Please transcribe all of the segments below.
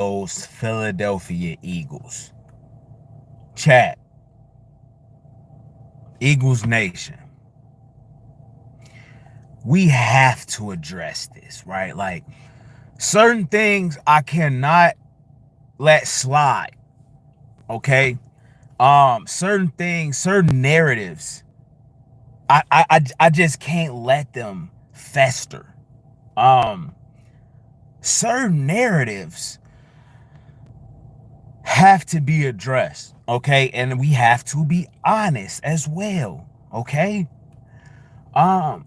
those Philadelphia Eagles. Chat, Eagles Nation. We have to address this, right? Like, certain things I cannot let slide. Okay? Certain things, certain narratives, I just can't let them fester. Um, Certain narratives have to be addressed, okay? And we have to be honest as well, okay? Um,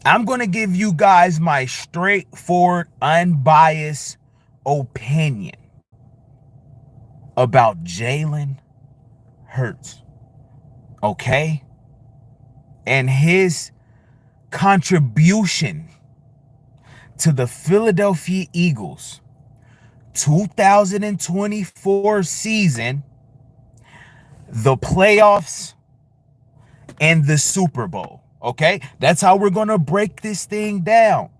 I'm gonna give you guys my straightforward, unbiased opinion about Jalen Hurts, okay? And his contribution to the Philadelphia Eagles 2024 season, the playoffs, and the Super Bowl. Okay? That's how we're going to break this thing down.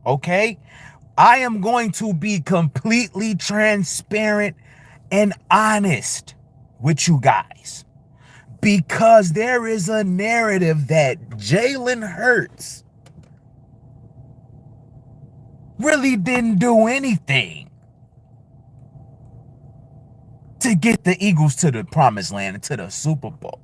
Okay? I am going to be completely transparent and honest with you guys, because there is a narrative that Jalen Hurts really didn't do anything to get the Eagles to the promised land and to the Super Bowl.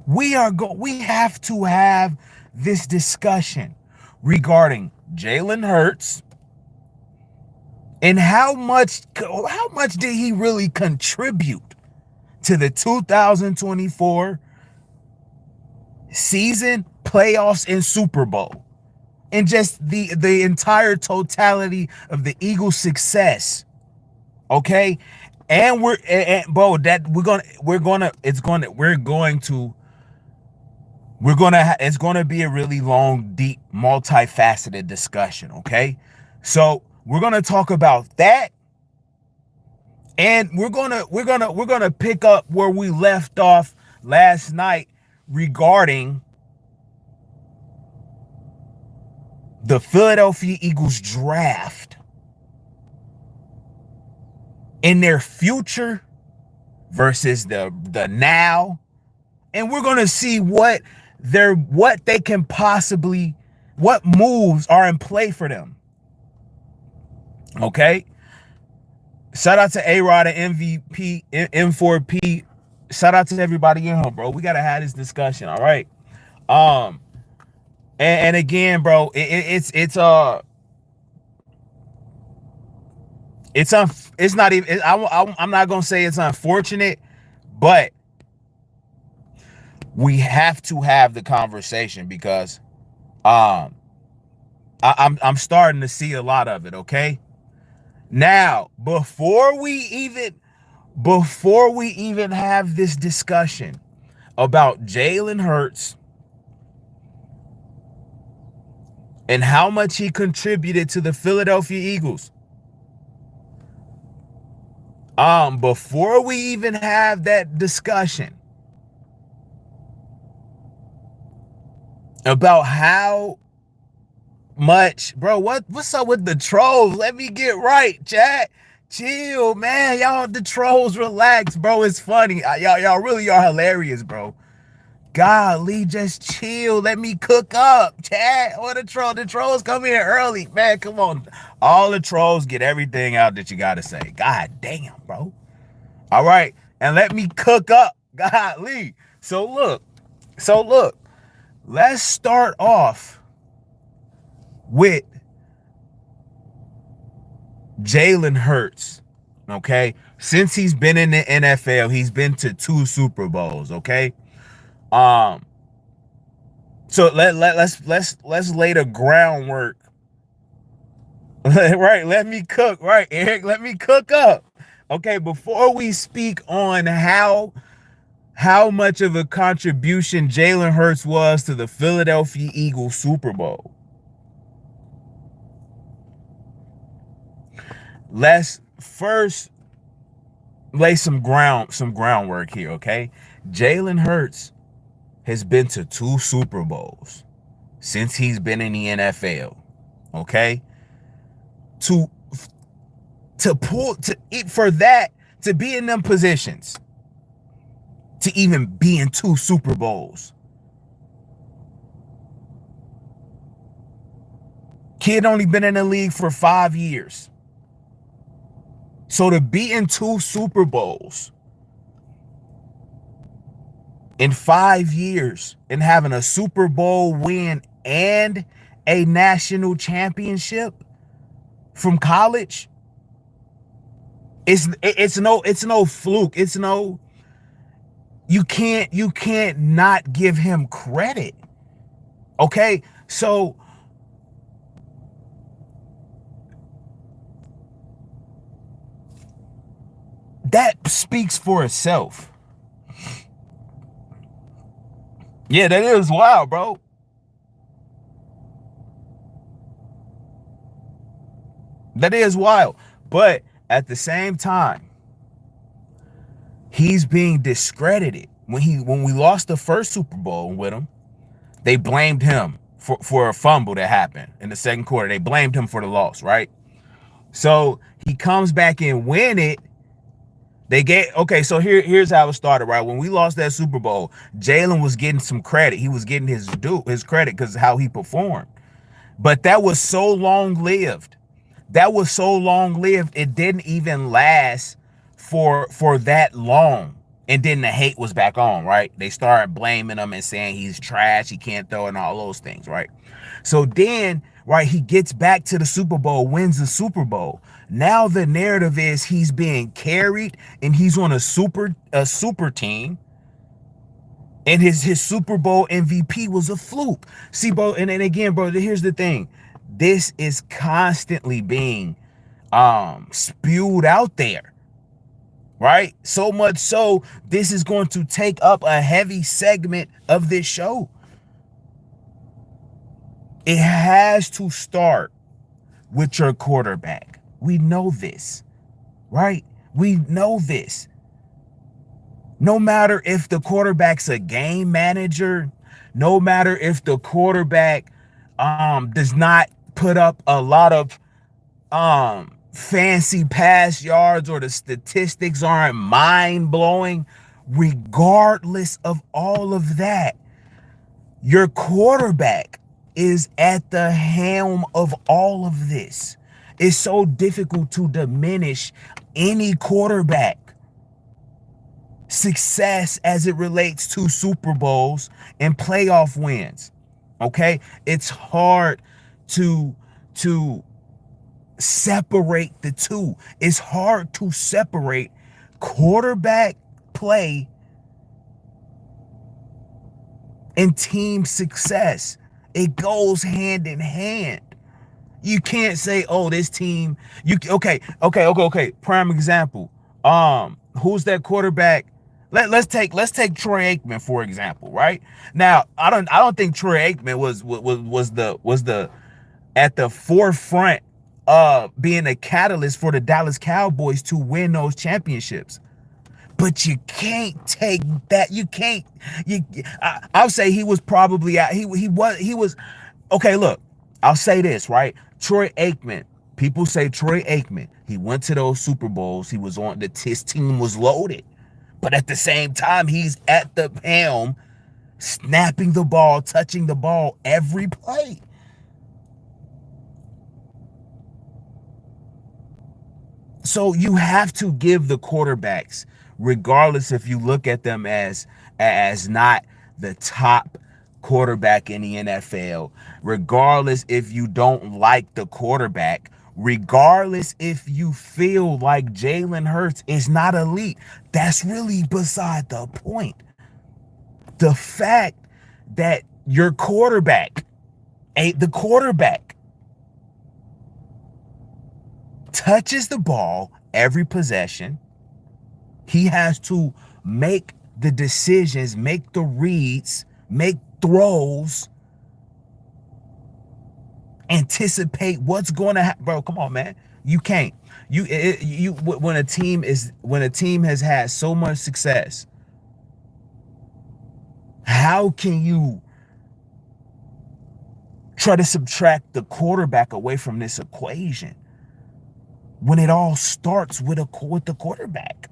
We have to have this discussion regarding Jalen Hurts and how much did he really contribute to the 2024 season, playoffs, and Super Bowl, and just the entire totality of the Eagles' success. Okay, and it's gonna be a really long, deep, multifaceted discussion. Okay, so we're gonna talk about that, and we're gonna pick up where we left off last night regarding the Philadelphia Eagles draft in their future versus the now, and we're gonna see what moves are in play for them. Okay, shout out to A-Rod and MVP M4P. Shout out to everybody in here, bro. We gotta have this discussion, all right? And again, bro, it's not even. I'm not gonna say it's unfortunate, but we have to have the conversation because I'm starting to see a lot of it. Okay, now before we even have this discussion about Jalen Hurts and how much he contributed to the Philadelphia Eagles, before we even have that discussion about how much, bro, what's up with the trolls? Let me get right, chat. Chill, man. Y'all, the trolls, relax, bro. It's funny. Y'all really are hilarious, bro. Golly, just chill. Let me cook up, chat. What the trolls come here early, man. Come on. All the trolls get everything out that you gotta say. God damn, bro. All right. And let me cook up. Golly. So look. Let's start off with Jalen Hurts, okay? Since he's been in the NFL, he's been to 2 Super Bowls, okay? So let's lay the groundwork. Right, let me cook, right, Eric? Let me cook up. Okay, before we speak on how much of a contribution Jalen Hurts was to the Philadelphia Eagles Super Bowl, let's first lay some groundwork here, okay? Jalen Hurts has been to 2 Super Bowls. since he's been in the NFL. Okay? To be in them positions, to even be in 2 Super Bowls. Kid only been in the league for 5 years. So to be in 2 Super Bowls in 5 years and having a Super Bowl win and a national championship from college, it's no fluke. It's no, you can't not give him credit. Okay? So that speaks for itself. Yeah, that is wild, bro. That is wild. But at the same time, he's being discredited. When we lost the first Super Bowl with him, they blamed him for a fumble that happened in the second quarter. They blamed him for the loss, right? So he comes back and win it. So here's how it started, right? When we lost that Super Bowl, Jalen was getting some credit. He was getting his credit because of how he performed. But that was so long-lived. It didn't even last for that long. And then the hate was back on, right? They started blaming him and saying he's trash, he can't throw, and all those things, right? So then, right, he gets back to the Super Bowl, wins the Super Bowl. Now the narrative is he's being carried and he's on a super team. And his Super Bowl MVP was a fluke. See, bro, and again, bro, here's the thing. This is constantly being spewed out there, right? So much so, this is going to take up a heavy segment of this show. It has to start with your quarterback. We know this, right? We know this. No matter if the quarterback's a game manager, no matter if the quarterback does not put up a lot of fancy pass yards or the statistics aren't mind-blowing, regardless of all of that, your quarterback is at the helm of all of this. It's so difficult to diminish any quarterback success as it relates to Super Bowls and playoff wins. Okay? It's hard to separate the two. It's hard to separate quarterback play and team success. It goes hand in hand. You can't say, oh, this team, okay. Prime example. Who's that quarterback? Let's take Troy Aikman, for example, right? Now, I don't think Troy Aikman was the at the forefront of being a catalyst for the Dallas Cowboys to win those championships. But you can't take that. I'll say he was probably out. He was okay. Look, I'll say this, right? Troy Aikman. People say Troy Aikman. He went to those Super Bowls. He was on his team was loaded, but at the same time, he's at the helm, snapping the ball, touching the ball every play. So you have to give the quarterbacks, regardless if you look at them as not the top quarterback in the NFL, regardless if you don't like the quarterback, regardless if you feel like Jalen Hurts is not elite, that's really beside the point. The fact that your quarterback, the quarterback, touches the ball every possession, he has to make the decisions, make the reads, make throws, anticipate what's going to happen. Bro, come on, man. You can't. When a team has had so much success, how can you try to subtract the quarterback away from this equation when it all starts with the quarterback.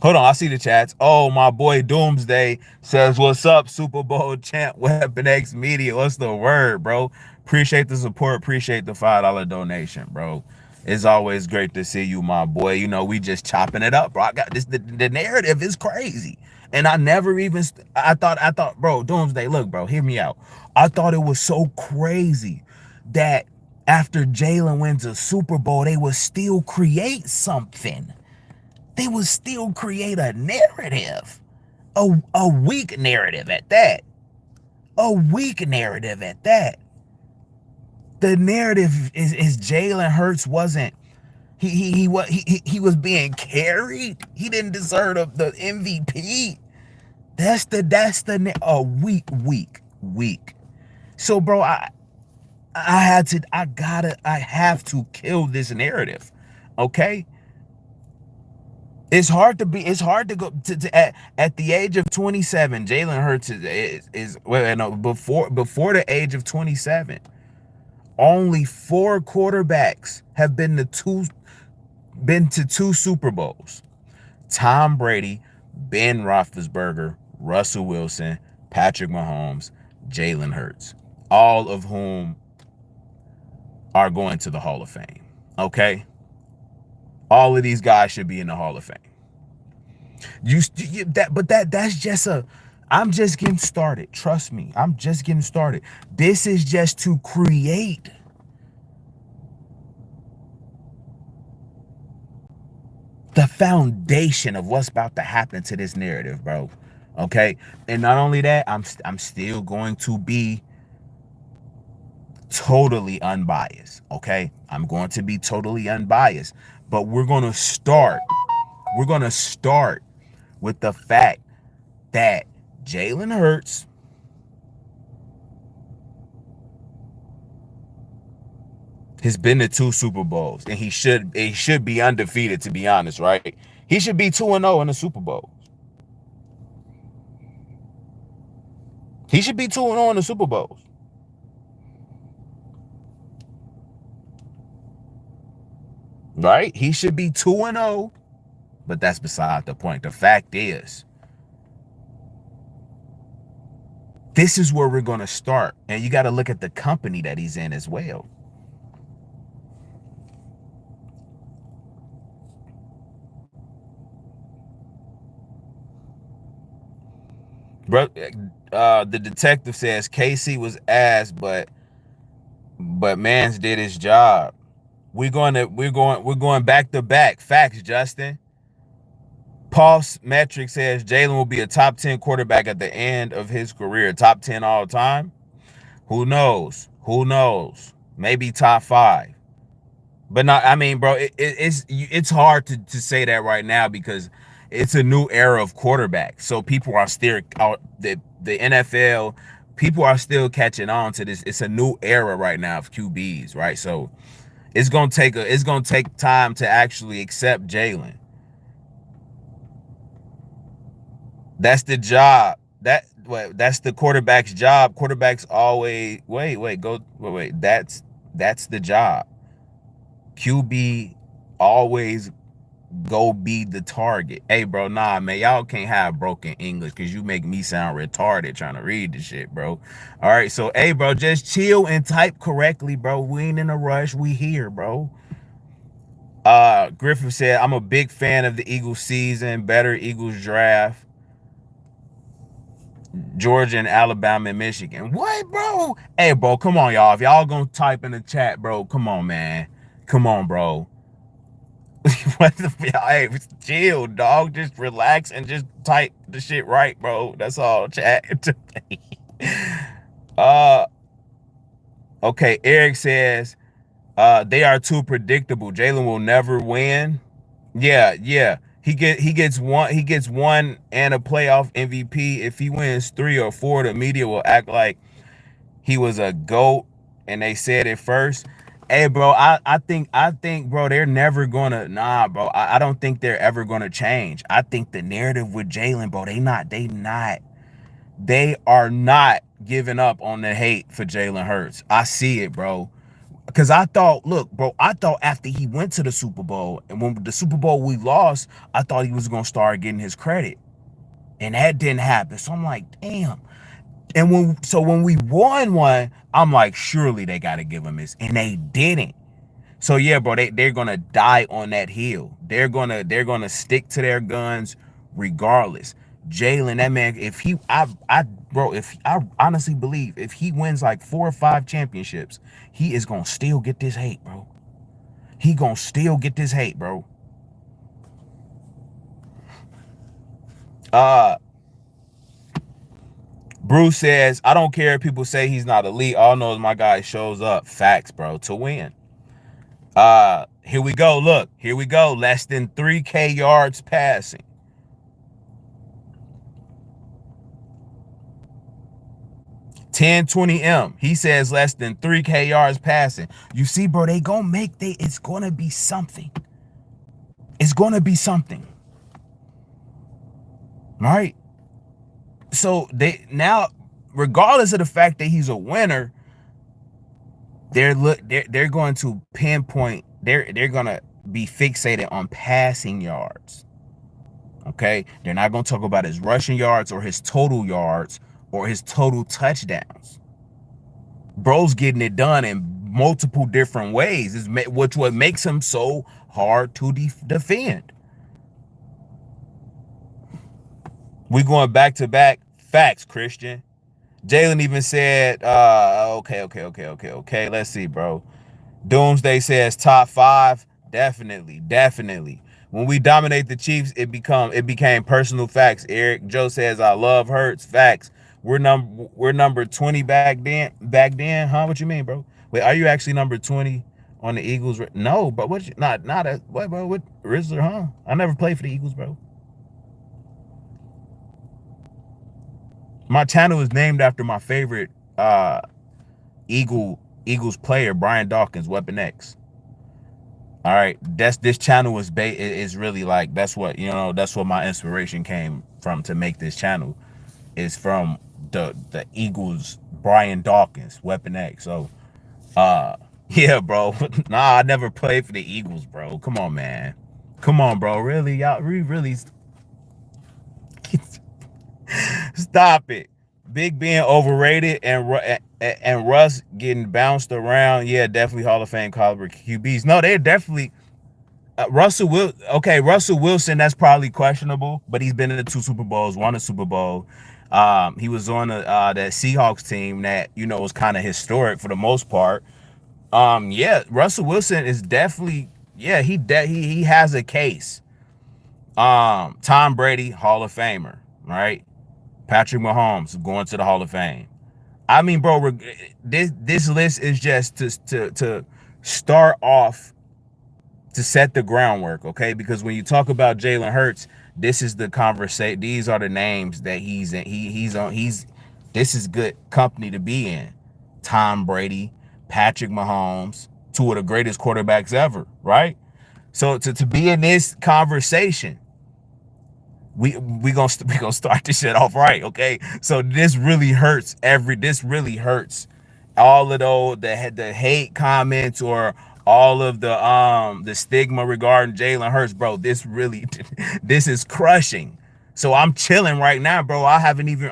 Hold on, I see the chats. Oh, my boy Doomsday says, "What's up, Super Bowl champ, Weapon X Media? What's the word, bro? Appreciate the support. Appreciate the $5 donation, bro. It's always great to see you, my boy. You know, we just chopping it up, bro. I got this. The narrative is crazy, and I never even. I thought, bro, Doomsday. Look, bro, hear me out. I thought it was so crazy that after Jalen wins a Super Bowl, they would still create something. They would still create a narrative, a weak narrative at that. A weak narrative at that. The narrative is Jalen Hurts wasn't he was being carried. He didn't deserve the MVP. That's weak. So, bro, I have to kill this narrative. Okay? It's hard to go to at the age of 27. Jalen Hurts is well, no, before the age of 27. Only 4 quarterbacks have been to two Super Bowls. Tom Brady, Ben Roethlisberger, Russell Wilson, Patrick Mahomes, Jalen Hurts, all of whom are going to the Hall of Fame. Okay? All of these guys should be in the Hall of Fame. That's just I'm just getting started. Trust me, I'm just getting started. This is just to create the foundation of what's about to happen to this narrative, bro. Okay? And not only that, I'm still going to be totally unbiased. Okay? I'm going to be totally unbiased. But we're going to start with the fact that Jalen Hurts has been to 2 Super Bowls, and he should be undefeated, to be honest, right? He should be 2-0 in the Super Bowl. He should be 2-0 in the Super Bowls. Right? He should be 2-0, but that's beside the point. The fact is, this is where we're going to start, and you got to look at the company that he's in as well. Bro, the detective says Casey was ass, but Mans did his job. We're going back to back. Facts, Justin. Pulse Metric says Jalen will be a top 10 quarterback at the end of his career. Top 10 all time? Who knows? Who knows? Maybe top 5. But not, I mean, bro, it's hard to say that right now because it's a new era of quarterbacks. So people are still the NFL, people are still catching on to this. It's a new era right now of QBs, right? So it's gonna take time to actually accept Jalen. That's the job. That's the quarterback's job. Quarterbacks always wait. That's the job. QB always go be the target. Hey, bro, nah, man, y'all can't have broken English because you make me sound retarded trying to read the shit, bro. All right, so, hey, bro, just chill and type correctly, bro. We ain't in a rush. We here, bro. Griffith said, I'm a big fan of the Eagles season. Better Eagles draft. Georgia and Alabama and Michigan. What, bro? Hey, bro, come on, y'all. If y'all gonna type in the chat, bro, come on, man. Come on, bro. What the hey, chill, dog. Just relax and just type the shit right, bro. That's all, chat. Okay, Eric says they are too predictable. Jalen will never win. Yeah. He gets one and a playoff MVP. If he wins 3 or 4, the media will act like he was a GOAT and they said it first. Hey, bro, I think, bro, they're never gonna, bro. I don't think they're ever gonna change. I think the narrative with Jalen, bro, they not They are not giving up on the hate for Jalen Hurts. I see it, bro. Because I thought, look, bro, I thought after he went to the Super Bowl, and when the Super Bowl we lost, I thought he was going to start getting his credit. And that didn't happen. So I'm like, damn. And when we won one, I'm like, surely they got to give him his. And they didn't. So yeah, bro, they're gonna die on that hill. They're gonna stick to their guns regardless. Jalen, that man, if he bro, if I honestly believe if he wins like 4 or 5 championships, he is gonna still get this hate, bro. He gonna still get this hate, bro. Uh Bruce says, I don't care if people say he's not elite. All I know is my guy shows up. Facts, bro, to win. Here we go. Look, here we go. Less than 3K yards passing. 1020M. He says less than 3K yards passing. You see, bro, they gonna make it's gonna be something. It's gonna be something. Right? So they now, regardless of the fact that he's a winner, they're going to pinpoint, they're gonna be fixated on passing yards. Okay, they're not gonna talk about his rushing yards or his total yards or his total touchdowns. Bro's getting it done in multiple different ways, which what makes him so hard to defend. We going back to back. Facts, Christian. Jalen even said, okay. Let's see, bro. Doomsday says top 5. Definitely. When we dominate the Chiefs, it became personal facts. Eric Joe says, I love Hurts. Facts. We're number 20 back then, huh? What you mean, bro? Wait, are you actually number 20 on the Eagles? No, but what? Not a what, bro? What Rizzler, huh? I never played for the Eagles, bro. My channel is named after my favorite Eagles player, Brian Dawkins, Weapon X. All right, this channel is really like that's what my inspiration came from to make this channel, is from the Eagles, Brian Dawkins, Weapon X. So yeah, bro. Nah, I never played for the Eagles, bro. Come on, man. Come on, bro. Really, y'all really stop it. Big Ben overrated and Russ getting bounced around. Yeah, definitely Hall of Fame caliber QBs. No, they're definitely Russell Wilson, that's probably questionable, but he's been in the 2 Super Bowls, won a Super Bowl. He was on that Seahawks team that was kind of historic for the most part. Yeah, Russell Wilson is definitely, yeah, he has a case. Tom Brady, Hall of Famer, right? Patrick Mahomes going to the Hall of Fame. I mean, bro, this list is just to start off, to set the groundwork, okay? Because when you talk about Jalen Hurts, this is the conversation. These are the names that he's in. He's on. This is good company to be in. Tom Brady, Patrick Mahomes, 2 of the greatest quarterbacks ever, right? So to be in this conversation, we gonna start this shit off right, okay? So this really hurts all of those the hate comments or all of the stigma regarding Jalen Hurts, bro. This is crushing. So I'm chilling right now, bro. I haven't even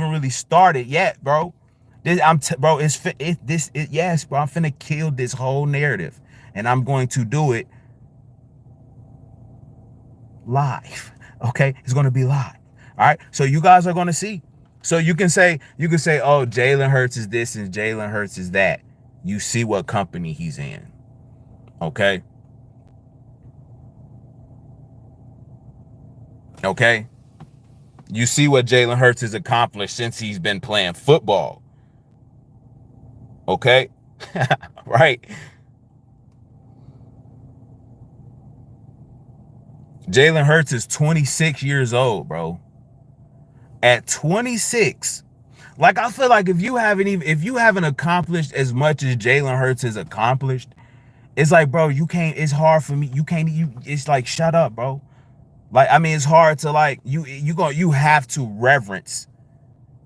really started yet, bro. Yes, bro. I'm finna kill this whole narrative, and I'm going to do it live. Okay, it's gonna be live. All right, so you guys are gonna see. So you can say, oh, Jalen Hurts is this and Jalen Hurts is that. You see what company he's in. Okay. Okay. You see what Jalen Hurts has accomplished since he's been playing football. Okay. Right. Jalen Hurts is 26 years old, bro. At 26, like, I feel like if you haven't accomplished as much as Jalen Hurts has accomplished, it's like, bro, it's hard for me. It's like, shut up, bro. Like, I mean, it's hard to like you have to reverence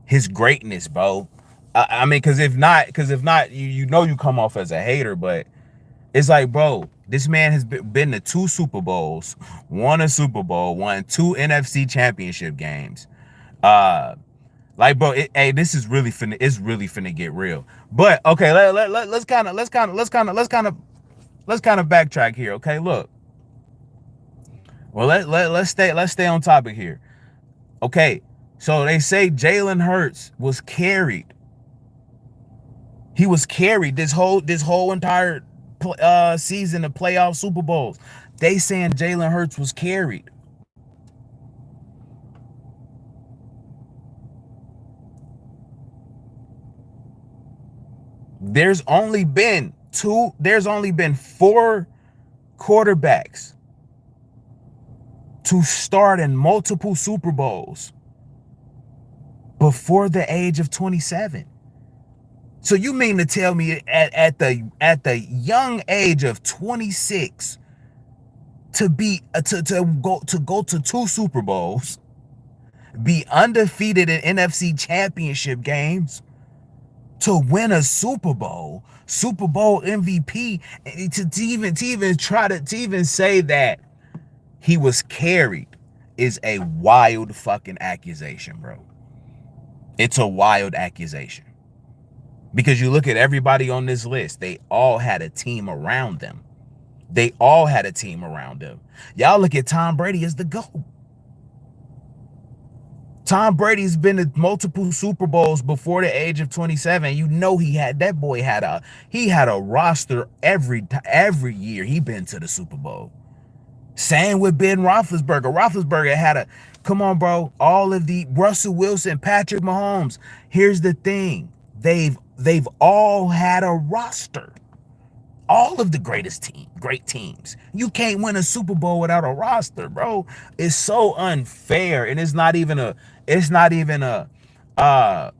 his greatness, bro. I mean, because if not, you know you come off as a hater, but it's like, bro, this man has been to 2 Super Bowls, won a Super Bowl, won 2 NFC Championship games. Uh, like, bro, hey, this is really finna, it's really finna get real. But okay, let's kind of backtrack here. Okay, look, well, let's stay on topic here. Okay, so they say Jalen Hurts was carried. He was carried this whole entire season of playoff Super Bowls. They saying Jalen Hurts was carried. There's only been two. There's only been 4 quarterbacks to start in multiple Super Bowls before the age of 27. So you mean to tell me at the young age of 26 to go to 2 Super Bowls, be undefeated in NFC Championship games, to win a Super Bowl MVP, to even try to even say that he was carried is a wild fucking accusation, bro. It's a wild accusation. Because you look at everybody on this list, they all had a team around them. They all had a team around them. Y'all look at Tom Brady as the GOAT. Tom Brady's been to multiple Super Bowls before the age of 27. You know he had a roster every year he been to the Super Bowl. Same with Ben Roethlisberger. Roethlisberger had a, come on, bro. All of the Russell Wilson, Patrick Mahomes. Here's the thing. They've all had a roster. All of the great teams. You can't win a Super Bowl without a roster, bro. It's so unfair. And it's not even a uh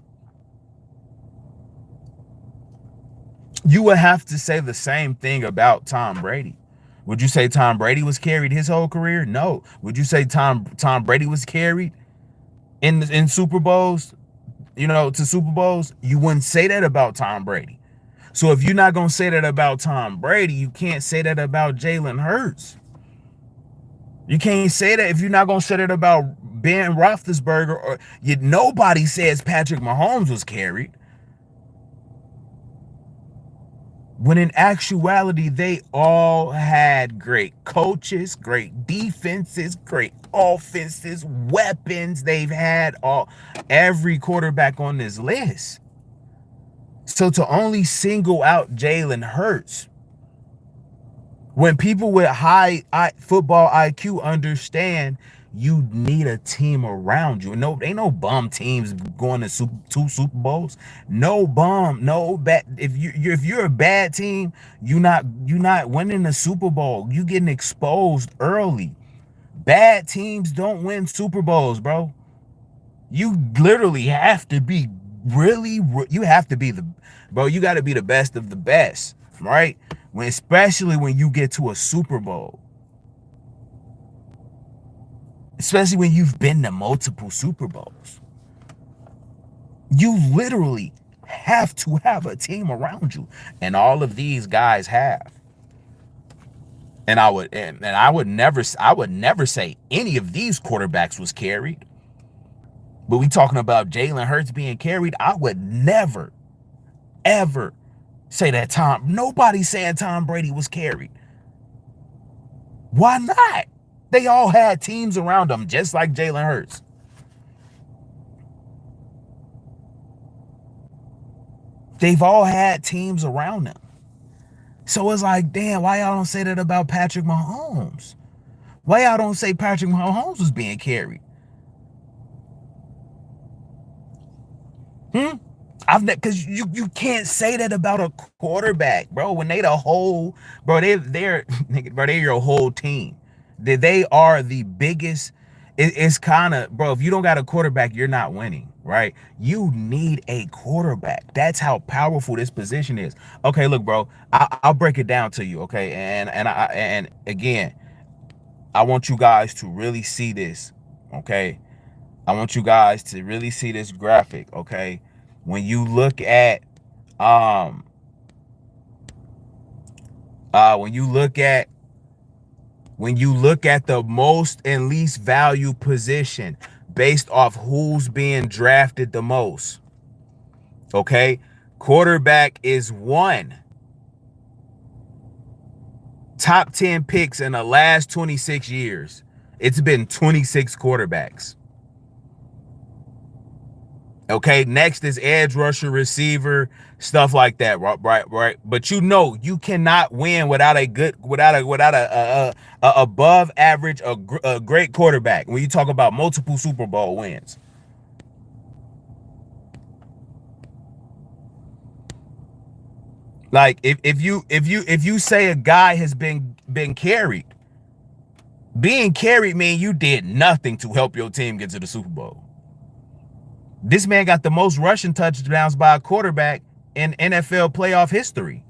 you would have to say the same thing about Tom Brady. Would you say Tom Brady was carried his whole career? No. Would you say Tom Brady was carried in Super Bowls, to Super Bowls? You wouldn't say that about Tom Brady. So if you're not going to say that about Tom Brady, you can't say that about Jalen Hurts. You can't say that if you're not going to say that about Ben Roethlisberger, or nobody says Patrick Mahomes was carried. When in actuality, they all had great coaches, great defenses, great offenses, weapons. They've had every quarterback on this list. So to only single out Jalen Hurts, when people with high football IQ understand you need a team around you. No, ain't no bum teams going to 2 Super Bowls. No bum, no bad. If you're a bad team, you're not winning the Super Bowl. You getting exposed early. Bad teams don't win Super Bowls, bro. You literally have to be you have to be you got to be the best of the best, right? Especially when you get to a Super Bowl. Especially when you've been to multiple Super Bowls. You literally have to have a team around you. And all of these guys have. And I would never say any of these quarterbacks was carried. But we talking about Jalen Hurts being carried. I would never, ever say that nobody's saying Tom Brady was carried. Why not? They all had teams around them, just like Jalen Hurts. They've all had teams around them. So it's like, damn, why y'all don't say that about Patrick Mahomes? Why y'all don't say Patrick Mahomes was being carried? Because you can't say that about a quarterback, bro. When they the whole, bro, they're your whole team. They are the biggest. It's kind of, bro, if you don't got a quarterback, you're not winning, right? You need a quarterback. That's how powerful this position is. Okay, look, bro, I'll break it down to you, okay? And again, I want you guys to really see this, okay? I want you guys to really see this graphic, okay? When you look at um when you look at the most and least value position based off who's being drafted the most, okay? Quarterback is one. Top 10 picks in the last 26 years. It's been 26 quarterbacks. Okay, next is edge rusher, receiver, stuff like that, right. But you know, you cannot win without a above average, a great quarterback. When you talk about multiple Super Bowl wins, like if you say a guy has been carried, being carried means you did nothing to help your team get to the Super Bowl. This man got the most rushing touchdowns by a quarterback in NFL playoff history.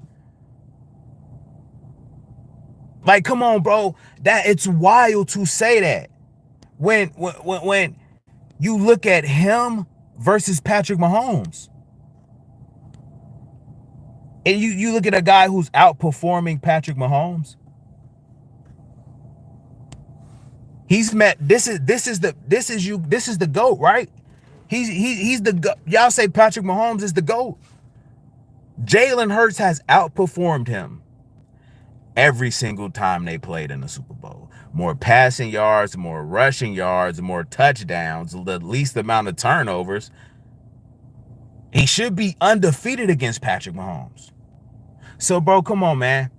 Like, come on, bro. That it's wild to say that. When you look at him versus Patrick Mahomes, and you look at a guy who's outperforming Patrick Mahomes. He's met this is the GOAT, right? He's the GOAT. Y'all say Patrick Mahomes is the GOAT. Jalen Hurts has outperformed him every single time they played in the Super Bowl. More passing yards, more rushing yards, more touchdowns, the least amount of turnovers. He should be undefeated against Patrick Mahomes. So, bro, come on, man.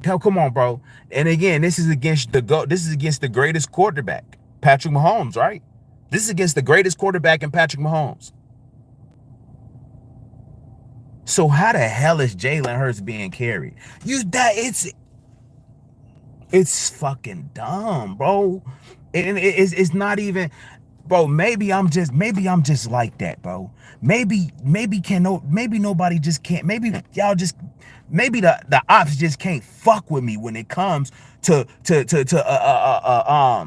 Come on, bro. And again, this is against the GOAT. This is against the greatest quarterback, Patrick Mahomes, right? This is against the greatest quarterback in Patrick Mahomes. So how the hell is Jalen Hurts being carried? It's fucking dumb, bro. And it's not even, bro. Maybe I'm just like that, bro. Maybe nobody just can't. Maybe y'all just, maybe the ops just can't fuck with me when it comes to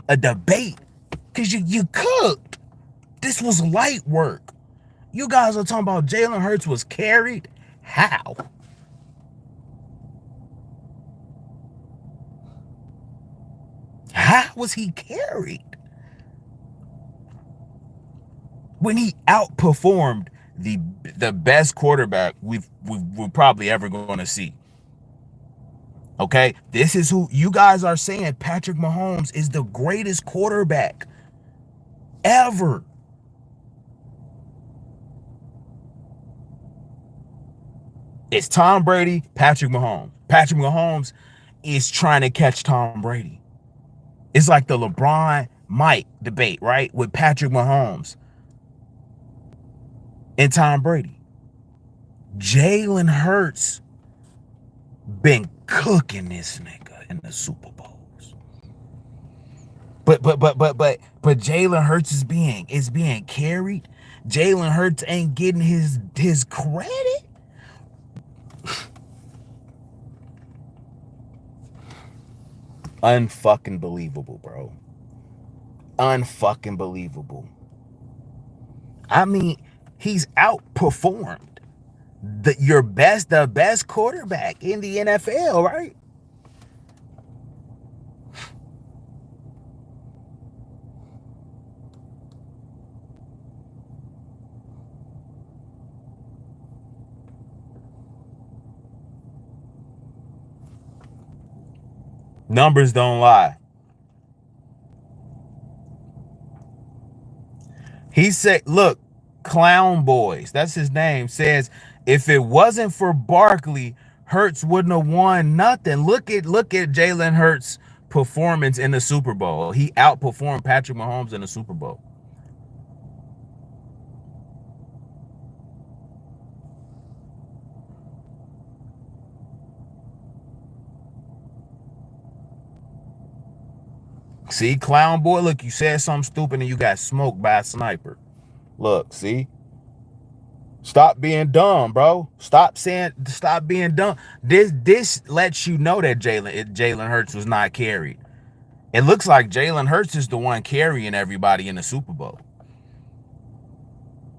a debate, cause you cooked. This was light work. You guys are talking about Jalen Hurts was carried. How? How was he carried? When he outperformed the best quarterback we're probably ever going to see. Okay, this is who you guys are saying. Patrick Mahomes is the greatest quarterback ever. It's Tom Brady, Patrick Mahomes. Patrick Mahomes is trying to catch Tom Brady. It's like the LeBron Mike debate, right? With Patrick Mahomes and Tom Brady. Jalen Hurts been cooking this nigga in the Super Bowls. But Jalen Hurts is being carried. Jalen Hurts ain't getting his credit. Unfucking believable, bro. Unfucking believable. I mean, he's outperformed the best quarterback in the NFL, right? Numbers don't lie. He said, look, Clown Boys, that's his name, says if it wasn't for Barkley, Hurts wouldn't have won nothing. Look at Jalen Hurts' performance in the Super Bowl. He outperformed Patrick Mahomes in the Super Bowl. See, Clown Boy, look, you said something stupid and you got smoked by a sniper. Look, see? Stop being dumb, bro. Stop being dumb. This lets you know that Jalen Hurts was not carried. It looks like Jalen Hurts is the one carrying everybody in the Super Bowl.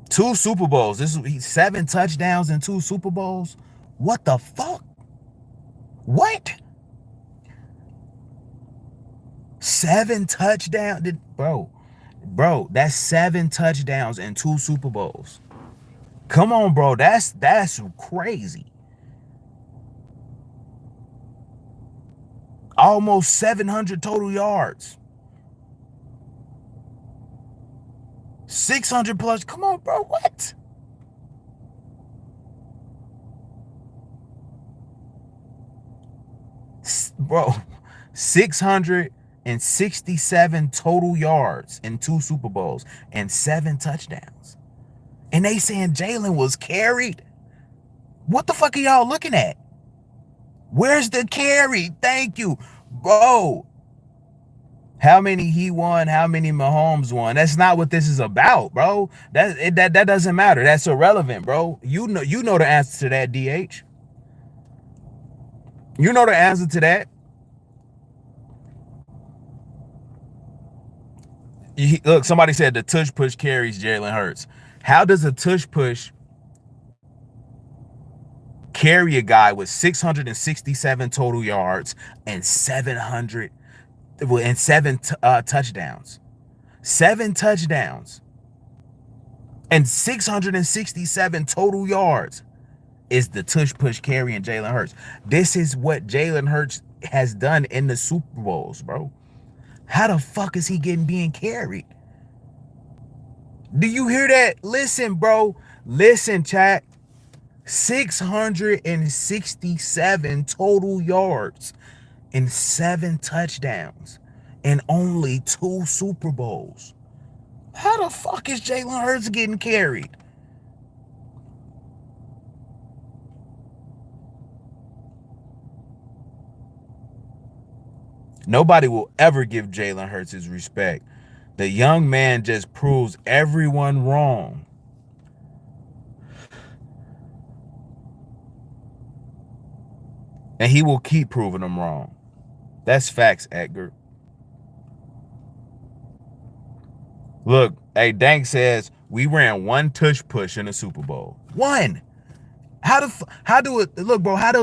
2 Super Bowls. He's 7 touchdowns in 2 Super Bowls. What the fuck? What? 7 touchdowns, bro. That's 7 touchdowns in 2 Super Bowls. Come on, bro. That's crazy. Almost 700 total yards. 600 plus. Come on, bro. What? Bro, 667 total yards in 2 Super Bowls and 7 touchdowns. And they saying Jalen was carried? What the fuck are y'all looking at? Where's the carry? Thank you, bro. How many he won? How many Mahomes won? That's not what this is about, bro. That doesn't matter. That's irrelevant, bro. You know the answer to that, DH. You know the answer to that. Look, somebody said the tush push carries Jalen Hurts. How does a tush push carry a guy with 667 total yards and 7 touchdowns? 7 touchdowns and 667 total yards is the tush push carrying Jalen Hurts. This is what Jalen Hurts has done in the Super Bowls, bro. How the fuck is he being carried? Do you hear that? Listen, bro. Listen, chat. 667 total yards and 7 touchdowns and only 2 Super Bowls. How the fuck is Jalen Hurts getting carried? Nobody will ever give Jalen Hurts his respect. The young man just proves everyone wrong. And he will keep proving them wrong. That's facts, Edgar. Look, hey, Dank says we ran 1 tush push in the Super Bowl. 1. How does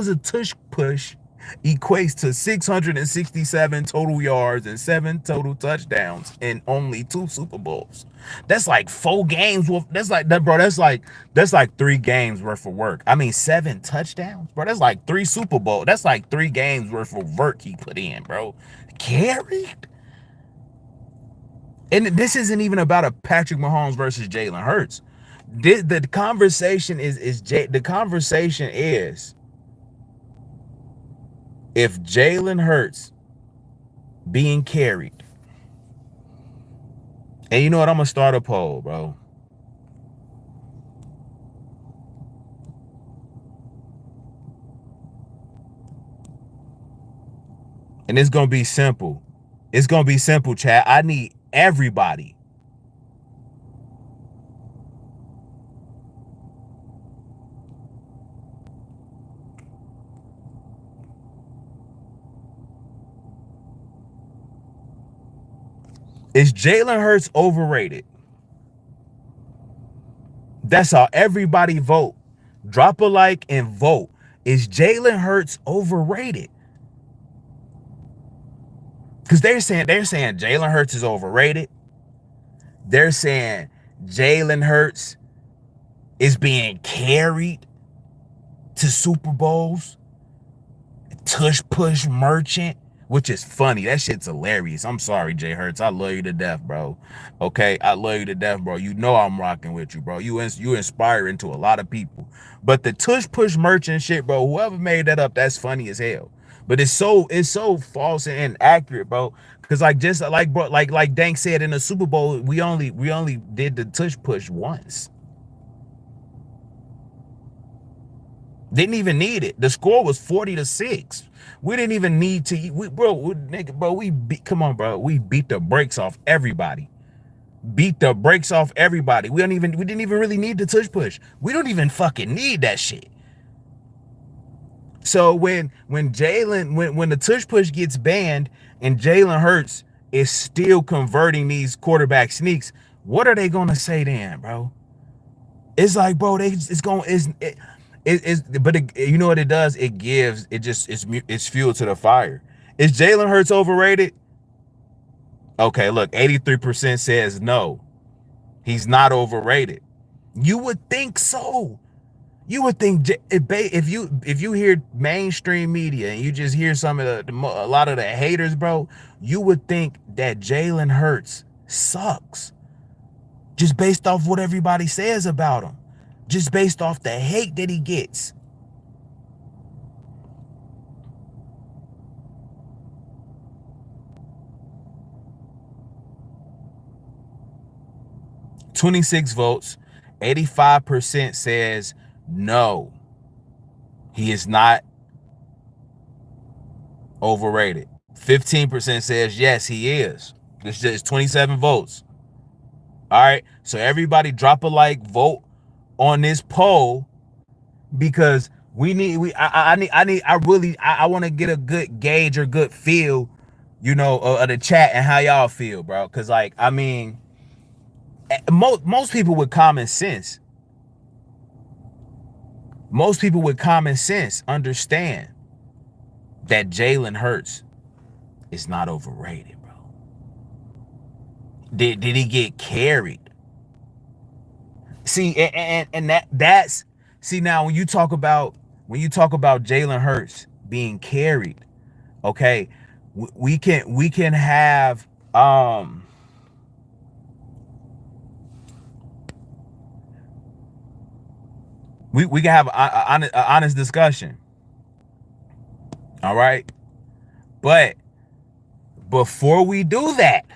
a tush push equates to 667 total yards and 7 total touchdowns in only 2 Super Bowls? That's like 4 games worth. That's like 3 games worth of work. I mean, 7 touchdowns, bro. That's like 3 Super Bowls. That's like 3 games worth of work he put in, bro. Carried. And this isn't even about a Patrick Mahomes versus Jalen Hurts. The conversation is if Jalen Hurts being carried. And you know what? I'm going to start a poll, bro. And it's going to be simple. It's going to be simple, chat. I need everybody. Is Jalen Hurts overrated? That's how everybody vote. Drop a like and vote. Is Jalen Hurts overrated? Because they're saying Jalen Hurts is overrated. They're saying Jalen Hurts is being carried to Super Bowls. Tush push merchant, which is funny. That shit's hilarious. I'm sorry, Jay Hurts. I love you to death, bro. Okay, I love you to death, bro. You know I'm rocking with you, bro. You inspiring to a lot of people. But the tush push merchant shit, bro, whoever made that up, that's funny as hell. But it's so false and inaccurate, bro. Cause like Dank said in the Super Bowl, we only did the tush push once. Didn't even need it. The score was 40-6. We didn't even need to. We beat the brakes off everybody. Beat the brakes off everybody. We didn't even really need the tush push. We don't even fucking need that shit. So when the tush push gets banned and Jalen Hurts is still converting these quarterback sneaks, what are they gonna say then, bro? It's like, bro, you know what it does? It's fuel to the fire. Is Jalen Hurts overrated? Okay, look, 83% says no. He's not overrated. You would think so. You would think if you hear mainstream media and you just hear some of a lot of the haters, bro, you would think that Jalen Hurts sucks just based off what everybody says about him, just based off the hate that he gets. "26 votes, 85% says no, he is not overrated. 15% says yes, he is. This is 27 votes. All right, so everybody drop a like, vote on this poll, because I want to get a good gauge or good feel, of the chat and how y'all feel, bro. Because, like, I mean, most people with common sense, understand that Jalen Hurts is not overrated, bro. Did he get carried? See, and that's see, now when you talk about Jalen Hurts being carried, okay, we can have we can have an honest discussion. All right, but before we do that,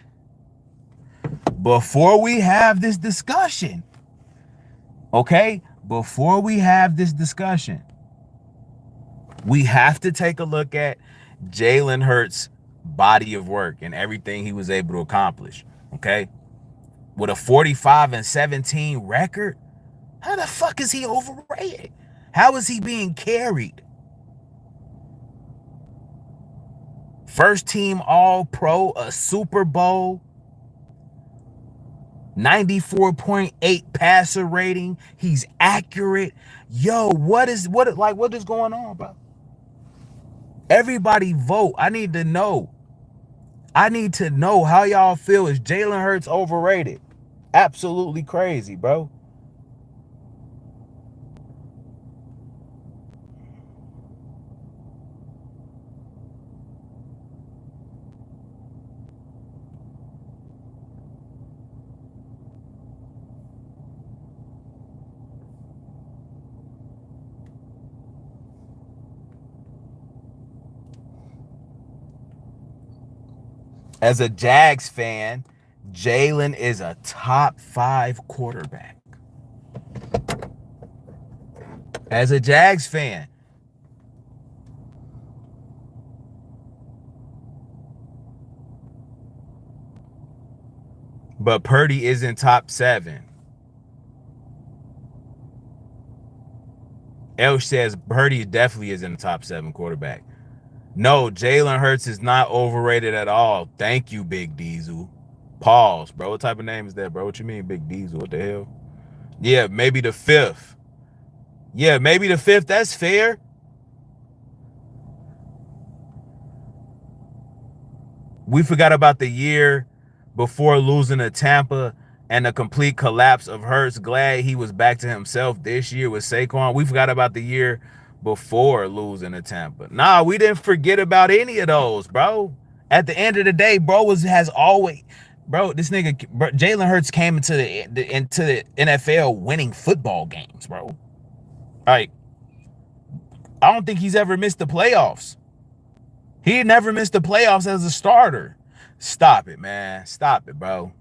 before we have this discussion, okay, before we have this discussion, we have to take a look at Jalen Hurts' body of work and everything he was able to accomplish, okay? With a 45-17 record, how the fuck is he overrated? How is he being carried? First team All-Pro, a Super Bowl, 94.8 passer rating. He's accurate. Yo, what is going on, bro? Everybody vote. I need to know how y'all feel. Is Jalen Hurts overrated? Absolutely crazy, bro. As a Jags fan, Jalen is a top 5 quarterback. As a Jags fan. But Purdy isn't top 7. Elsh says Purdy definitely isn't a top 7 quarterback. No, Jalen Hurts is not overrated at all. Thank you, Big Diesel. Pause, bro. What type of name is that, bro? What you mean, Big Diesel? What the hell? Yeah, maybe the 5th. Yeah, maybe the 5th. That's fair. We forgot about the year before losing to Tampa and the complete collapse of Hurts. Glad he was back to himself this year with Saquon. We forgot about the year before losing to Tampa. Nah, we didn't forget about any of those, bro. At the end of the day, has always, bro, this nigga, Jalen Hurts came into the NFL winning football games, bro. Like, I don't think he's ever missed the playoffs. He never missed the playoffs as a starter. Stop it, man. Stop it, bro.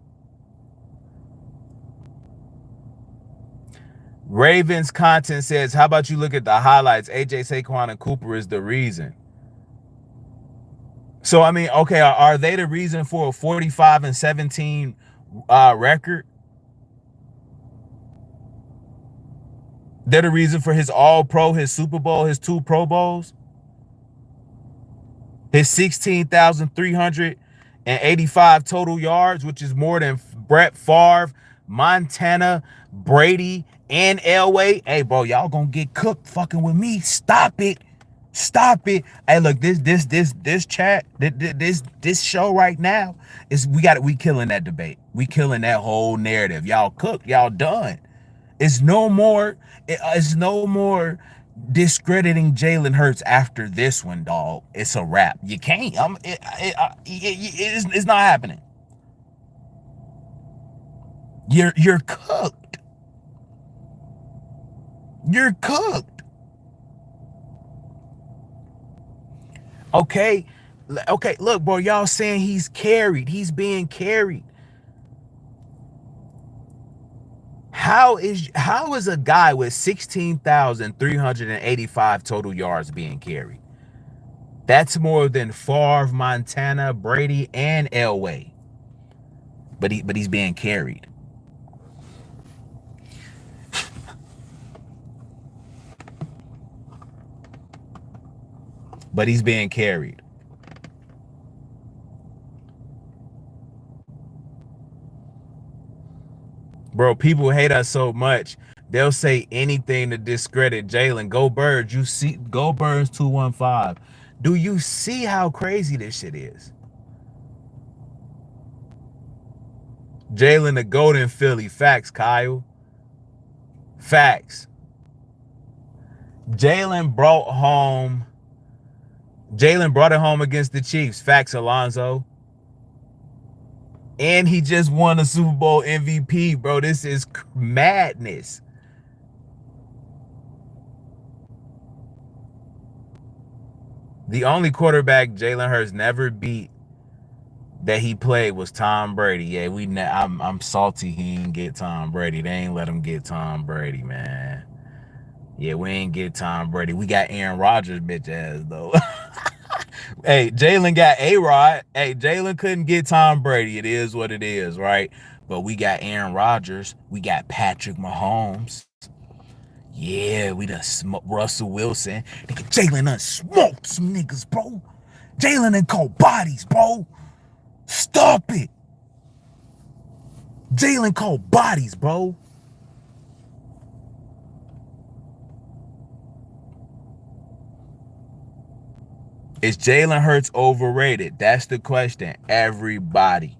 Ravens content says, how about you look at the highlights? AJ, Saquon, and Cooper is the reason. So, I mean, okay, are they the reason for a 45-17 record? They're the reason for his All-Pro, his Super Bowl, his 2 Pro Bowls? His 16,385 total yards, which is more than Brett Favre, Montana, Brady, and Elway. Hey, bro, y'all gonna get cooked fucking with me. Stop it. Stop it. Hey, look, this chat, this show right now is we killing that debate. We killing that whole narrative. Y'all cooked. Y'all done. It's no more. It's no more discrediting Jalen Hurts after this one, dog. It's a wrap. You can't. It's not happening. You're cooked. You're cooked. Okay, look, bro, y'all saying he's carried. He's being carried. How is a guy with 16,385 total yards being carried? That's more than Favre, Montana, Brady, and Elway. But he's being carried. But he's being carried. Bro, people hate us so much. They'll say anything to discredit Jalen. Go Birds. You see, go Birds 215. Do you see how crazy this shit is? Jalen the GOAT in Philly. Facts, Kyle. Facts. Jalen brought it home against the Chiefs. Facts, Alonzo. And he just won a Super Bowl MVP, bro. This is madness. The only quarterback Jalen Hurts never beat that he played was Tom Brady. Yeah, I'm salty he didn't get Tom Brady. They ain't let him get Tom Brady, man. Yeah, we ain't get Tom Brady. We got Aaron Rodgers, bitch ass, though. Hey, Jalen got A-Rod. Hey, Jalen couldn't get Tom Brady. It is what it is, right? But we got Aaron Rodgers. We got Patrick Mahomes. Yeah, we done smoked Russell Wilson. Nigga, Jalen done smoked some niggas, bro. Jalen done caught bodies, bro. Stop it. Jalen caught bodies, bro. Is Jalen Hurts overrated? That's the question. Everybody.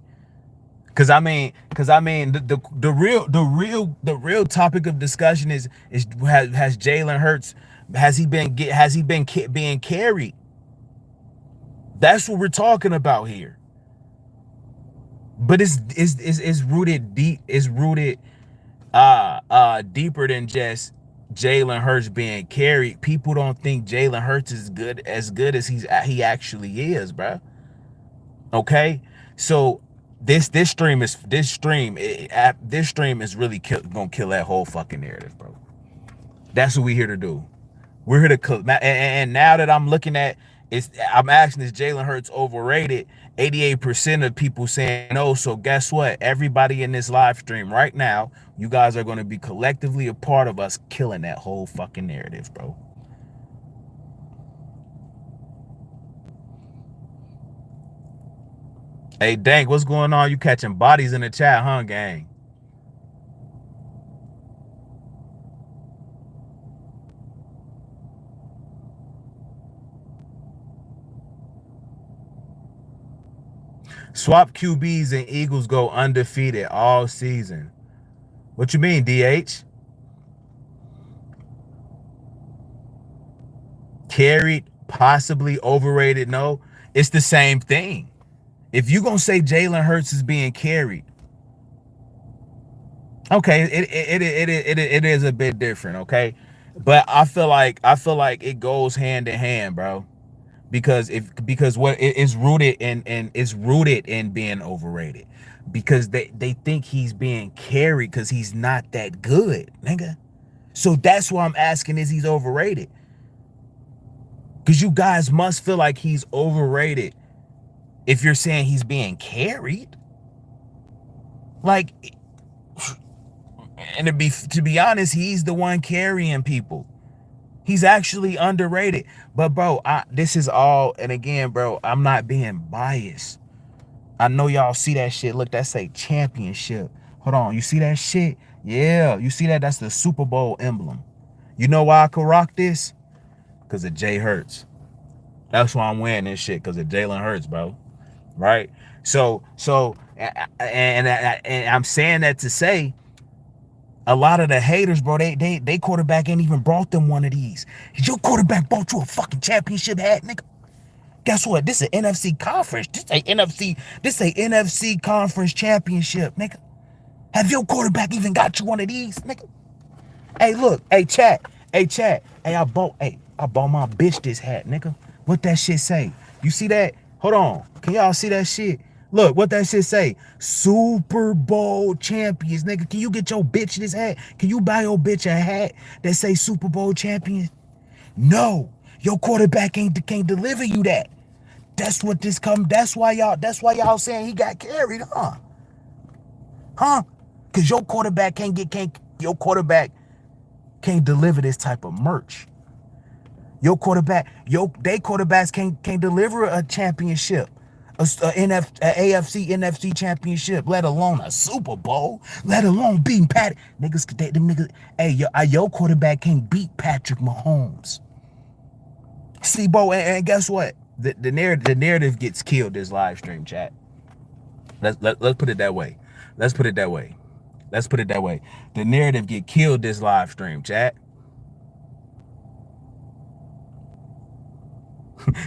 Cause I mean, the real topic of discussion is has Jalen Hurts being carried? That's what we're talking about here. But it's rooted deep. It's rooted deeper than just Jalen Hurts being carried. People don't think Jalen Hurts is as good as he actually is, bro. Okay, so this stream is really gonna kill that whole fucking narrative, bro. That's what we're here to do. We're here to and now that I'm looking at I'm asking, is Jalen Hurts overrated? 88% of people saying no. So guess what? Everybody in this live stream right now, you guys are going to be collectively a part of us killing that whole fucking narrative, bro. Hey, Dank, what's going on? You catching bodies in the chat, huh, gang? Swap QBs and Eagles go undefeated all season. What you mean, DH? Carried, possibly overrated? No, it's the same thing. If you're gonna say Jalen Hurts is being carried, okay, it is a bit different, okay. But I feel like it goes hand in hand, bro. Because what it is rooted in being overrated, because they think he's being carried because he's not that good, nigga. So that's why I'm asking, is he's overrated? Because you guys must feel like he's overrated if you're saying he's being carried. Like, and to be honest, he's the one carrying people. He's actually underrated. But bro, this is all, and again, bro, I'm not being biased. I know y'all see that shit. Look, that say championship. Hold on, you see that shit? Yeah, you see that? That's the Super Bowl emblem. You know why I could rock this? Because of Jay Hurts. That's why I'm wearing this shit, because of Jalen Hurts, bro. Right? And I'm saying that to say, a lot of the haters, bro, they quarterback ain't even brought them one of these. Your quarterback bought you a fucking championship hat, nigga. Guess what? This is an NFC conference. This a NFC conference championship, nigga. Have your quarterback even got you one of these, nigga? Hey, look, hey, chat. Hey, I bought my bitch this hat, nigga. What that shit say? You see that? Hold on. Can y'all see that shit? Look, what that shit say? Super Bowl champions, nigga. Can you get your bitch this hat? Can you buy your bitch a hat that say Super Bowl champions? No. Your quarterback can't deliver you that. That's what this come. That's why y'all saying he got carried, huh? Huh? Cause your quarterback can't deliver this type of merch. They quarterbacks can't deliver a championship, AFC NFC championship, let alone a Super Bowl, let alone beating Pat niggas. Them niggas. Hey, your quarterback can't beat Patrick Mahomes. See, bro, and guess what? The narrative gets killed this live stream, chat. Let's put it that way. Let's put it that way. The narrative get killed this live stream, chat.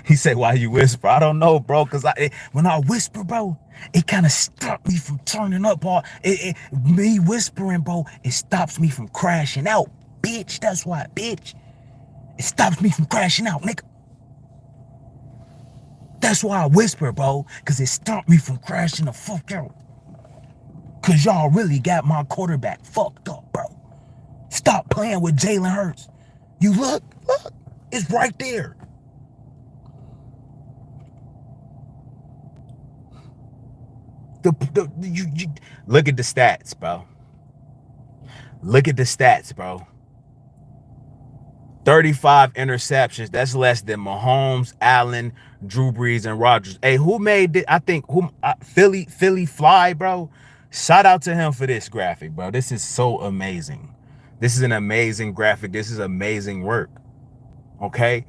He said, why you whisper? I don't know, bro, because when I whisper, bro, it kind of stopped me from turning up. Me whispering, bro, it stops me from crashing out, bitch. That's why, bitch. It stops me from crashing out, nigga. That's why I whisper, bro, because it stopped me from crashing the fuck out. Because y'all really got my quarterback fucked up, bro. Stop playing with Jalen Hurts. You look, it's right there. You look at the stats, bro. Look at the stats, bro. 35 interceptions. That's less than Mahomes, Allen, Drew Brees, and Rodgers. Hey, who made it? I think Philly Fly, bro. Shout out to him for this graphic, bro. This is so amazing. This is an amazing graphic. This is amazing work. Okay.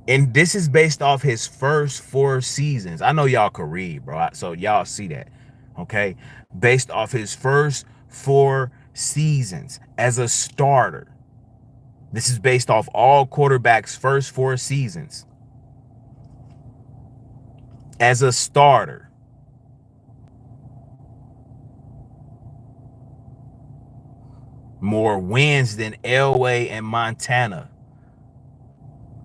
And this is based off his first 4 seasons. I know y'all could read, bro. So y'all see that. Okay. Based off his first 4 seasons as a starter. This is based off all quarterbacks' first 4 seasons as a starter. More wins than Elway and Montana.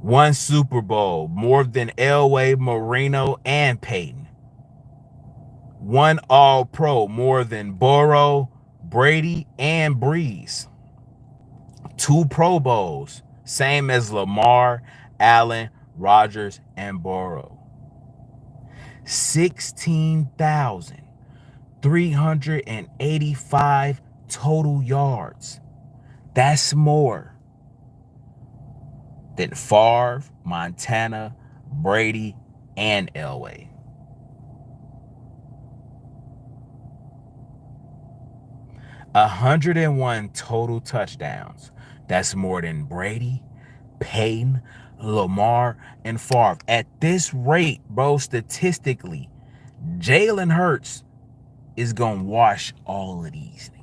1 Super Bowl, more than Elway, Marino, and Peyton. 1 All-Pro, more than Burrow, Brady, and Breeze. 2 Pro Bowls, same as Lamar, Allen, Rodgers, and Burrow. 16,385 total yards. That's more than Favre, Montana, Brady, and Elway. 101 total touchdowns. That's more than Brady, Peyton, Lamar, and Favre. At this rate, bro, statistically, Jalen Hurts is going to wash all of these niggas.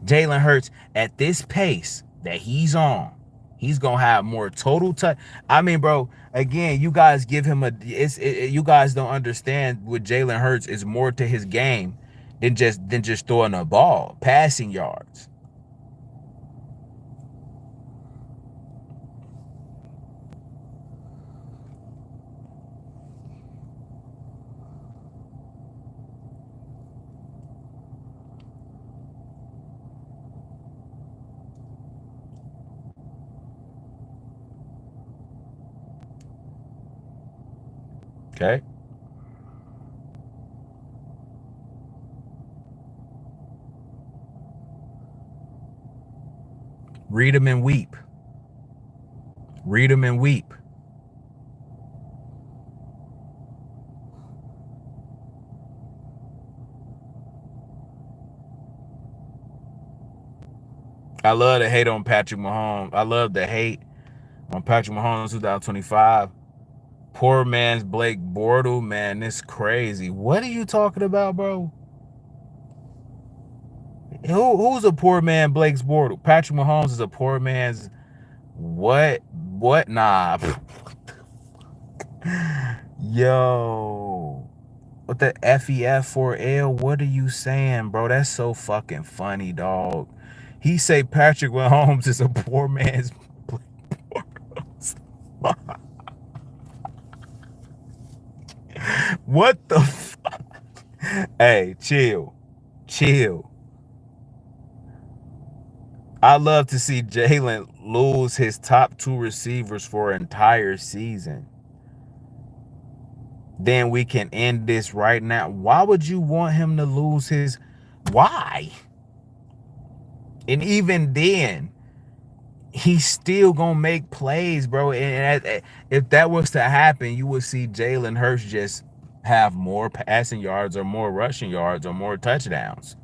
Jalen Hurts, at this pace that he's on, he's going to have more total touch. I mean, bro, again, you guys give him you guys don't understand with Jalen Hurts is more to his game than just throwing a ball, passing yards. Okay. Read them and weep. Read them and weep. I love the hate on Patrick Mahomes. I love the hate on Patrick Mahomes 2025. Poor man's Blake Bortles, man, this crazy. What are you talking about, bro? Who's a poor man Blake Bortles? Patrick Mahomes is a poor man's what? What? Nah. Yo. What the FEF4L? What are you saying, bro? That's so fucking funny, dog. He say Patrick Mahomes is a poor man's Blake Bortles. What the fuck? Hey, chill. Chill. I love to see Jalen lose his top 2 receivers for an entire season. Then we can end this right now. Why would you want him to lose his? Why? And even then, he's still gonna make plays, bro. And if that was to happen, you would see Jalen Hurts just have more passing yards or more rushing yards or more touchdowns.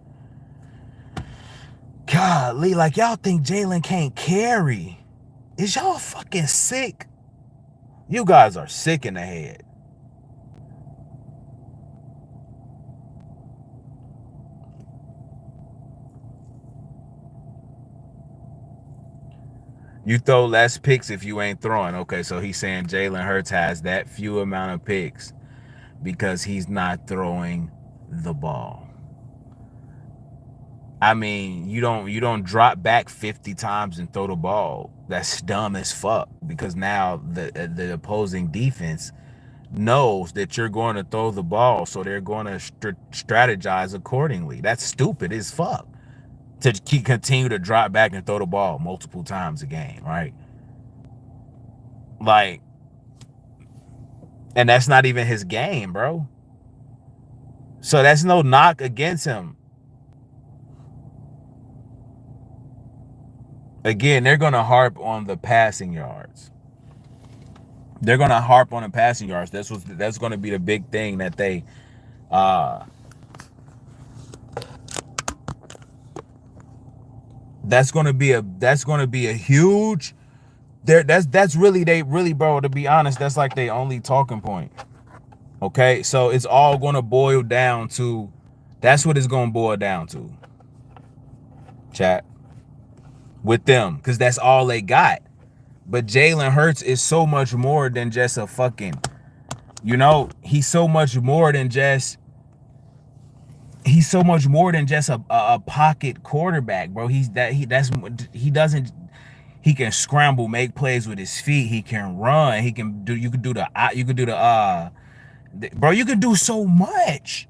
Golly, like y'all think Jalen can't carry. Is y'all fucking sick? You guys are sick in the head. You throw less picks if you ain't throwing. Okay, so he's saying Jalen Hurts has that few amount of picks because he's not throwing the ball. I mean, you don't drop back 50 times and throw the ball. That's dumb as fuck because now the opposing defense knows that you're going to throw the ball, so they're going to strategize accordingly. That's stupid as fuck to continue to drop back and throw the ball multiple times a game, right? Like, and that's not even his game, bro. So that's no knock against him. Again, they're going to harp on the passing yards. They're going to harp on the passing yards. That's going to be the big thing that they that's going to be a huge that's really bro, to be honest, that's like their only talking point. Okay? So it's all going to boil down to that's what it's going to boil down to. Chat. With them, because that's all they got. But Jalen Hurts is so much more than just a fucking, he's so much more than just a pocket quarterback, bro. He can scramble, make plays with his feet. He can run. You could do bro, you could do so much.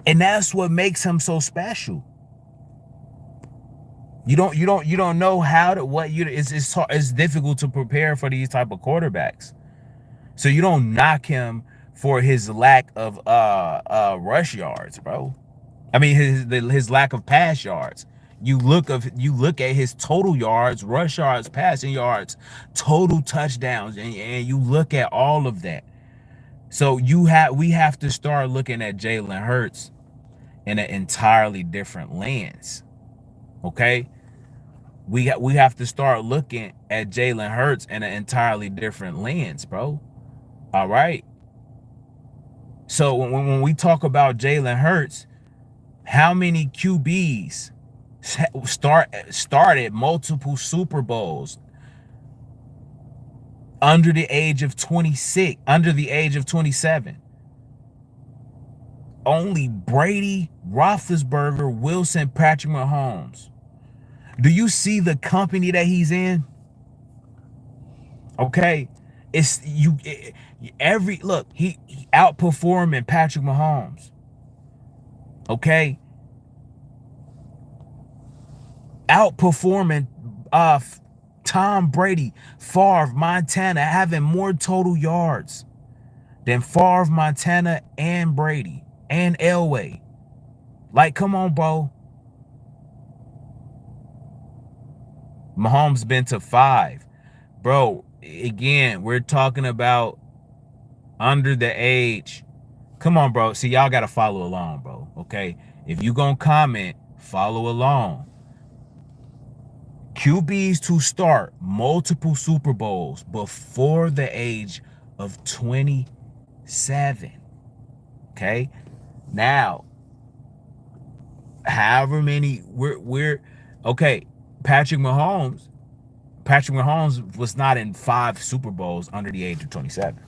And that's what makes him so special. You don't know how to it's difficult to prepare for these type of quarterbacks. So you don't knock him for his lack of rush yards, bro. I mean his lack of pass yards. You look at his total yards, rush yards, passing yards, total touchdowns, and you look at all of that. So we have to start looking at Jalen Hurts in an entirely different lens. Okay? We have to start looking at Jalen Hurts in an entirely different lens, bro. All right? So when we talk about Jalen Hurts, how many QBs started multiple Super Bowls under the age of 26, under the age of 27? Only Brady, Roethlisberger, Wilson, Patrick Mahomes. Do you see the company that he's in? Okay, he outperforming Patrick Mahomes. Okay, outperforming Tom Brady, Favre, Montana, having more total yards than Favre, Montana, and Brady and Elway. Like, come on, bro. Mahomes been to 5. Bro, again, we're talking about under the age. Come on, bro. See, y'all got to follow along, bro. Okay? If you gonna comment, follow along. QBs to start multiple Super Bowls before the age of 27. Okay? Now, however many we're okay, Patrick Mahomes was not in 5 Super Bowls under the age of 27.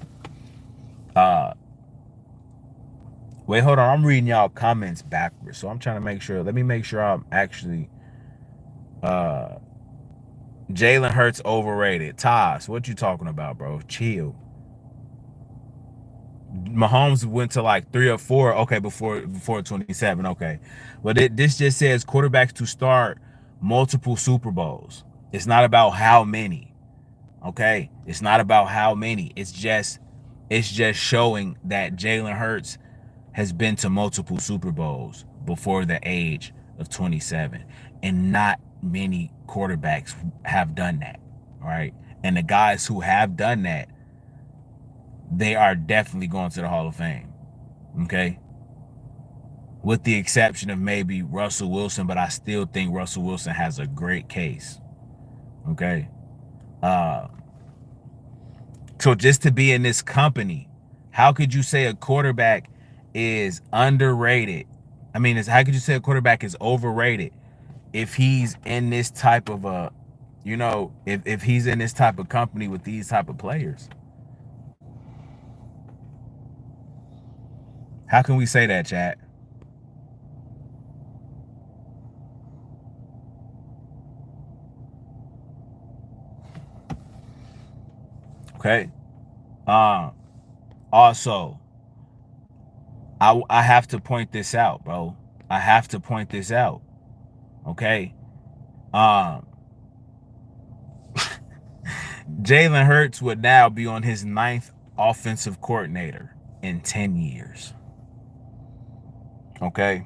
Wait, hold on. I'm reading y'all comments backwards. So I'm trying to make sure. Let me make sure I'm actually Jalen Hurts overrated. Toss, what you talking about, bro? Chill. Mahomes went to like 3 or 4. Okay, before 27. Okay, but this just says quarterbacks to start multiple Super Bowls. It's not about how many. Okay, it's not about how many. It's just showing that Jalen Hurts has been to multiple Super Bowls before the age of 27, and not many quarterbacks have done that. Right, and the guys who have done that, they are definitely going to the Hall of Fame. Okay, with the exception of maybe Russell Wilson, but I still think Russell Wilson has a great case. Okay, so just to be in this company, how could you say a quarterback is underrated? I mean, how could you say a quarterback is overrated if he's in this type of a, if he's in this type of company with these type of players? How can we say that, chat? Okay. Also, I have to point this out, bro. I have to point this out. Okay. Jalen Hurts would now be on his 9th offensive coordinator in 10 years. Okay.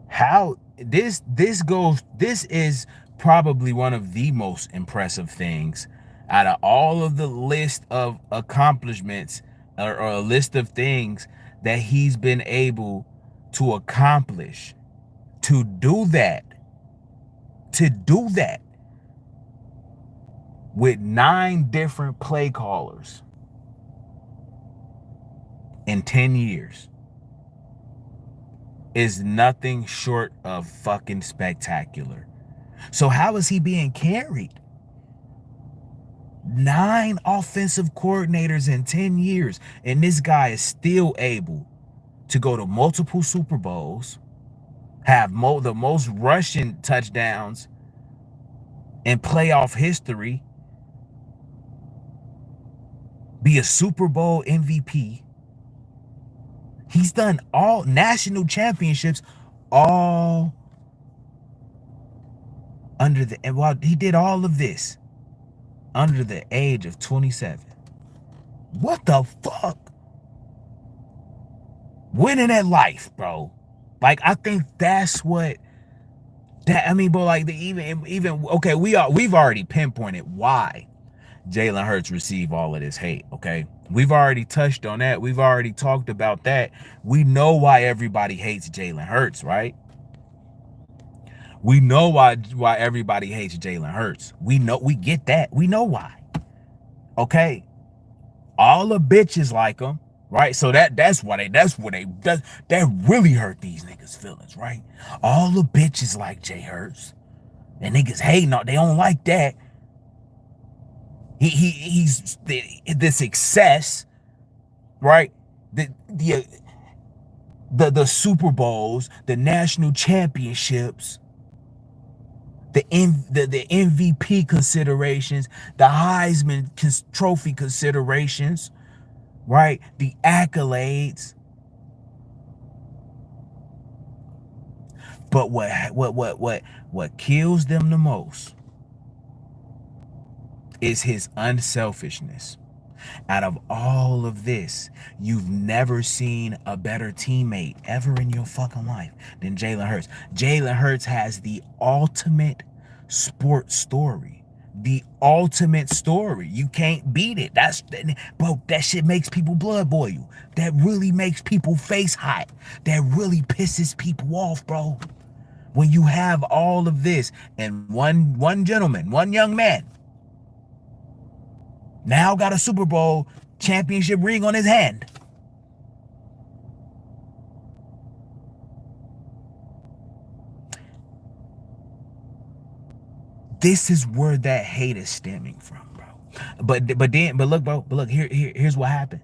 How this is probably one of the most impressive things out of all of the list of accomplishments, or a list of things that he's been able to accomplish. To do that with 9 different play callers in 10 years is nothing short of fucking spectacular. So how is he being carried? 9 offensive coordinators in 10 years, and this guy is still able to go to multiple Super Bowls, have the most rushing touchdowns in playoff history, be a Super Bowl MVP. He's done all national championships, all under the, and while he did all of this under the age of 27. What the fuck? Winning at life, bro. Like, I think that's what that, I mean, bro, like, even okay, we've already pinpointed why Jalen Hurts received all of this hate. Okay, we've already touched on that. We've already talked about that. We know why everybody hates Jalen Hurts, right? We know why everybody hates Jalen Hurts. We get that. We know why. Okay, all the bitches like him, right? So that really hurt these niggas' feelings, right? All the bitches like Jay Hurts, and niggas hating on. They don't like that. He's the success, right? The Super Bowls, the national championships, the MVP considerations, the Heisman Trophy considerations, right? The accolades. But what kills them the most is his unselfishness. Out of all of this, you've never seen a better teammate ever in your fucking life than Jalen Hurts. Jalen Hurts has the ultimate sports story. The ultimate story. You can't beat it. Bro, that shit makes people blood boil. That really makes people face hot. That really pisses people off, bro. When you have all of this and one gentleman, one young man, now got a Super Bowl championship ring on his hand. This is where that hate is stemming from, bro. But look, here's what happened.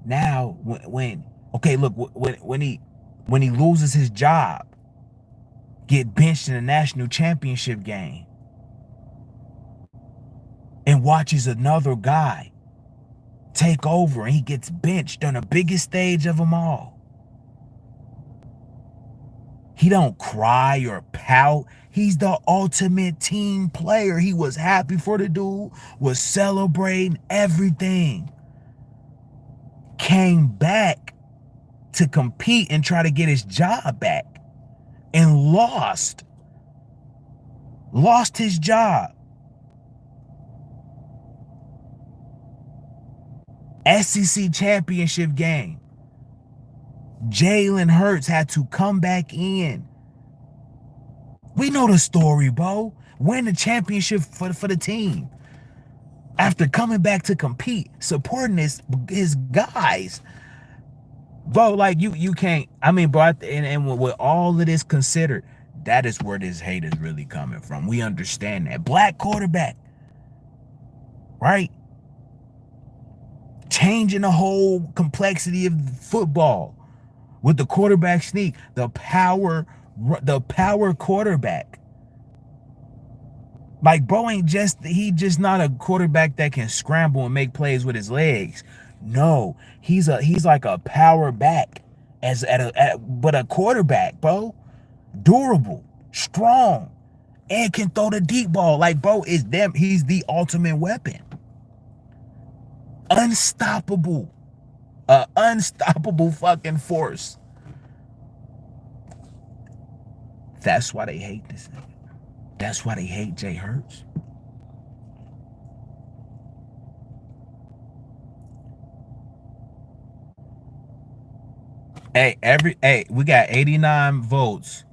Now when okay, look, when he loses his job, get benched in a national championship game, and watches another guy take over and he gets benched on the biggest stage of them all. He don't cry or pout. He's the ultimate team player. He was happy for the dude, was celebrating everything. Came back to compete and try to get his job back and lost. Lost his job. SEC championship game. Jalen Hurts had to come back in. We know the story, bro. Win the championship for the team. After coming back to compete, supporting his guys. Bro, like you can't, I mean, bro, and with all of this considered, that is where this hate is really coming from. We understand that. Black quarterback, right? Changing the whole complexity of football with the quarterback sneak, the power quarterback. Like, bro ain't he just not a quarterback that can scramble and make plays with his legs. No, he's like a power back but a quarterback, bro. Durable, strong, and can throw the deep ball. Like, bro, he's the ultimate weapon. Unstoppable. Unstoppable fucking force. That's why they hate this nigga. That's why they hate Jay Hurts. Hey, we got 89 votes.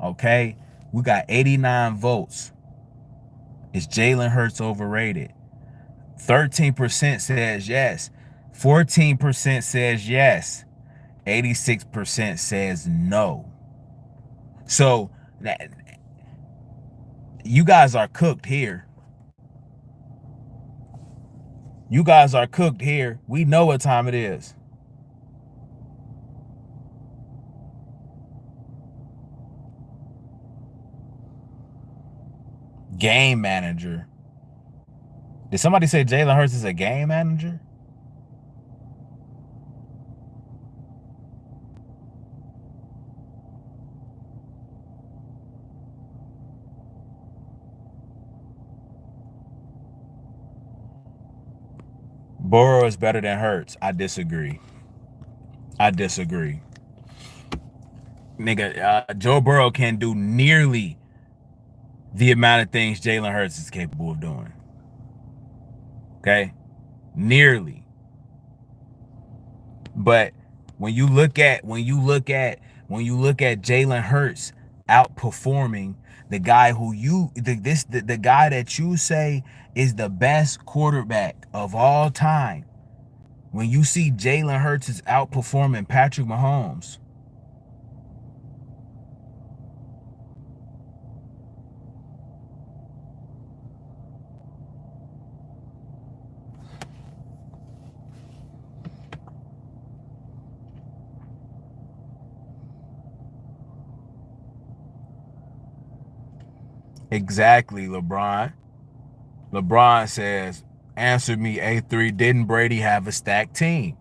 Okay? We got 89 votes. Is Jalen Hurts overrated? 13% says yes. 14% says yes. 86% says no. So you guys are cooked here. You guys are cooked here. We know what time it is. Game manager. Did somebody say Jalen Hurts is a game manager? Burrow is better than Hurts. I disagree. Nigga, Joe Burrow can do nearly the amount of things Jalen Hurts is capable of doing. Okay? Nearly. But when you look at Jalen Hurts outperforming the guy the guy that you say is the best quarterback of all time, when you see Jalen Hurts is outperforming Patrick Mahomes, exactly, LeBron. LeBron says, answer me, A3, didn't Brady have a stacked team?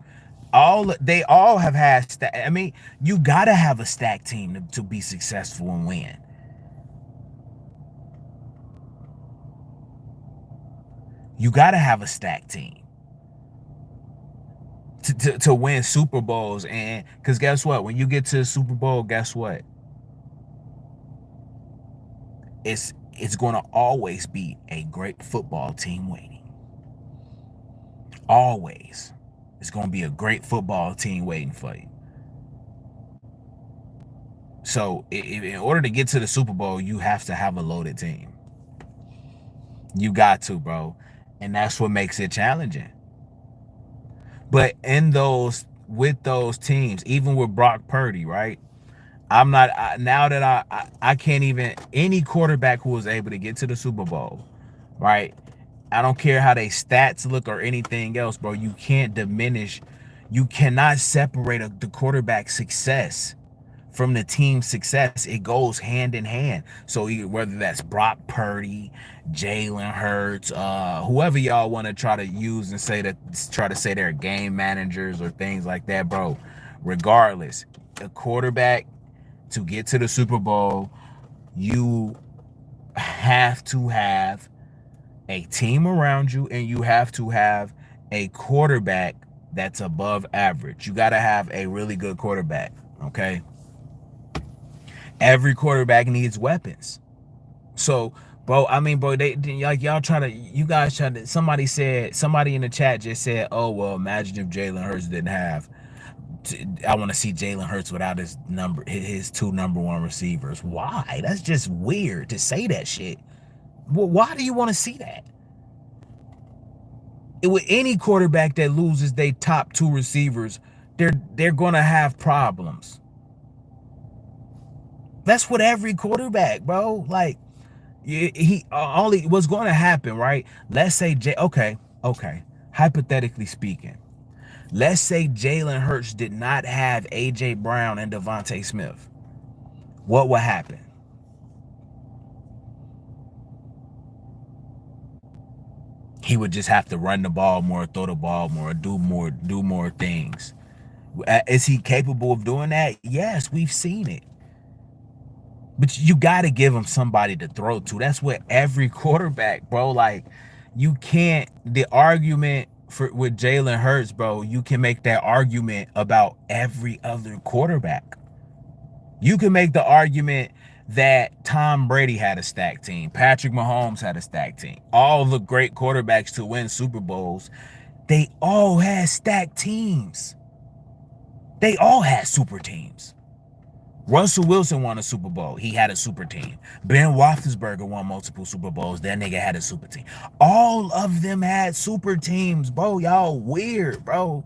They all have had I mean, you gotta have a stacked team to be successful and win. You gotta have a stacked team to win Super Bowls. And because guess what? When you get to the Super Bowl, guess what? it's going to always be a great football team waiting. Always. It's going to be a great football team waiting for you. So in order to get to the Super Bowl, you have to have a loaded team. You got to, bro. And that's what makes it challenging. But with those teams, even with Brock Purdy, right? I'm not now that I can't even any quarterback who was able to get to the Super Bowl, right? I don't care how they stats look or anything else, bro. You can't diminish, you cannot separate the quarterback's success from the team's success. It goes hand in hand. So whether that's Brock Purdy, Jalen Hurts, whoever y'all want to try to use and try to say they're game managers or things like that, bro. Regardless, a quarterback to get to the Super Bowl, you have to have a team around you, and you have to have a quarterback that's above average. You got to have a really good quarterback, okay? Every quarterback needs weapons. So, bro, I mean, bro, they like y'all you guys try to. Somebody in the chat just said, "Oh, well, imagine if Jalen Hurts didn't have." I want to see Jalen Hurts without his two number one receivers. Why? That's just weird to say that shit. Well, why do you want to see that? With any quarterback that loses their top two receivers, they're gonna have problems. That's what every quarterback, bro. Like he only what's going to happen, right? Let's say okay, hypothetically speaking, let's say Jalen Hurts did not have AJ Brown and Devonta Smith. What would happen? He would just have to run the ball more, throw the ball more, do more things. Is he capable of doing that? Yes, we've seen it. But you got to give him somebody to throw to. That's what every quarterback, bro. Like, you can't. The argument with Jalen Hurts, bro, you can make that argument about every other quarterback. You can make the argument that Tom Brady had a stacked team. Patrick Mahomes had a stacked team. All the great quarterbacks to win Super Bowls, they all had stacked teams. They all had super teams. Russell Wilson won a Super Bowl. He had a super team. Ben Roethlisberger won multiple Super Bowls. That nigga had a super team. All of them had super teams, bro. Y'all weird, bro.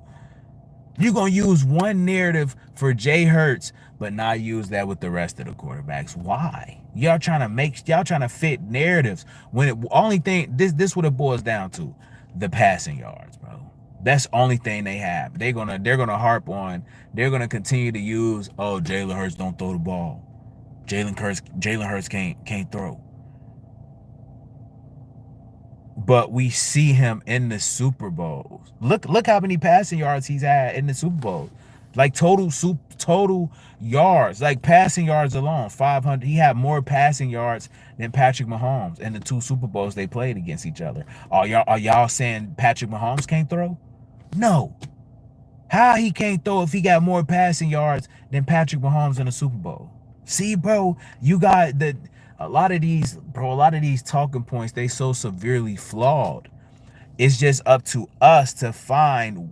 You're going to use one narrative for Jay Hurts, but not use that with the rest of the quarterbacks. Why? Y'all trying to fit narratives when this what it boils down to. The passing yards, bro. That's the only thing they have. They're gonna harp on. They're gonna continue to use. Oh, Jalen Hurts don't throw the ball. Jalen Hurts can't throw. But we see him in the Super Bowls. Look how many passing yards he's had in the Super Bowl. Like total yards, like passing yards alone, 500. He had more passing yards than Patrick Mahomes in the two Super Bowls they played against each other. Are y'all saying Patrick Mahomes can't throw? No. How he can't throw if he got more passing yards than Patrick Mahomes in the Super Bowl? See, bro, you got a lot of these talking points, they so severely flawed. It's just up to us to find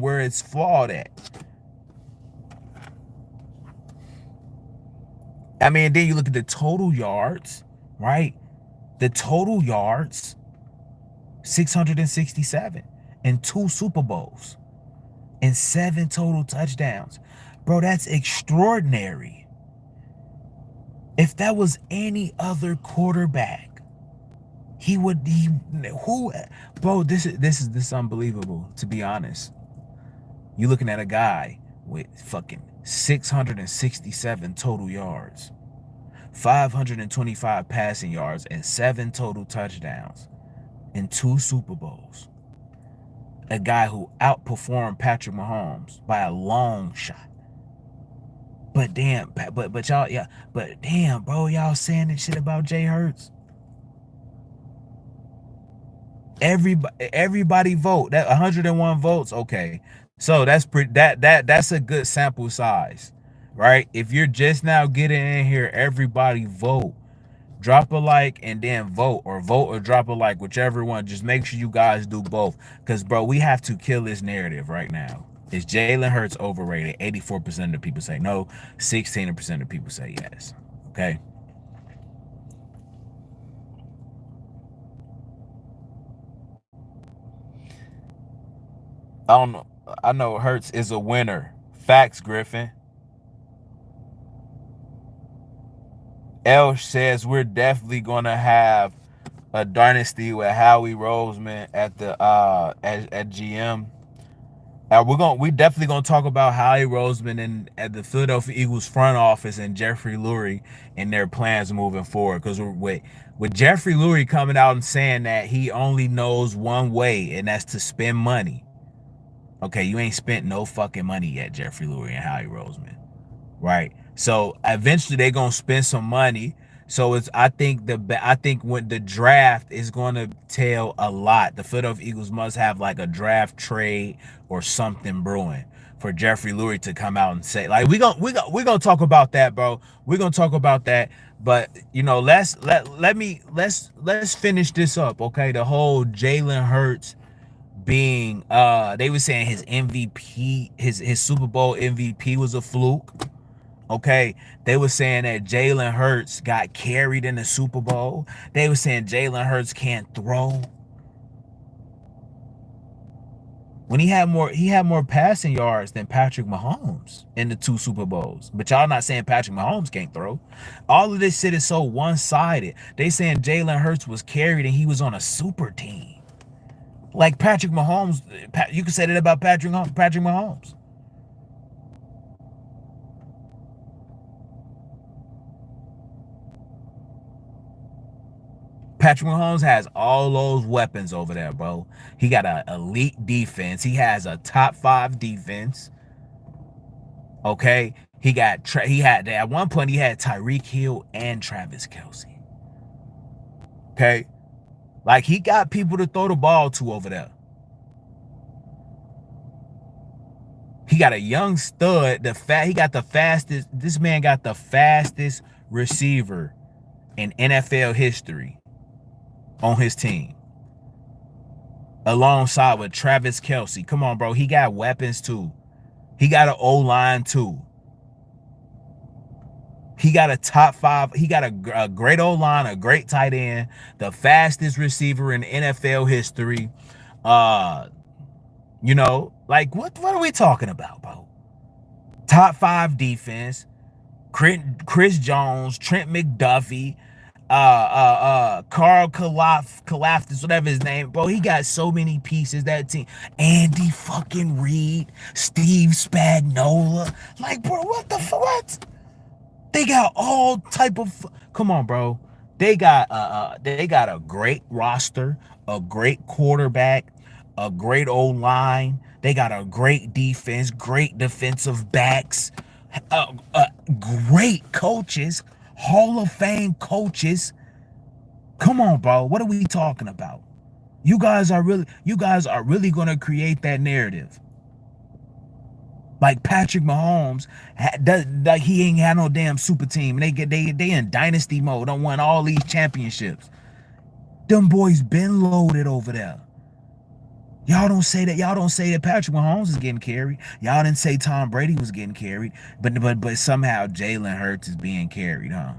where it's flawed at. I mean, then you look at the total yards, right? The total yards, 667 in two Super Bowls and 7 total touchdowns. Bro, that's extraordinary. If that was any other quarterback, bro, this is unbelievable, to be honest. You're looking at a guy with fucking 667 total yards, 525 passing yards, and 7 total touchdowns in 2 Super Bowls. A guy who outperformed Patrick Mahomes by a long shot. But damn, but y'all, yeah, but damn, bro, y'all saying that shit about Jay Hurts. Everybody vote. That 101 votes, okay. So that's that's a good sample size, right? If you're just now getting in here, everybody vote. Drop a like and then vote, or vote or drop a like, whichever one. Just make sure you guys do both. Because, bro, we have to kill this narrative right now. Is Jalen Hurts overrated? 84% of the people say no. 16% of people say yes. Okay? I don't know. I know Hurts is a winner. Facts, Griffin. L says we're definitely gonna have a dynasty with Howie Roseman at the at GM. We definitely gonna talk about Howie Roseman and at the Philadelphia Eagles front office and Jeffrey Lurie and their plans moving forward. Because with Jeffrey Lurie coming out and saying that he only knows one way, and that's to spend money. Okay, you ain't spent no fucking money yet, Jeffrey Lurie and Howie Roseman. Right? So eventually they're gonna spend some money. So I think when the draft is gonna tell a lot. The Philadelphia Eagles must have like a draft trade or something brewing for Jeffrey Lurie to come out and say, like, we gonna talk about that, bro. We're gonna talk about that. But let's finish this up, okay? The whole Jalen Hurts being they were saying his MVP, his Super Bowl MVP was a fluke. Okay, they were saying that Jalen Hurts got carried in the Super Bowl. They were saying Jalen Hurts can't throw. When he had more passing yards than Patrick Mahomes in the 2 Super Bowls. But y'all not saying Patrick Mahomes can't throw. All of this shit is so one-sided. They saying Jalen Hurts was carried and he was on a super team. Like Patrick Mahomes, you could say that about Patrick Mahomes. Patrick Mahomes has all those weapons over there, bro. He got an elite defense. He has a top 5 defense. Okay, he had at one point he had Tyreek Hill and Travis Kelce. Okay, like he got people to throw the ball to over there. He got a young stud. He got the fastest. This man got the fastest receiver in NFL history on his team, alongside with Travis Kelce. Come on, bro. He got weapons too. He got an O-line too. He got a top 5. He got a great O-line, a great tight end, the fastest receiver in NFL history. Uh, like what are we talking about, bro? Top 5 defense. Chris Jones, Trent McDuffie, Carl Kalafdis, whatever his name, bro. He got so many pieces. That team, Andy fucking Reid, Steve Spagnuolo, like, bro, what the fuck? What? They got all type of. Come on, bro. They got a great roster, a great quarterback, a great old line. They got a great defense, great defensive backs, great coaches, Hall of Fame coaches. Come on, bro. What are we talking about? You guys are really gonna create that narrative. Like Patrick Mahomes, like he ain't had no damn super team. They in dynasty mode. Don't won all these championships. Them boys been loaded over there. Y'all don't say that. Y'all don't say that Patrick Mahomes is getting carried. Y'all didn't say Tom Brady was getting carried. But somehow Jalen Hurts is being carried, huh?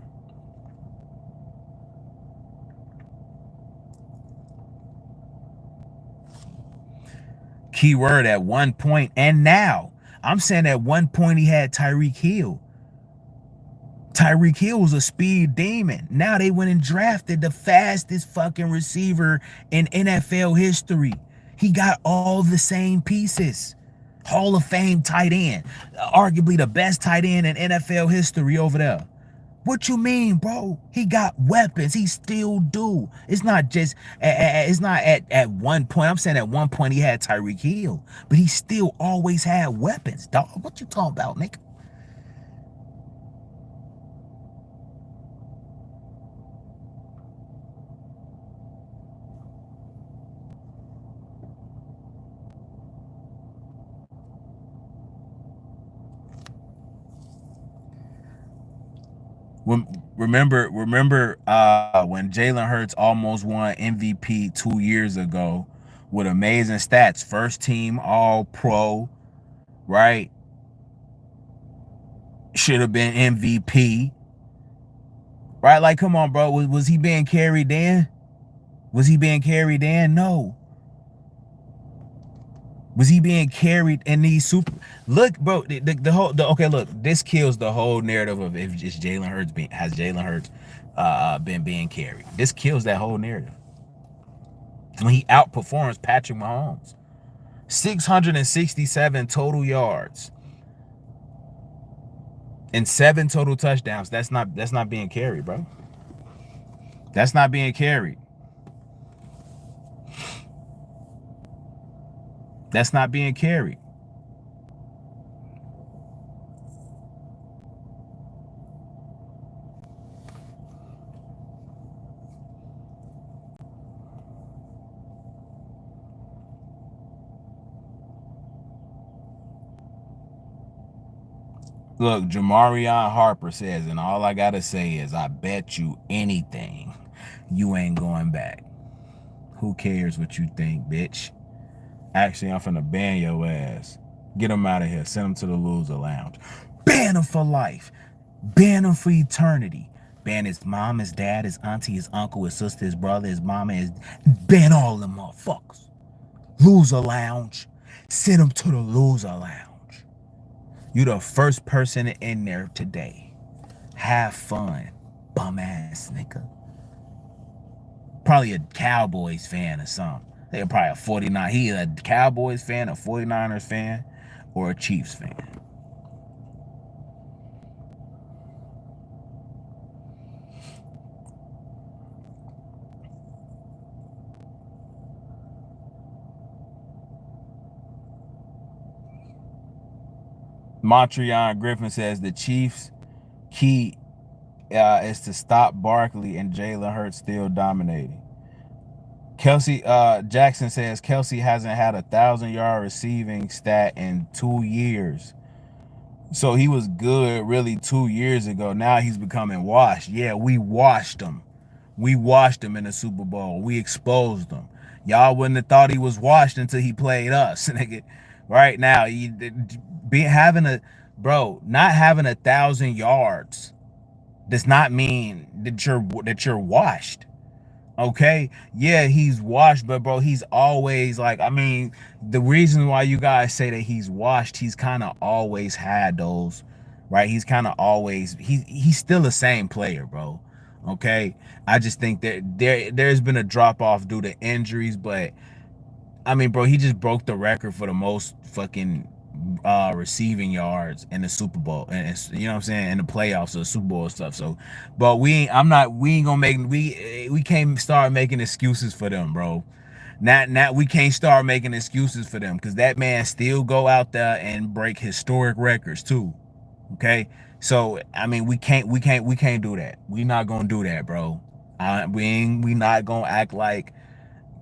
Keyword at one point and now. I'm saying at one point he had Tyreek Hill. Tyreek Hill was a speed demon. Now they went and drafted the fastest fucking receiver in NFL history. He got all the same pieces. Hall of Fame tight end. Arguably the best tight end in NFL history over there. What you mean, bro? He got weapons. He still do. It's not just, it's not at one point. I'm saying at one point he had Tyreek Hill, but he still always had weapons, dog. What you talking about, nigga? Remember when Jalen Hurts almost won MVP 2 years ago with amazing stats, first team All Pro, right? Should have been MVP, right? Like, come on, bro. Was he being carried then? Was he being carried then? No. Was he being carried in these super? Look, bro. The whole okay. Look, this kills the whole narrative of if just Jalen Hurts has Jalen Hurts been being carried. This kills that whole narrative. When he outperforms Patrick Mahomes, 667 total yards and 7 total touchdowns. That's not being carried, bro. That's not being carried. That's not being carried. Look, Jamarion Harper says, and all I gotta say is, I bet you anything you ain't going back. Who cares what you think, bitch? Actually, I'm finna ban your ass. Get him out of here. Send him to the loser lounge. Ban him for life. Ban him for eternity. Ban his mom, his dad, his auntie, his uncle, his sister, his brother, his mama, his... Ban all them motherfuckers. Loser lounge. Send him to the loser lounge. You the first person in there today. Have fun, bum ass nigga. Probably a Cowboys fan or something. They're probably a 49. He a Cowboys fan, a 49ers fan, or a Chiefs fan. Montreal Griffin says the Chiefs' key is to stop Barkley and Jalen Hurts still dominating. Kelsey Jackson says Kelsey hasn't had 1,000-yard receiving stat in 2 years. So he was good really 2 years ago. Now he's becoming washed. Yeah, we washed him. We washed him in the Super Bowl. We exposed him. Y'all wouldn't have thought he was washed until he played us. Right now, not having 1,000 yards does not mean that you're washed. Okay, yeah, he's washed, but bro, he's always like, I mean, the reason why you guys say that he's washed, he's kind of always had those, right? He's kind of always he's still the same player, bro. Okay, I just think that there's been a drop off due to injuries, but I mean, bro, he just broke the record for the most fucking receiving yards in the Super Bowl, and you know what I'm saying, in the playoffs or the Super Bowl stuff. So, but we ain't gonna make we can't start making excuses for them, bro. Not we can't start making excuses for them because that man still go out there and break historic records too. Okay, so I mean we can't do that. We not gonna do that, bro. We not gonna act like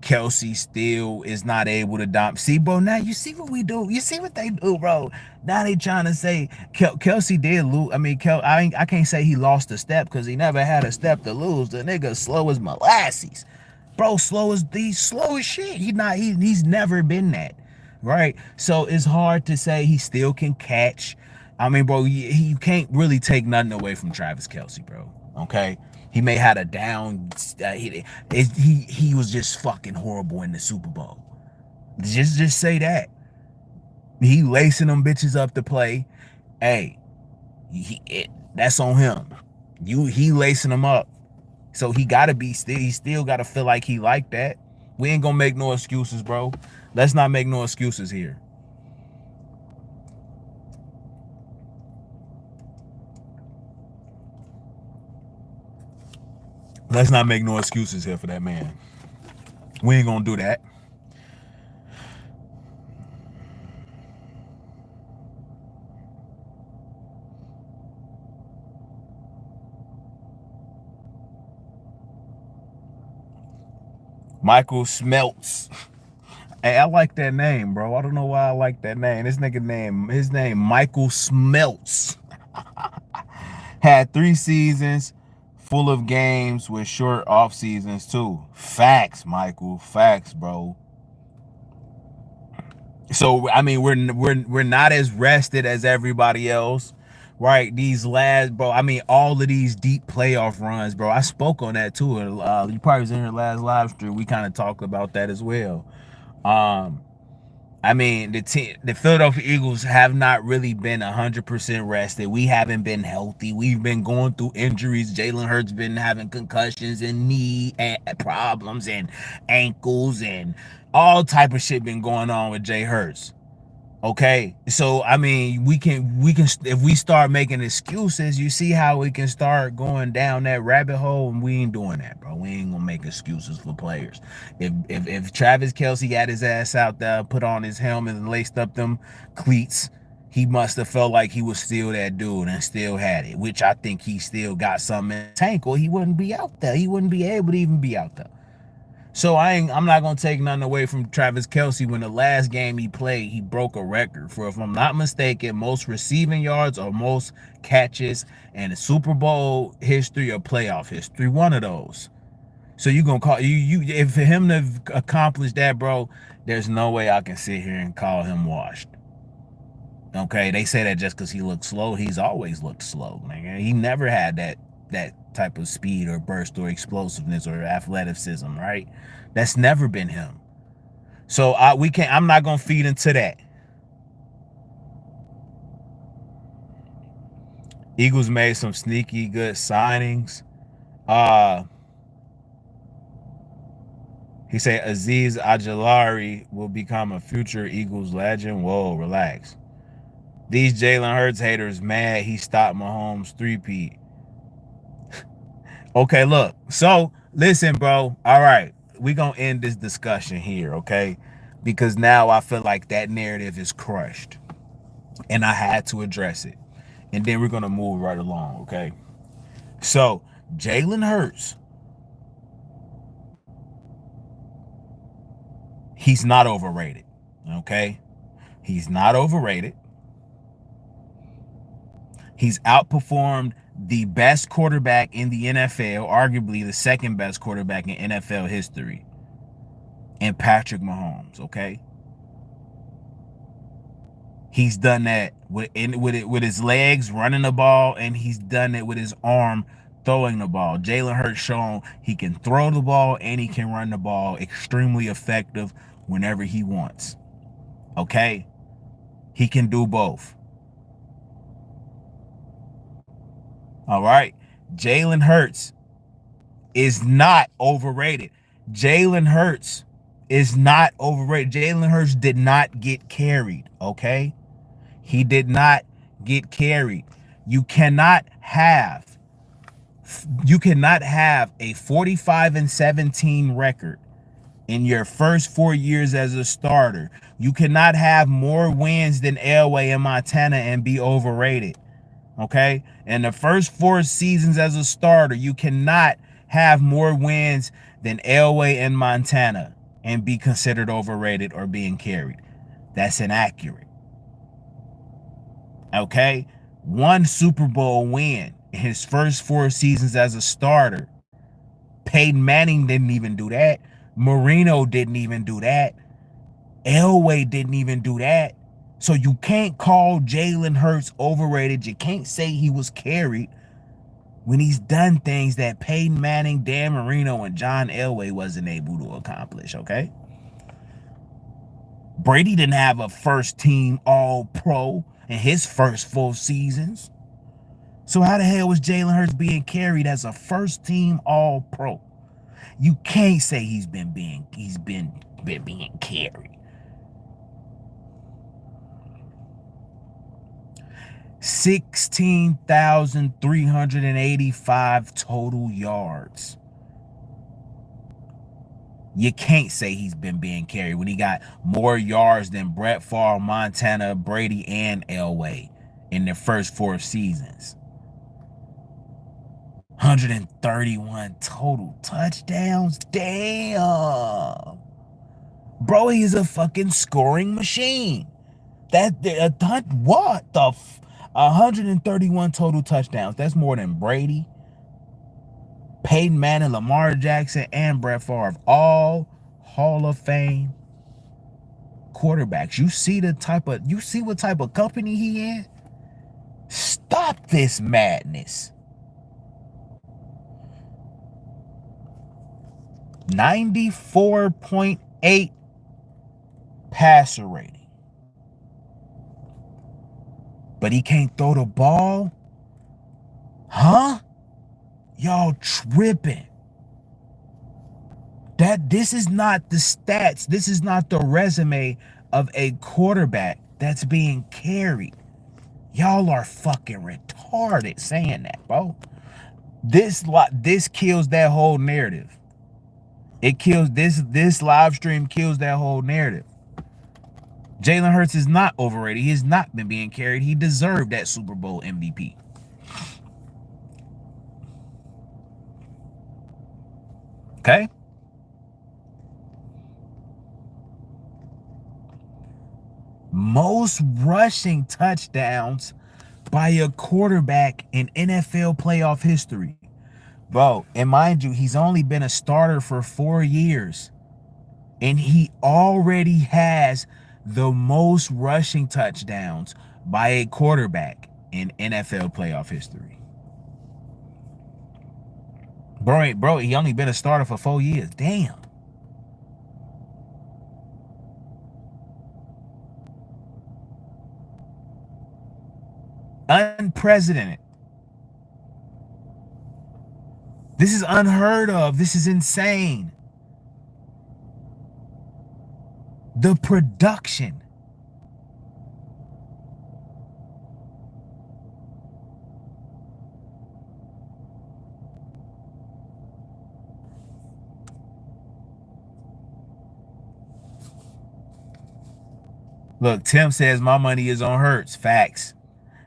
Kelsey still is not able to dominate. See, bro, now you see what we do. You see what they do, bro. Now they trying to say Kelsey did lose. I mean, I can't say he lost a step because he never had a step to lose. The nigga slow as molasses. Bro, he's slow as shit. He's never been that. Right? So it's hard to say he still can catch. I mean, bro, he can't really take nothing away from Travis Kelsey, bro. Okay? He may have a down. He was just fucking horrible in the Super Bowl. Just say that. He lacing them bitches up to play. Hey, that's on him. He lacing them up. So he gotta be still. He still gotta feel like he like that. We ain't gonna make no excuses, bro. Let's not make no excuses here. Let's not make no excuses here for that man. We ain't gonna do that. Michael Smelts. Hey, I like that name, bro. I don't know why I like that name. His name Michael Smelts. Had 3 seasons full of games with short off seasons too. Facts, Michael. Facts, bro. So I mean, we're not as rested as everybody else, right? These last, bro. I mean, all of these deep playoff runs, bro. I spoke on that too. You probably was in your last live stream. We kind of talked about that as well. Um, I mean, the Philadelphia Eagles have not really been 100% rested. We haven't been healthy. We've been going through injuries. Jalen Hurts been having concussions and knee problems and ankles and all type of shit been going on with Jay Hurts. Okay, so I mean, we can if we start making excuses, you see how we can start going down that rabbit hole, and we ain't doing that, bro. We ain't gonna make excuses for players. If Travis Kelce got his ass out there, put on his helmet and laced up them cleats, he must have felt like he was still that dude and still had it, which I think he still got something in the tank, or he wouldn't be out there. He wouldn't be able to even be out there. So I'm not gonna take nothing away from Travis Kelce. When the last game he played, he broke a record for, if I'm not mistaken, most receiving yards or most catches in the Super Bowl history or playoff history. One of those. So you gonna call you if for him to accomplish that, bro, there's no way I can sit here and call him washed. Okay, they say that just because he looked slow. He's always looked slow, man. He never had that type of speed or burst or explosiveness or athleticism, right? That's never been him. So I'm not gonna feed into that. Eagles made some sneaky good signings. He said Azeez Ojulari will become a future Eagles legend. Whoa, relax. These Jalen Hurts haters mad he stopped Mahomes 3-peat. Okay, look. So listen, bro. All right, we gonna end this discussion here, okay? Because now I feel like that narrative is crushed, and I had to address it. And then we're gonna move right along, okay? So Jalen Hurts, he's not overrated, okay? He's not overrated. He's outperformed the best quarterback in the NFL, arguably the second best quarterback in NFL history, and Patrick Mahomes, okay? He's done that with his legs running the ball, and he's done it with his arm throwing the ball. Jalen Hurts shown he can throw the ball and he can run the ball extremely effective whenever he wants, okay? He can do both. All right. Jalen Hurts is not overrated. Jalen Hurts is not overrated. Jalen Hurts did not get carried, okay? He did not get carried. You cannot have a 45-17 record in your first 4 years as a starter. You cannot have more wins than Elway in Montana and be overrated. Okay, in the first 4 seasons as a starter, you cannot have more wins than Elway and Montana and be considered overrated or being carried. That's inaccurate. Okay, 1 Super Bowl win in his first 4 seasons as a starter. Peyton Manning didn't even do that. Marino didn't even do that. Elway didn't even do that. So you can't call Jalen Hurts overrated. You can't say he was carried when he's done things that Peyton Manning, Dan Marino, and John Elway wasn't able to accomplish, okay? Brady didn't have a first-team All-Pro in his first 4 seasons. So how the hell was Jalen Hurts being carried as a first-team All-Pro? You can't say he's been being carried. 16,385 total yards. You can't say he's been being carried when he got more yards than Brett Favre, Montana, Brady, and Elway in their first 4 seasons. 131 total touchdowns. Damn. Bro, he's a fucking scoring machine. What the 131 total touchdowns. That's more than Brady, Peyton Manning, Lamar Jackson, and Brett Favre. All Hall of Fame quarterbacks. You see what type of company he in? Stop this madness. 94.8 passer rating. But he can't throw the ball? Huh? Y'all tripping. This is not the stats. This is not the resume of a quarterback that's being carried. Y'all are fucking retarded saying that, bro. This kills that whole narrative. It kills this live stream kills that whole narrative. Jalen Hurts is not overrated. He has not been being carried. He deserved that Super Bowl MVP. Okay? Most rushing touchdowns by a quarterback in NFL playoff history. Bro, and mind you, he's only been a starter for 4 years. And he already has the most rushing touchdowns by a quarterback in NFL playoff history. Bro, he only been a starter for 4 years. Damn. Unprecedented. This is unheard of. This is insane. The production. Look, Tim says my money is on Hurts. Facts.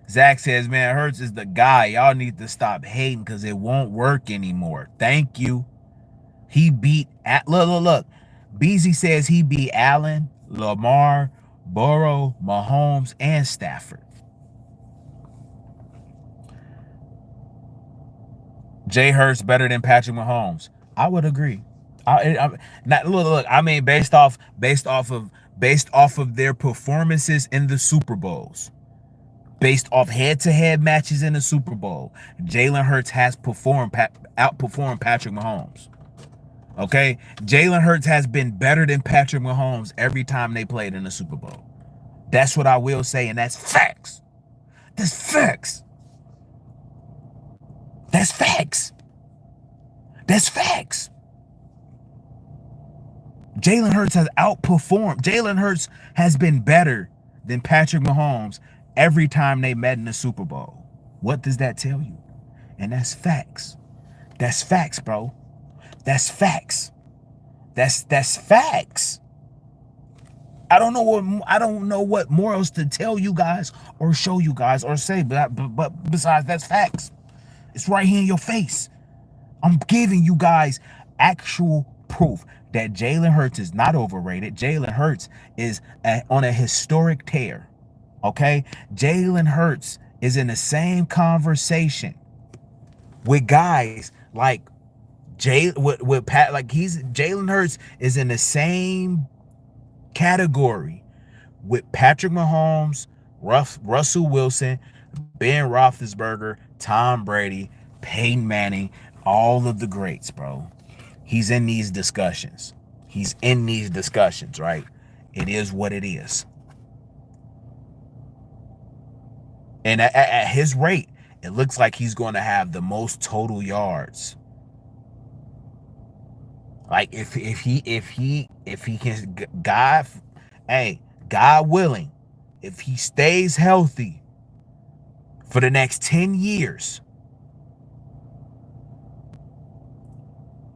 Zach says, man, Hurts is the guy. Y'all need to stop hating because it won't work anymore. Thank you. He beat, look. Beezy says he beat Allen, Lamar, Burrow, Mahomes, and Stafford. Jay Hurts better than Patrick Mahomes. I would agree. Look. I mean, based off of their performances in the Super Bowls. Based off head-to-head matches in the Super Bowl, Jalen Hurts has outperformed Patrick Mahomes. Okay? Jalen Hurts has been better than Patrick Mahomes every time they played in the Super Bowl. That's what I will say, and that's facts. That's facts. That's facts. That's facts. Jalen Hurts has outperformed. Jalen Hurts has been better than Patrick Mahomes every time they met in the Super Bowl. What does that tell you? And that's facts. That's facts, bro. That's facts. That's facts. I don't know what more else to tell you guys or show you guys or say, but besides that's facts. It's right here in your face. I'm giving you guys actual proof that Jalen Hurts is not overrated. Jalen Hurts is on a historic tear. Okay? Jalen Hurts is in the same conversation with guys like Jalen Hurts is in the same category with Patrick Mahomes, Russell Wilson, Ben Roethlisberger, Tom Brady, Peyton Manning, all of the greats, bro. He's in these discussions. He's in these discussions, right? It is what it is. And at his rate, it looks like he's going to have the most total yards. Like if he can, God willing, if he stays healthy for the next 10 years,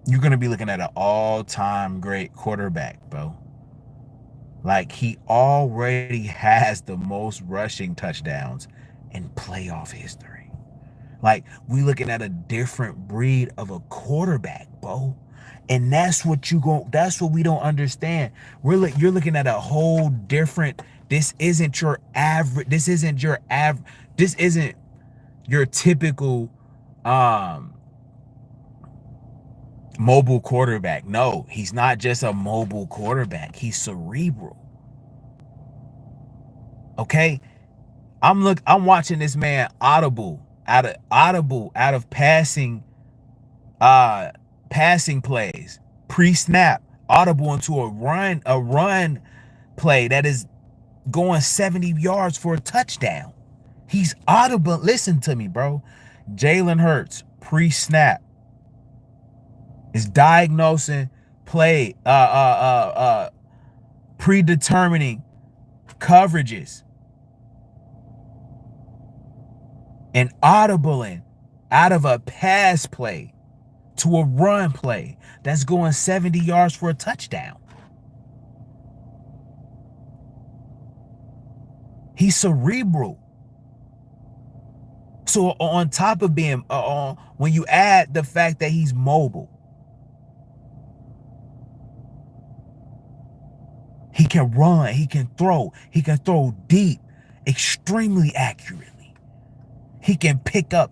you're going to be looking at an all-time great quarterback, bro. Like, he already has the most rushing touchdowns in playoff history. Like, we looking at a different breed of a quarterback, bro. And that's what we don't understand. You're looking at a whole different, this isn't your average This isn't your typical mobile quarterback. No, he's not just a mobile quarterback. He's cerebral. Okay? I'm watching this man audible out of passing plays, pre-snap, audible into a run play that is going 70 yards for a touchdown. He's audible. Listen to me, bro. Jalen Hurts, pre-snap, is diagnosing play, predetermining coverages and audibling out of a pass play to a run play that's going 70 yards for a touchdown. He's cerebral. So on top of being, when you add the fact that he's mobile, he can run, he can throw deep, extremely accurately. He can pick up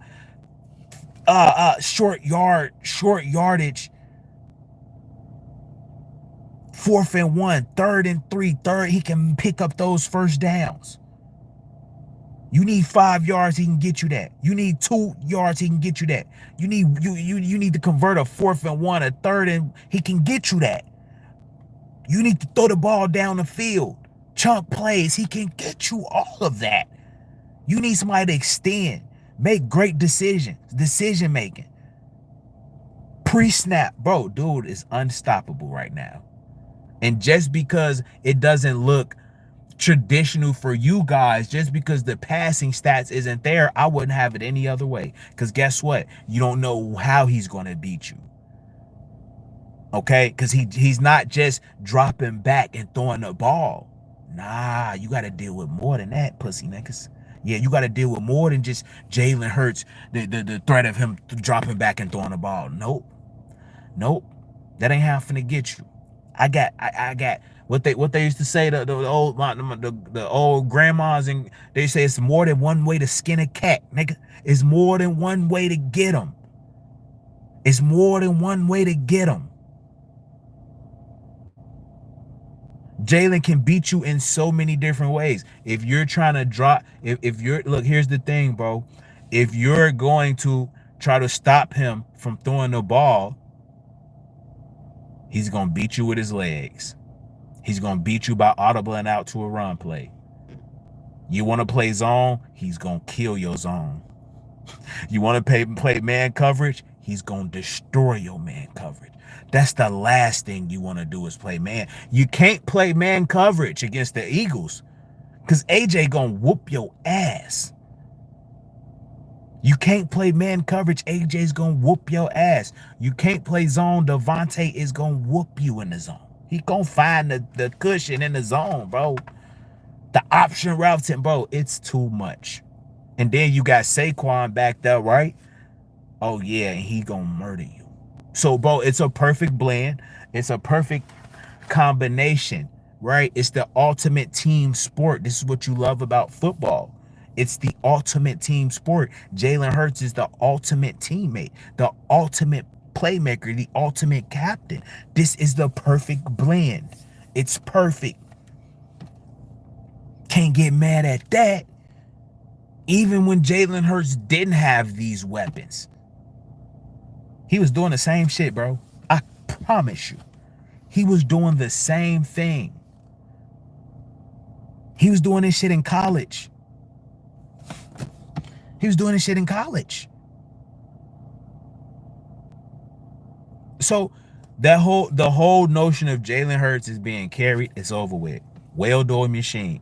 short yardage, 4th and 1, 3rd and 3, he can pick up those first downs. You need 5 yards, he can get you that. You need 2 yards, he can get you that. You need to convert a 4th and 1, a 3rd and he can get you that. You need to throw the ball down the field, chunk plays, he can get you all of that. You need somebody to extend, make great decision making. Pre-snap, bro, dude is unstoppable right now. And just because it doesn't look traditional for you guys, just because the passing stats isn't there, I wouldn't have it any other way. Because guess what? You don't know how he's going to beat you. Okay? Because he's not just dropping back and throwing the ball. Nah, you got to deal with more than that, pussy niggas. Yeah, you got to deal with more than just Jalen Hurts, the threat of him dropping back and throwing the ball. Nope. That ain't how I'm finna get you. I got what they used to say, the old grandmas, and they say it's more than one way to skin a cat, nigga. It's more than one way to get them. It's more than one way to get them. Jalen can beat you in so many different ways. If you're trying to drop, if you're, look, here's the thing, bro. If you're going to try to stop him from throwing the ball, he's going to beat you with his legs. He's going to beat you by audibling out to a run play. You want to play zone, he's going to kill your zone. You want to play man coverage, he's going to destroy your man coverage. That's the last thing you want to do is play man. You can't play man coverage against the Eagles because AJ going to whoop your ass. You can't play man coverage, AJ's going to whoop your ass. You can't play zone, Devonta is going to whoop you in the zone. He going to find the cushion in the zone, bro. The option routing, bro, it's too much. And then you got Saquon backed up, right? Oh, yeah, and he going to murder you. So, bro, it's a perfect blend. It's a perfect combination, right? It's the ultimate team sport. This is what you love about football. It's the ultimate team sport. Jalen Hurts is the ultimate teammate, the ultimate playmaker, the ultimate captain. This is the perfect blend. It's perfect. Can't get mad at that. Even when Jalen Hurts didn't have these weapons, he was doing the same shit, bro. I promise you. He was doing the same thing. He was doing this shit in college. So the whole notion of Jalen Hurts is being carried, it's over with. Well-oiled machine.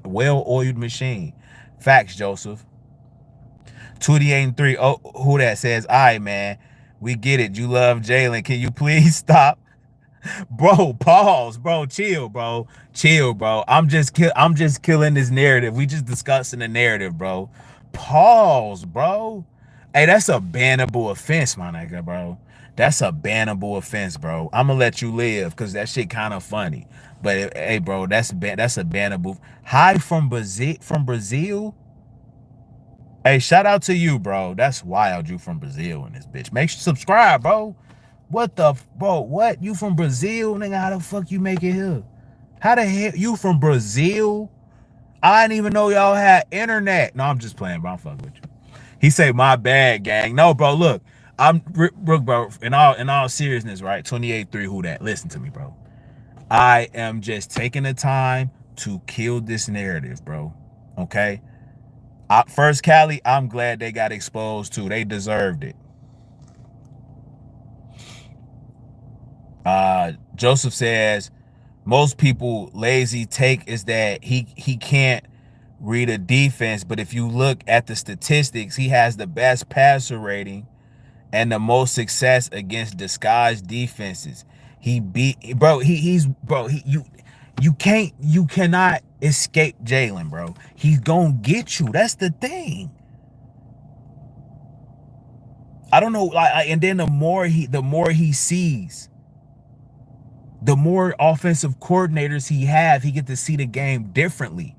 Facts, Joseph. 28-3. Oh, who that says, all right, man. We get it. You love Jalen. Can you please stop? Bro, pause. Bro, chill, bro. Chill, bro. I'm just killing this narrative. We just discussing the narrative, bro. Pause, bro. Hey, that's a bannable offense, my nigga, bro. That's a bannable offense, bro. I'm gonna let you live because that shit kind of funny. But hey, bro, that's a bannable. Hi from Brazil. Hey, shout out to you, bro. That's wild. You from Brazil in this bitch. Make sure subscribe, bro. What the, bro? What? You from Brazil, nigga? How the fuck you make it here? How the hell you from Brazil? I didn't even know y'all had internet. No, I'm just playing, bro. I'm fucking with you. He said, my bad, gang. No, bro, look. Bro, in all seriousness, right? 28-3, who that? Listen to me, bro. I am just taking the time to kill this narrative, bro. Okay? First, Cali, I'm glad they got exposed too. They deserved it. Joseph says, most people lazy take is that he can't read a defense, but if you look at the statistics, he has the best passer rating and the most success against disguised defenses. He beat, bro. You cannot escape Jalen, bro. He's gonna get you. That's the thing. I don't know, and then the more he sees, the more offensive coordinators he have, he get to see the game differently,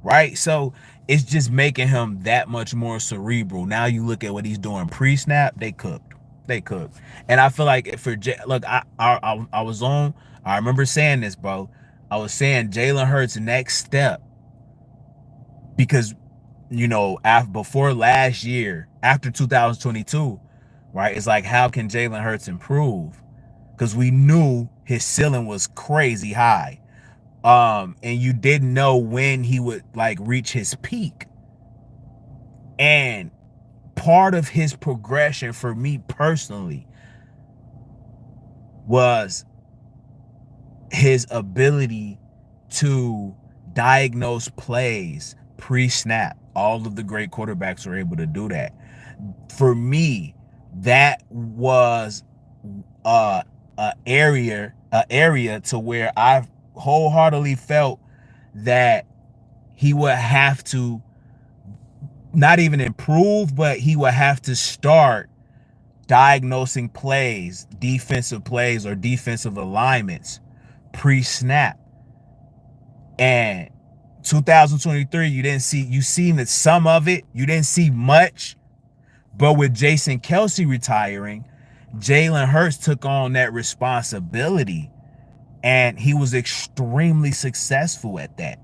right? So it's just making him that much more cerebral. Now you look at what he's doing pre-snap, they cooked. And I feel like look, I was on, I remember saying this, bro. I was saying Jalen Hurts' next step, because, you know, before last year, after 2022, right, it's like, how can Jalen Hurts improve? Because we knew his ceiling was crazy high. And you didn't know when he would like reach his peak. And part of his progression for me personally was his ability to diagnose plays pre-snap. All of the great quarterbacks are able to do that. For me, that was a area to where I wholeheartedly felt that he would have to not even improve, but he would have to start diagnosing plays, defensive plays or defensive alignments pre-snap. And 2023, you seen some of it. You didn't see much. But with Jason Kelce retiring, Jalen Hurts took on that responsibility, and he was extremely successful at that.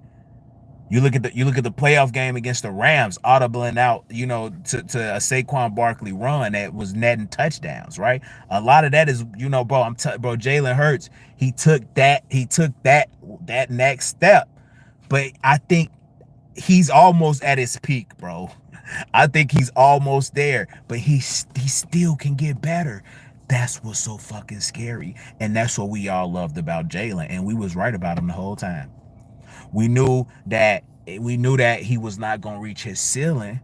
You look at the playoff game against the Rams, audibling out, you know, to a Saquon Barkley run that was netting touchdowns, right? A lot of that is, you know, bro, Jalen Hurts, he took that next step. But I think he's almost at his peak, bro. I think he's almost there, but he still can get better. That's what's so fucking scary. And that's what we all loved about Jalen. And we was right about him the whole time. We knew that he was not gonna reach his ceiling.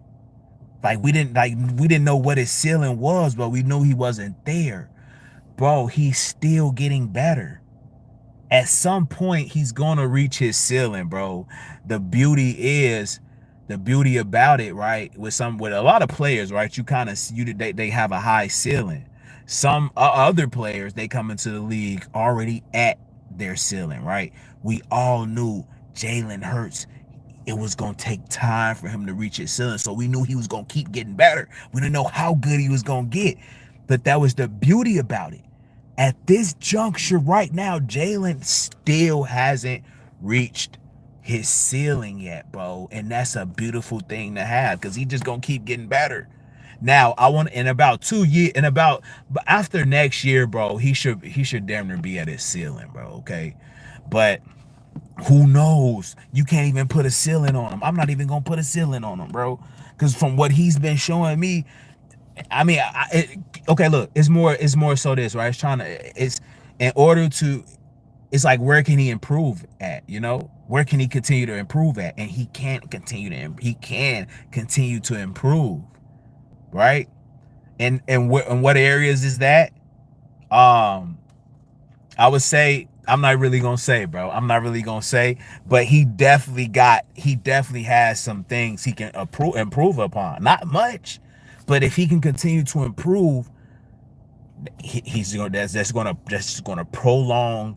We didn't know what his ceiling was, but we knew he wasn't there. Bro, he's still getting better. At some point, he's gonna reach his ceiling, bro. The beauty about it, right? With a lot of players, right? They have a high ceiling. Some other players, they come into the league already at their ceiling, right? We all knew Jalen Hurts, it was going to take time for him to reach his ceiling. So we knew he was going to keep getting better. We didn't know how good he was going to get. But that was the beauty about it. At this juncture right now, Jalen still hasn't reached his ceiling yet, bro. And that's a beautiful thing to have, because he's just going to keep getting better. Now, in about 2 years, after next year, bro, he should damn near be at his ceiling, bro, okay? But who knows? You can't even put a ceiling on him. I'm not even gonna put a ceiling on him, bro, because from what he's been showing me, I mean, okay, look, it's more so this, right? It's like, where can he improve at? You know, where can he continue to improve at? And he can continue to improve, right? And what areas is that? I would say, I'm not really gonna say, bro. I'm not really gonna say, but he definitely has some things he can improve upon. Not much, but if he can continue to improve, that's gonna prolong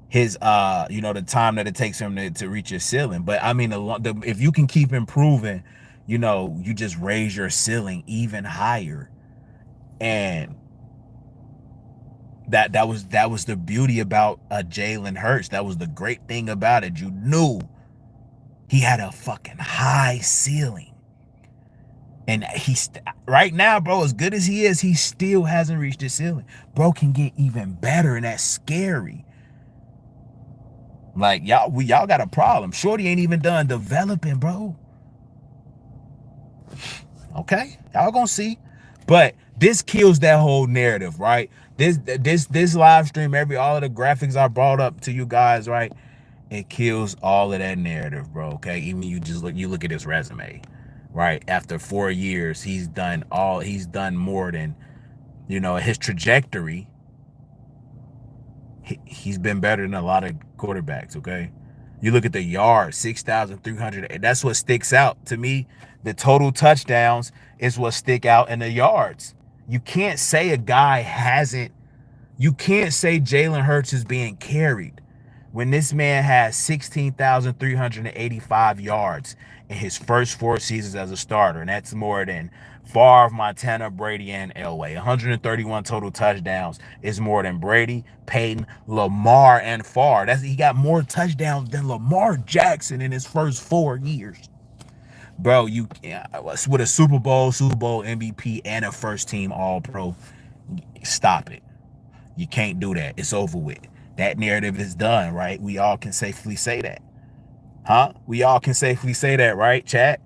his the time that it takes him to reach his ceiling. But I mean, if you can keep improving, you just raise your ceiling even higher. And that was the beauty about a Jalen Hurts. That was the great thing about it. You knew he had a fucking high ceiling. And right now, bro, as good as he is, he still hasn't reached his ceiling. Bro can get even better, and that's scary. Like, y'all got a problem. Shorty ain't even done developing, bro. Okay, y'all gonna see. But this kills that whole narrative, right? This live stream, all of the graphics I brought up to you guys, right? It kills all of that narrative, bro. Okay, even you look at his resume, right? After 4 years, he's done more than, his trajectory. He's been better than a lot of quarterbacks. Okay, you look at the yards, 6,300. That's what sticks out to me. The total touchdowns is what stick out, in the yards. You can't say you can't say Jalen Hurts is being carried when this man has 16,385 yards in his first 4 seasons as a starter. And that's more than Favre, Montana, Brady, and Elway. 131 total touchdowns is more than Brady, Peyton, Lamar, and Favre. He got more touchdowns than Lamar Jackson in his first 4 years. Bro, with a Super Bowl MVP, and a first team All-Pro, stop it. You can't do that. It's over with. That narrative is done, right? We all can safely say that. Huh? We all can safely say that, right, chat?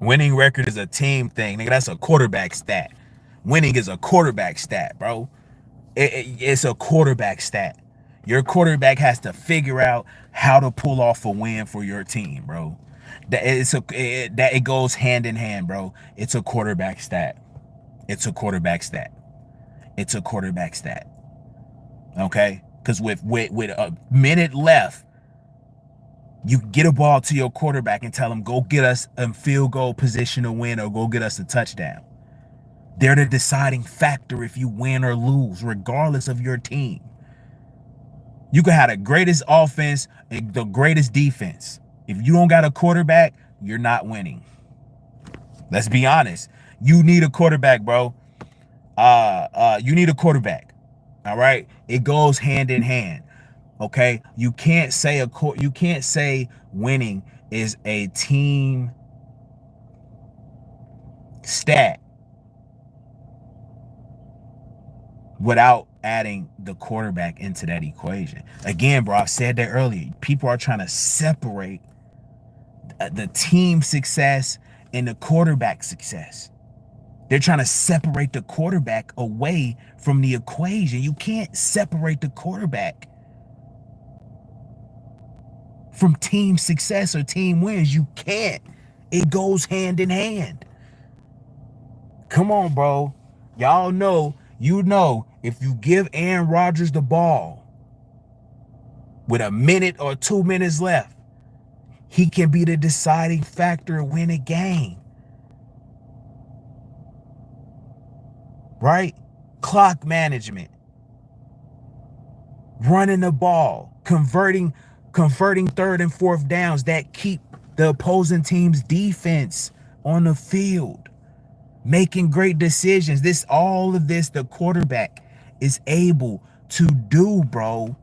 Winning record is a team thing. Nigga, that's a quarterback stat. Winning is a quarterback stat, bro. It's a quarterback stat. Your quarterback has to figure out how to pull off a win for your team, bro. It goes hand in hand, bro. It's a quarterback stat. It's a quarterback stat. It's a quarterback stat. Okay? Because with a minute left, you get a ball to your quarterback and tell him, go get us a field goal position to win, or go get us a touchdown. They're the deciding factor if you win or lose, regardless of your team. You can have the greatest offense and the greatest defense. If you don't got a quarterback, you're not winning. Let's be honest. You need a quarterback, bro. You need a quarterback. All right? It goes hand in hand. Okay? You can't say winning is a team stat without adding the quarterback into that equation. Again, bro, I said that earlier. People are trying to separate the team success and the quarterback success. They're trying to separate the quarterback away from the equation. You can't separate the quarterback from team success or team wins. You can't. It goes hand in hand. Come on, bro. Y'all know, if you give Aaron Rodgers the ball with a minute or 2 minutes left, he can be the deciding factor and win a game. Right? Clock management. Running the ball. Converting 3rd and 4th downs that keep the opposing team's defense on the field. Making great decisions. All of this, the quarterback is able to do, bro.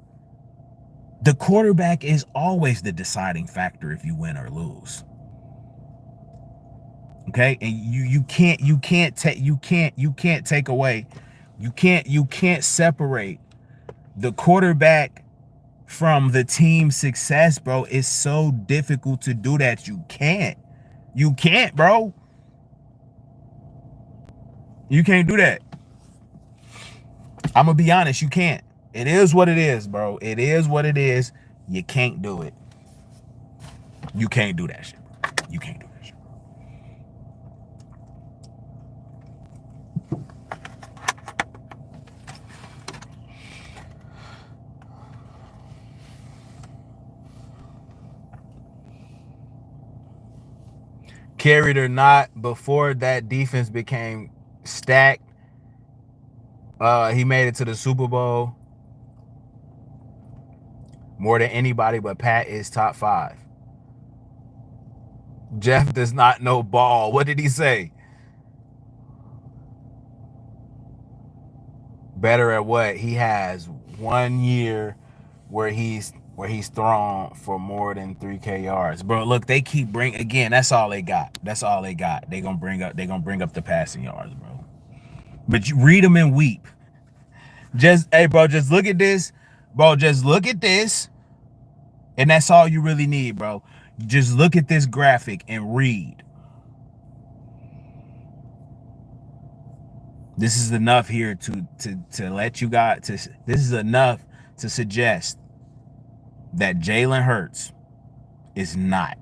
The quarterback is always the deciding factor if you win or lose. Okay? And you can't take away, you can't separate the quarterback from the team's success, bro. It's so difficult to do that. You can't, bro. You can't do that. I'm gonna be honest, you can't. It is what it is, bro. It is what it is. You can't do it. You can't do that shit, bro. You can't do that shit. Carried or not, before that defense became stacked, he made it to the Super Bowl. More than anybody but Pat is top 5. Jeff does not know ball. What did he say? Better at what? He has 1 year where he's thrown for more than 3K yards. Bro, look, they keep again, that's all they got. That's all they got. They gonna bring up the passing yards, bro. But you read them and weep. Hey, bro, just look at this. Bro, just look at this. And that's all you really need, bro. Just look at this graphic and read. This is enough here to let you guys this is enough to suggest that Jalen Hurts is not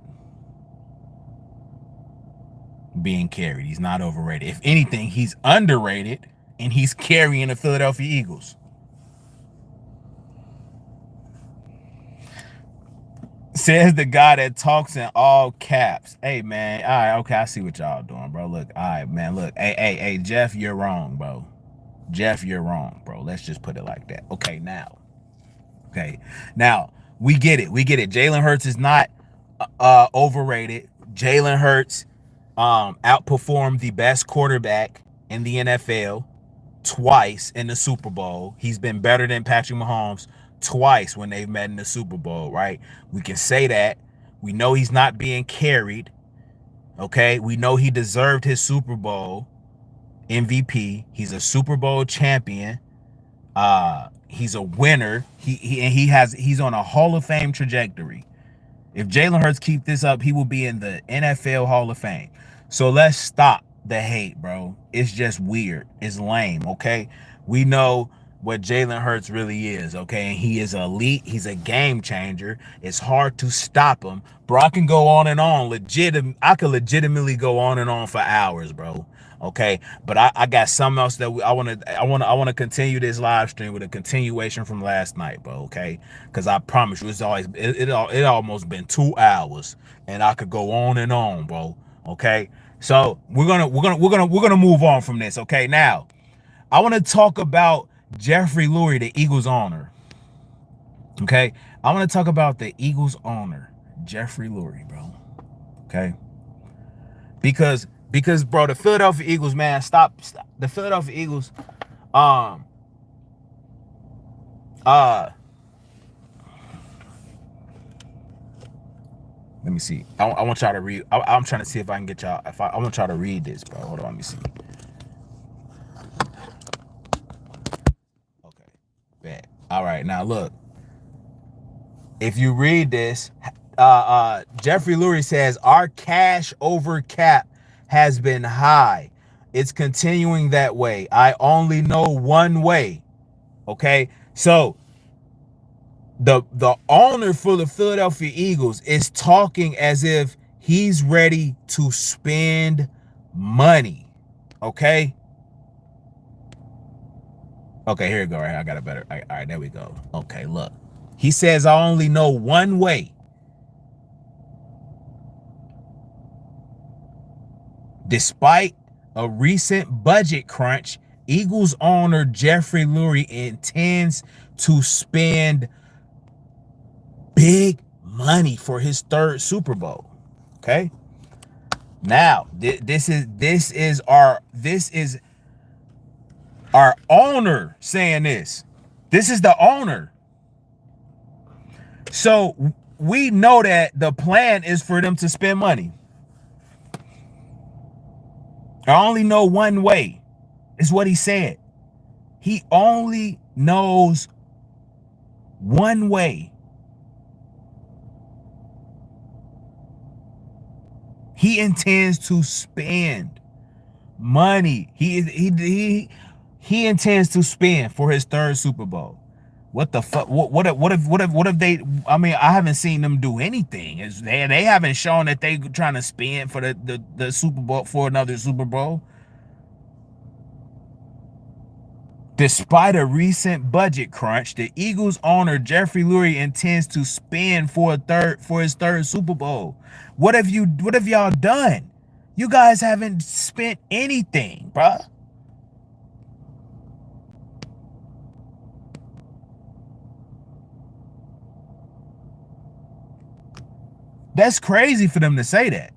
being carried. He's not overrated. If anything, he's underrated, and he's carrying the Philadelphia Eagles. Says the guy that talks in all caps. Hey, man. All right, okay, I see what y'all doing, bro. Look, all right, man. Look, hey, Jeff, you're wrong, bro. Jeff, you're wrong, bro. Let's just put it like that. Okay, now. We get it. Jalen Hurts is not overrated. Jalen Hurts outperformed the best quarterback in the NFL twice in the Super Bowl. He's been better than Patrick Mahomes twice when they've met in the Super Bowl, right? We can say that. We know he's not being carried. Okay, we know he deserved his Super Bowl MVP. He's a Super Bowl champion. He's a winner. He's on a Hall of Fame trajectory. If Jalen Hurts keep this up, he will be in the NFL Hall of Fame. So let's stop the hate, bro. It's just weird. It's lame, okay? We know what Jalen Hurts really is, okay? And he is elite. He's a game changer. It's hard to stop him. Bro, I can go on and on. I could legitimately go on and on for hours, bro. Okay, but I got something else that I want to continue this live stream with a continuation from last night, bro. Okay, because I promise you, it almost been 2 hours, and I could go on and on, bro. Okay, so we're gonna move on from this. Okay, now I want to talk about Jeffrey Lurie, the Eagles owner. Okay, I want to talk about the Eagles owner, Jeffrey Lurie, bro. Okay, because bro, the Philadelphia Eagles, man, stop. The Philadelphia Eagles, let me see. I want y'all to read. I'm trying to see if I can get y'all. I want y'all to read this, bro. Hold on, let me see. Okay, bad. All right, now look. If you read this, Jeffrey Lurie says our cash over cap has been high. It's continuing that way. I only know one way. Okay, so the owner for the Philadelphia Eagles is talking as if he's ready to spend money. Okay, here we go. Right, I got a better. All right, there we go. Okay, look, he says I only know one way. Despite a recent budget crunch, Eagles owner Jeffrey Lurie intends to spend big money for his third Super Bowl. Okay. Now, this is our owner saying this. This is the owner. So we know that the plan is for them to spend money. I only know one way, is what he said. He only knows one way. He intends to spend money. He intends to spend for his third Super Bowl. What the fuck? What if they? I mean, I haven't seen them do anything. They haven't shown that they trying to spend for the Super Bowl, for another Super Bowl. Despite a recent budget crunch, the Eagles owner Jeffrey Lurie intends to spend for his third Super Bowl. What have y'all done? You guys haven't spent anything, bruh. That's crazy for them to say that.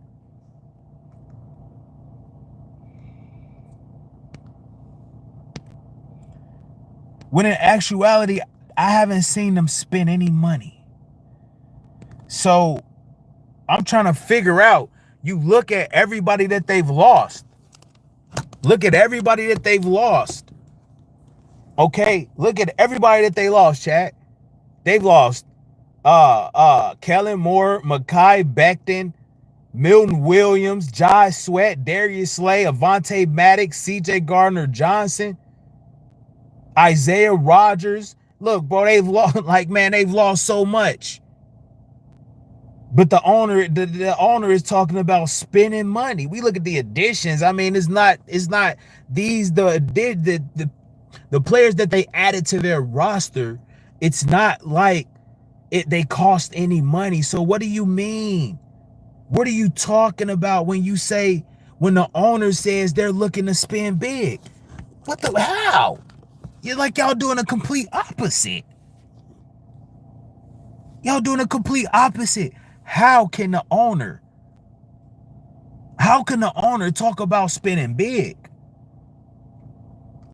When in actuality, I haven't seen them spend any money. So I'm trying to figure out, you look at everybody that they've lost. Look at everybody that they've lost. Okay, look at everybody that they lost, chat. They've lost Kellen Moore, Mekhi Becton, Milton Williams, Jai Sweat, Darius Slay, Avonte Maddox, CJ Gardner-Johnson, Isaiah Rodgers. Look, bro, they've lost, like, man, they've lost so much. But the owner is talking about spending money. We look at the additions. I mean, it's not these the players that they added to their roster. It's not like they cost any money. So what do you mean? What are you talking about when the owner says they're looking to spend big? How? You're like, y'all doing a complete opposite. Y'all doing a complete opposite. How can the owner talk about spending big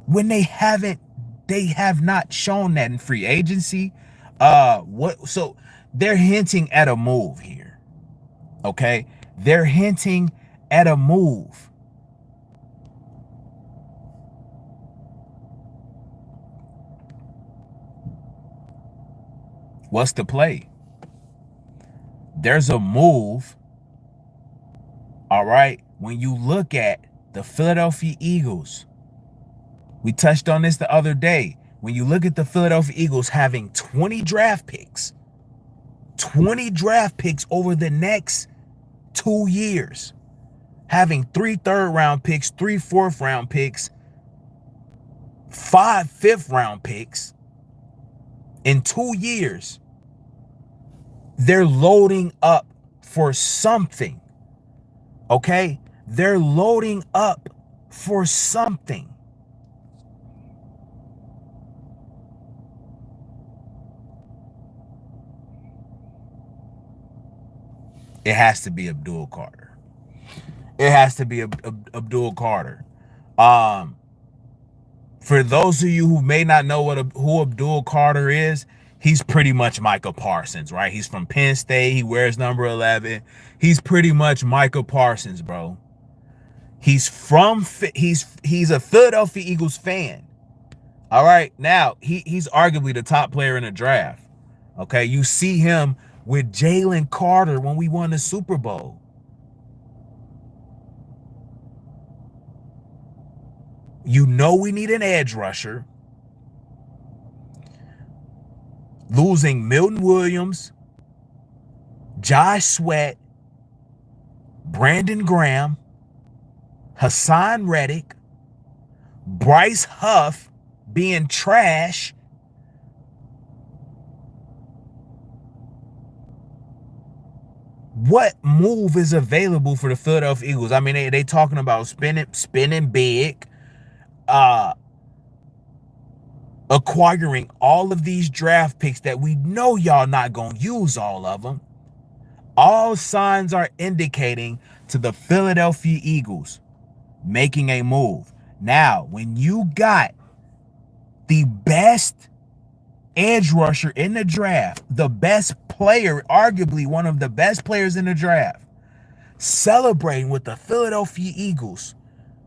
when they have not shown that in free agency? So they're hinting at a move here. Okay? They're hinting at a move. What's the play? There's a move, all right? When you look at the Philadelphia Eagles, we touched on this the other day. When you look at the Philadelphia Eagles having 20 draft picks over the next 2 years, having 3 third-round picks, 3 fourth-round picks, 5 fifth-round picks in 2 years, they're loading up for something, okay? They're loading up for something. It has to be Abdul Carter. It has to be Abdul Carter. For those of you who may not know who Abdul Carter is, he's pretty much Micah Parsons, right? He's from Penn State. He wears number 11. He's pretty much Micah Parsons, bro. He's a Philadelphia Eagles fan. All right, now he's arguably the top player in the draft. Okay, you see him with Jalen Carter when we won the Super Bowl. You know we need an edge rusher. Losing Milton Williams, Josh Sweat, Brandon Graham, Hassan Reddick, Bryce Huff being trash. What move is available for the Philadelphia Eagles? I mean, they talking about spending big, acquiring all of these draft picks that we know y'all not gonna use all of them. All signs are indicating to the Philadelphia Eagles making a move. Now, when you got the best edge rusher in the draft, the best player, arguably one of the best players in the draft, celebrating with the Philadelphia Eagles,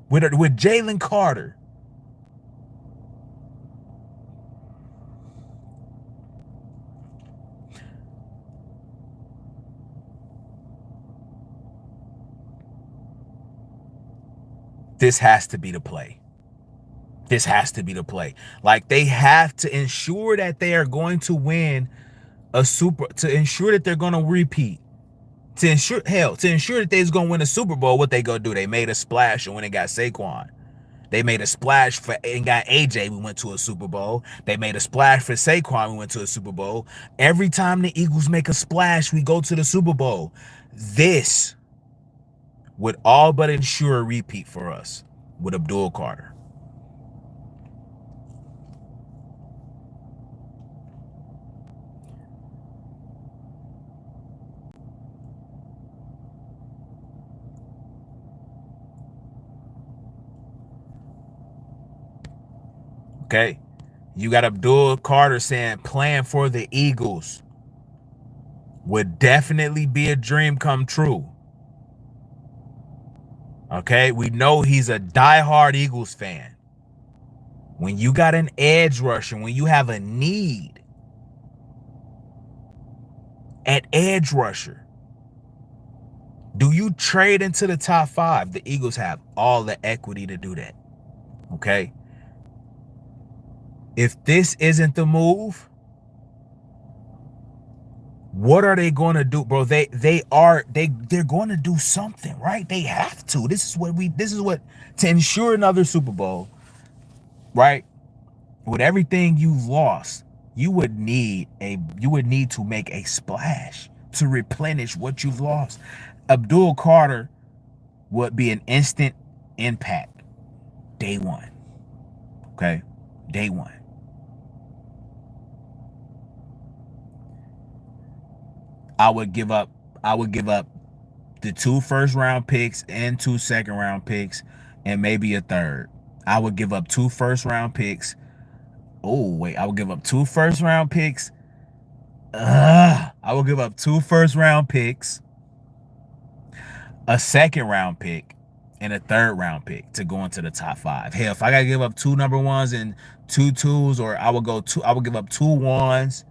with Jalen Carter, this has to be the play. This has to be the play. Like, they have to ensure that they are going to win to ensure that they're going to repeat. To ensure that they're going to win a Super Bowl, what they go do? They made a splash when they got Saquon. They made a splash and got AJ. We went to a Super Bowl. They made a splash for Saquon. We went to a Super Bowl. Every time the Eagles make a splash, we go to the Super Bowl. This would all but ensure a repeat for us with Abdul Carter. Okay, You got Abdul Carter saying playing for the Eagles would definitely be a dream come true. Okay, we know he's a diehard Eagles fan. When you got an edge rusher, when you have a need at edge rusher, do you trade into the top 5? The Eagles have all the equity to do that. Okay? If this isn't the move, what are they going to do, bro? They're going to do something, right? They have to. This is what to ensure another Super Bowl, right? With everything you've lost, you would need to make a splash to replenish what you've lost. Abdul Carter would be an instant impact day one. Okay? Day one. I would give up the 2 first-round picks and 2 second-round picks and maybe a third. I would give up 2 first-round picks. Oh, wait, I would give up 2 first-round picks. I would give up 2 first-round picks, a second-round pick, and a third-round pick to go into the top 5. Hell, if I gotta give up 2 number 1s and 2 2s, or I would give up 2 1s,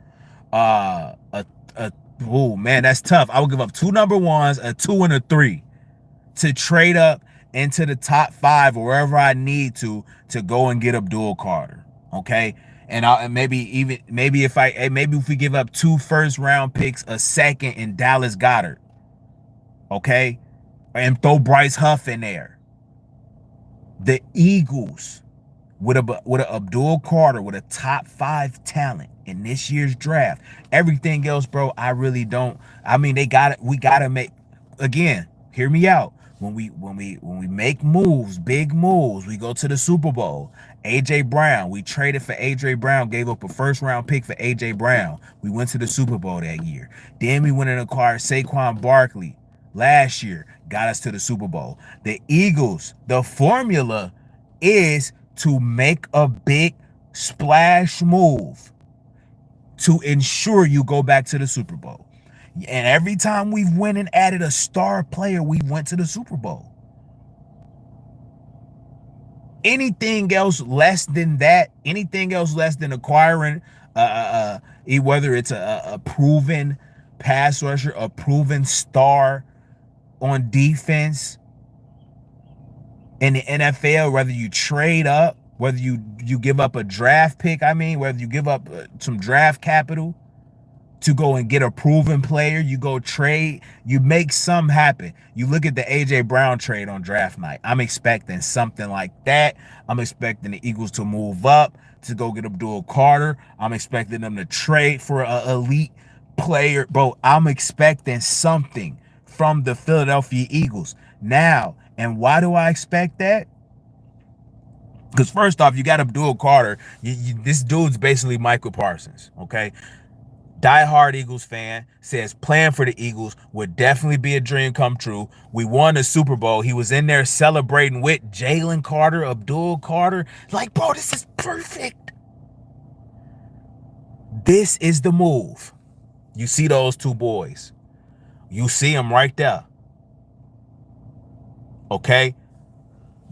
oh man, that's tough. I would give up 2 number 1s, a 2 and a 3 to trade up into the top 5 or wherever I need to go and get Abdul Carter. Okay. And maybe if we give up 2 first-round picks, a second, and Dallas Goedert. Okay. And throw Bryce Huff in there. The Eagles with a Abdul Carter with a top 5 talent in this year's draft. Everything else, bro, I really don't. I mean, we gotta make, again, hear me out. When we make moves, big moves, we go to the Super Bowl. AJ Brown, we traded for AJ Brown, gave up a first-round pick for AJ Brown. We went to the Super Bowl that year. Then we went and acquired Saquon Barkley last year, got us to the Super Bowl. The Eagles, the formula is to make a big splash move to ensure you go back to the Super Bowl. And every time we've went and added a star player, we went to the Super Bowl. Anything else less than that, anything else less than acquiring, whether it's a proven pass rusher, a proven star on defense in the NFL, whether you trade up, whether you give up a draft pick, whether you give up some draft capital to go and get a proven player, you go trade, you make something happen. You look at the AJ Brown trade on draft night. I'm expecting something like that. I'm expecting the Eagles to move up to go get Abdul Carter. I'm expecting them to trade for an elite player. Bro, I'm expecting something from the Philadelphia Eagles. Now, and why do I expect that? Because first off, you got Abdul Carter. This dude's basically Michael Parsons, okay? Diehard Eagles fan, says playing for the Eagles would definitely be a dream come true. We won the Super Bowl. He was in there celebrating with Jalen Carter, Abdul Carter. Like, bro, this is perfect. This is the move. You see those 2 boys. You see them right there. Okay?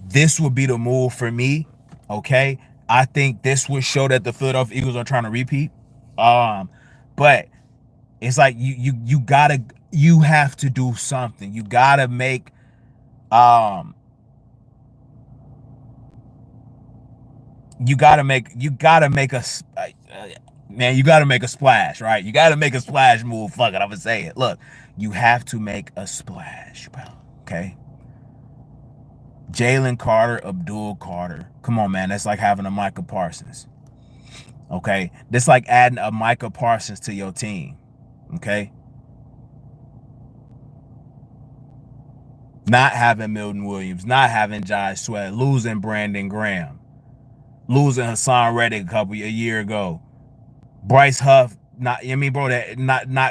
This would be the move for me. Okay? I think this would show that the Philadelphia Eagles are trying to repeat. But it's like you have to do something. You gotta make you gotta make a splash, right? You gotta make a splash move. Fuck it, I'm gonna say it. Look, you have to make a splash, bro. Okay. Jalen Carter, Abdul Carter. Come on, man. That's like having a Michael Parsons. Okay, that's like adding a Micah Parsons to your team. Okay, not having Milton Williams, not having Josh Sweat, losing Brandon Graham, losing Hassan Reddick a year ago, Bryce Huff, not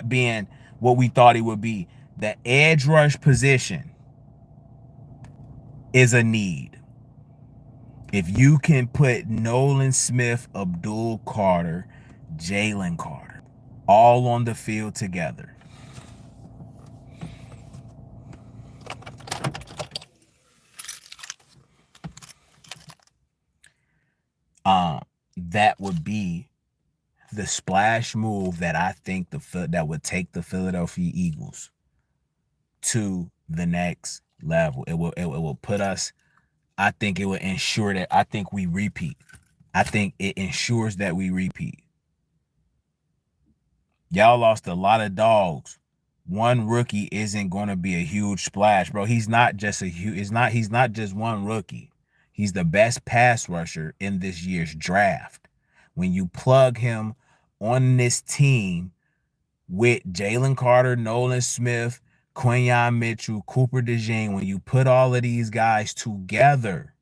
being what we thought he would be. The edge rush position is a need. If you can put Nolan Smith, Abdul Carter, Jalen Carter, all on the field together, that would be the splash move that I think that would take the Philadelphia Eagles to the next level. It will put us. I think it will ensure that I think we repeat. I think it ensures that we repeat. Y'all lost a lot of dogs. One rookie isn't going to be a huge splash, bro. He's not just a huge. He's not just one rookie. He's the best pass rusher in this year's draft. When you plug him on this team with Jalen Carter, Nolan Smith, Quinyon Mitchell, Cooper DeJean, when you put all of these guys together,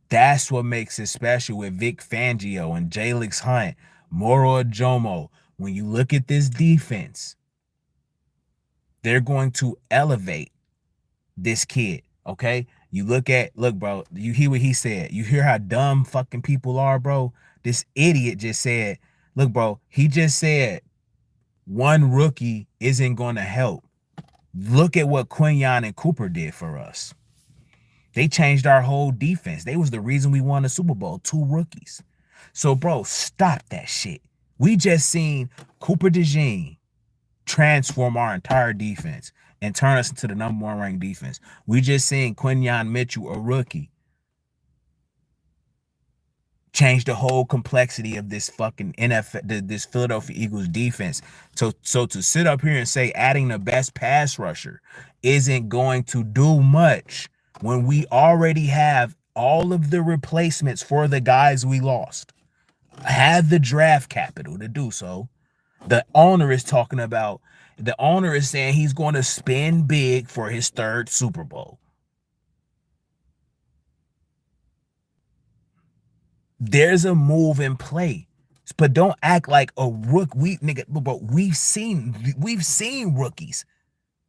that's what makes it special with Vic Fangio and Jalix Hunt, Moro Ajomo. When you look at this defense, they're going to elevate this kid, okay? Look, bro, you hear what he said. You hear how dumb fucking people are, bro? This idiot just said, look, bro, he just said one rookie isn't going to help. Look at what Quinyon and Cooper did for us. They changed our whole defense. They was the reason we won the Super Bowl, 2 rookies. So, bro, stop that shit. We just seen Cooper DeJean transform our entire defense and turn us into the #1 ranked defense. We just seen Quinyon Mitchell, a rookie, change the whole complexity of this fucking NFL, this Philadelphia Eagles defense. So to sit up here and say adding the best pass rusher isn't going to do much when we already have all of the replacements for the guys we lost, had the draft capital to do so. The owner is saying he's going to spend big for his 3rd Super Bowl. There's a move in play, but don't act like a rookie. But we've seen rookies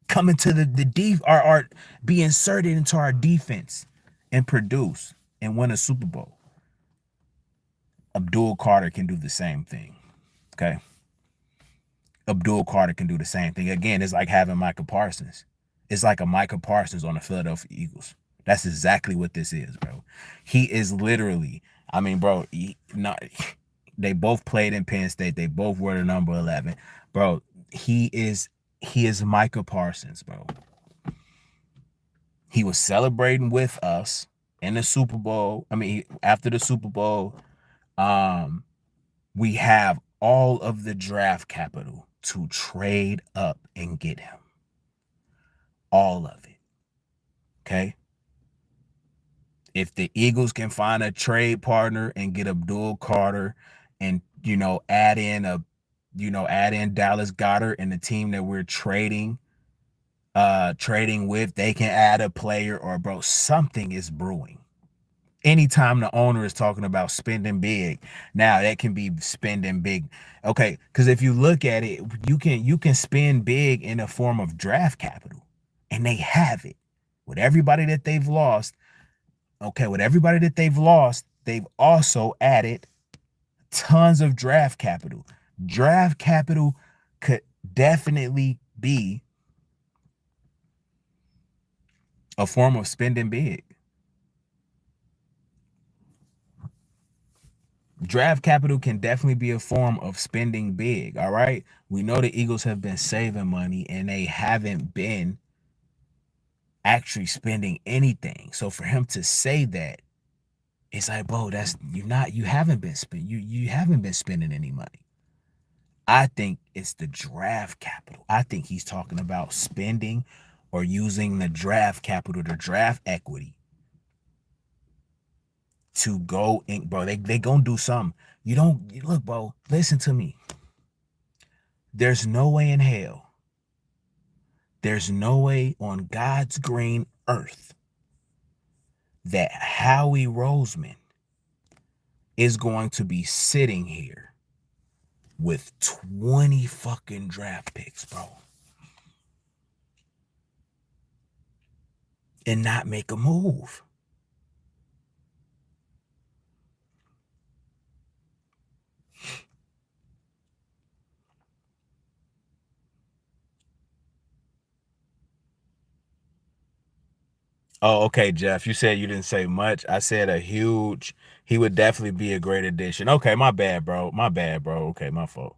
come into the are be inserted into our defense and produce and win a Super Bowl. Abdul Carter can do the same thing. Okay. Abdul Carter can do the same thing. Again, it's like having Micah Parsons. It's like a Micah Parsons on the Philadelphia Eagles. That's exactly what this is, bro. He is literally, I mean, bro, they both played in Penn State. They both were the number 11. Bro, he is Micah Parsons, bro. He was celebrating with us in the Super Bowl. I mean, after the Super Bowl, we have all of the draft capital to trade up and get him. All of it. Okay? If the Eagles can find a trade partner and get Abdul Carter and, add in Dallas Goedert and the team that we're trading with, they can add a player, or bro, something is brewing. Anytime the owner is talking about spending big, now that can be spending big. Okay, because if you look at it, you can spend big in a form of draft capital, and they have it with everybody that they've lost. Okay, with everybody that they've lost, they've also added tons of draft capital. Draft capital could definitely be a form of spending big. Draft capital can definitely be a form of spending big. All right. We know the Eagles have been saving money and they haven't been actually spending anything. So for him to say that, it's like, bro, you haven't been spending any money. I think it's the draft capital. I think he's talking about spending or using the draft capital, the draft equity to go in, bro. They gonna do something. You don't look, bro. Listen to me. There's no way in hell. There's no way on God's green earth that Howie Roseman is going to be sitting here with 20 fucking draft picks, bro, and not make a move. Oh, okay, Jeff. You said you didn't say much. I said a huge. He would definitely be a great addition. Okay, my bad, bro. My bad, bro. Okay, my fault.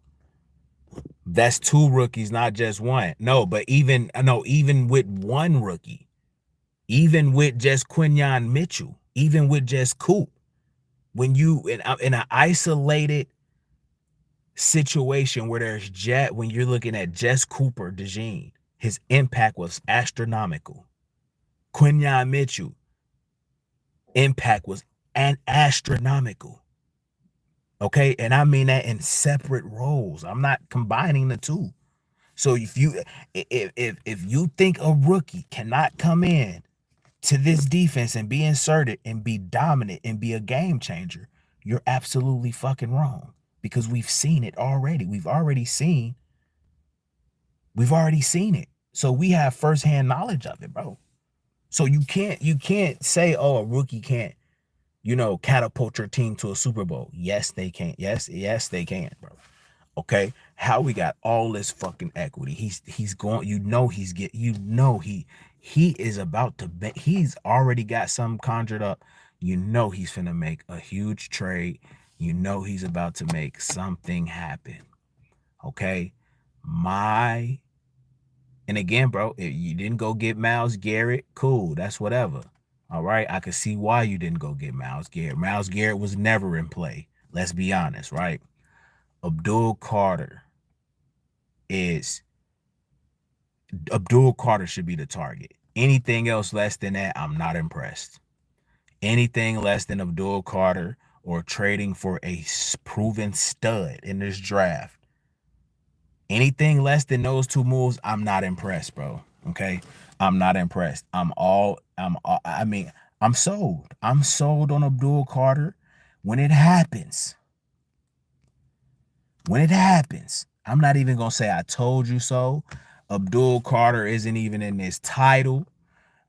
That's two rookies, not just one. No, but even no, even with one rookie, even with just Quinyon Mitchell, even with just Coop, when you in an isolated situation where there's Jet, when you're looking at just Cooper DeJean, his impact was astronomical. Quinyon Mitchell impact was an astronomical. Okay, and I mean that in separate roles. I'm not combining the two. So if you think a rookie cannot come in to this defense and be inserted and be dominant and be a game changer, you're absolutely fucking wrong, because we've seen it already. We've already seen it. So we have firsthand knowledge of it, bro. So you can't say, oh, a rookie can't, catapult your team to a Super Bowl. Yes, they can. Yes, they can, bro. Okay, how we got all this fucking equity. He's going. He is about to bet. He's already got something conjured up. He's finna make a huge trade. He's about to make something happen. Okay, my and again, bro, if you didn't go get Myles Garrett, cool. That's whatever. All right, I could see why you didn't go get Myles Garrett. Myles Garrett was never in play. Let's be honest, right? Abdul Carter is Abdul Carter should be the target. Anything else less than that, I'm not impressed. Anything less than Abdul Carter or trading for a proven stud in this draft, anything less than those two moves, I'm not impressed, bro. Okay, I'm not impressed. I mean, I'm sold. I'm sold on Abdul Carter. When it happens, when it happens, I'm not even gonna say I told you so. Abdul Carter isn't even in this title.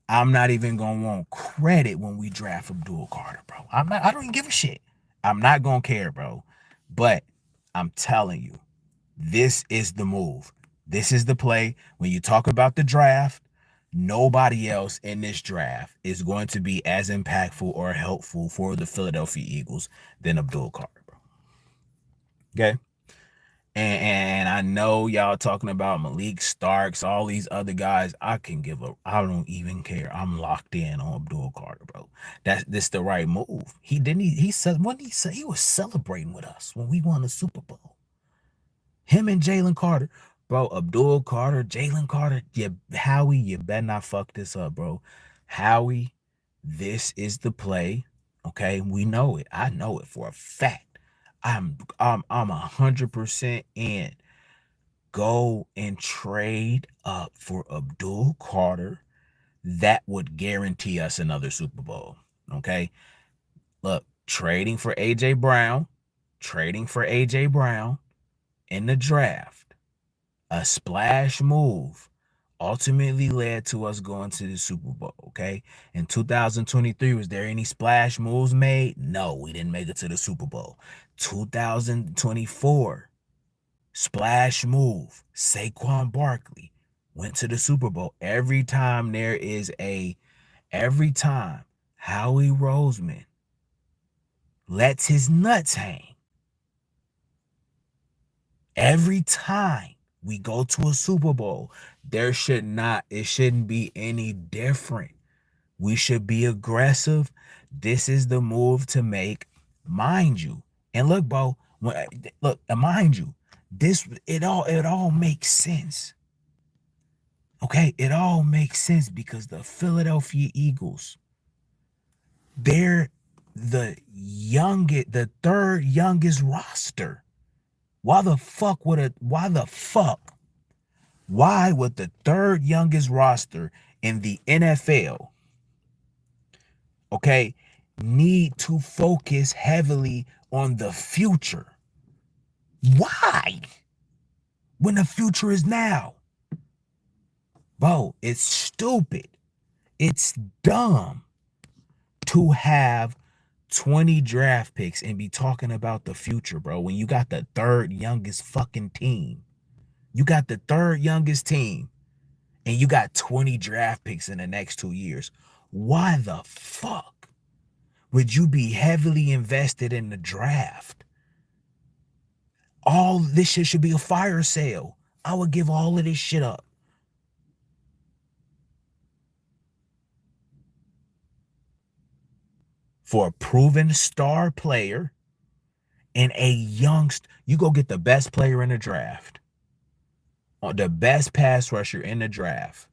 I'm not even gonna want credit when we draft Abdul Carter, bro. I don't even give a shit. I'm not gonna care, bro. But I'm telling you, this is the move. This is the play. When you talk about the draft, nobody else in this draft is going to be as impactful or helpful for the Philadelphia Eagles than Abdul Carter, bro. Okay. And I know y'all talking about Malik Starks, all these other guys. I don't even care. I'm locked in on Abdul Carter, bro. This the right move. He said when he said he was celebrating with us when we won the Super Bowl. Him and Jalen Carter, bro. Abdul Carter, Jalen Carter. Howie, you better not fuck this up, bro. Howie, this is the play. Okay, we know it. I know it for a fact. I'm 100% in. Go and trade up for Abdul Carter. That would guarantee us another Super Bowl. Okay. Look, trading for AJ Brown in the draft, a splash move ultimately led to us going to the Super Bowl. Okay. In 2023, was there any splash moves made? No, we didn't make it to the Super Bowl. 2024, splash move. Saquon Barkley went to the Super Bowl. Every time Howie Roseman lets his nuts hang, every time we go to a Super Bowl, it shouldn't be any different. We should be aggressive. This is the move to make, mind you. And look, bro, mind you, it all makes sense. Okay, it all makes sense because the Philadelphia Eagles, they're the third youngest roster. Why would the third youngest roster in the NFL, okay, need to focus heavily on the future? Why? When the future is now. Bro, it's stupid. It's dumb to have 20 draft picks and be talking about the future, bro, when you got the third youngest fucking team. You got the third youngest team and you got 20 draft picks in the next 2 years. Why the fuck would you be heavily invested in the draft? All this shit should be a fire sale. I would give all of this shit up. For a proven star player and a youngster, you go get the best player in the draft, or the best pass rusher in the draft,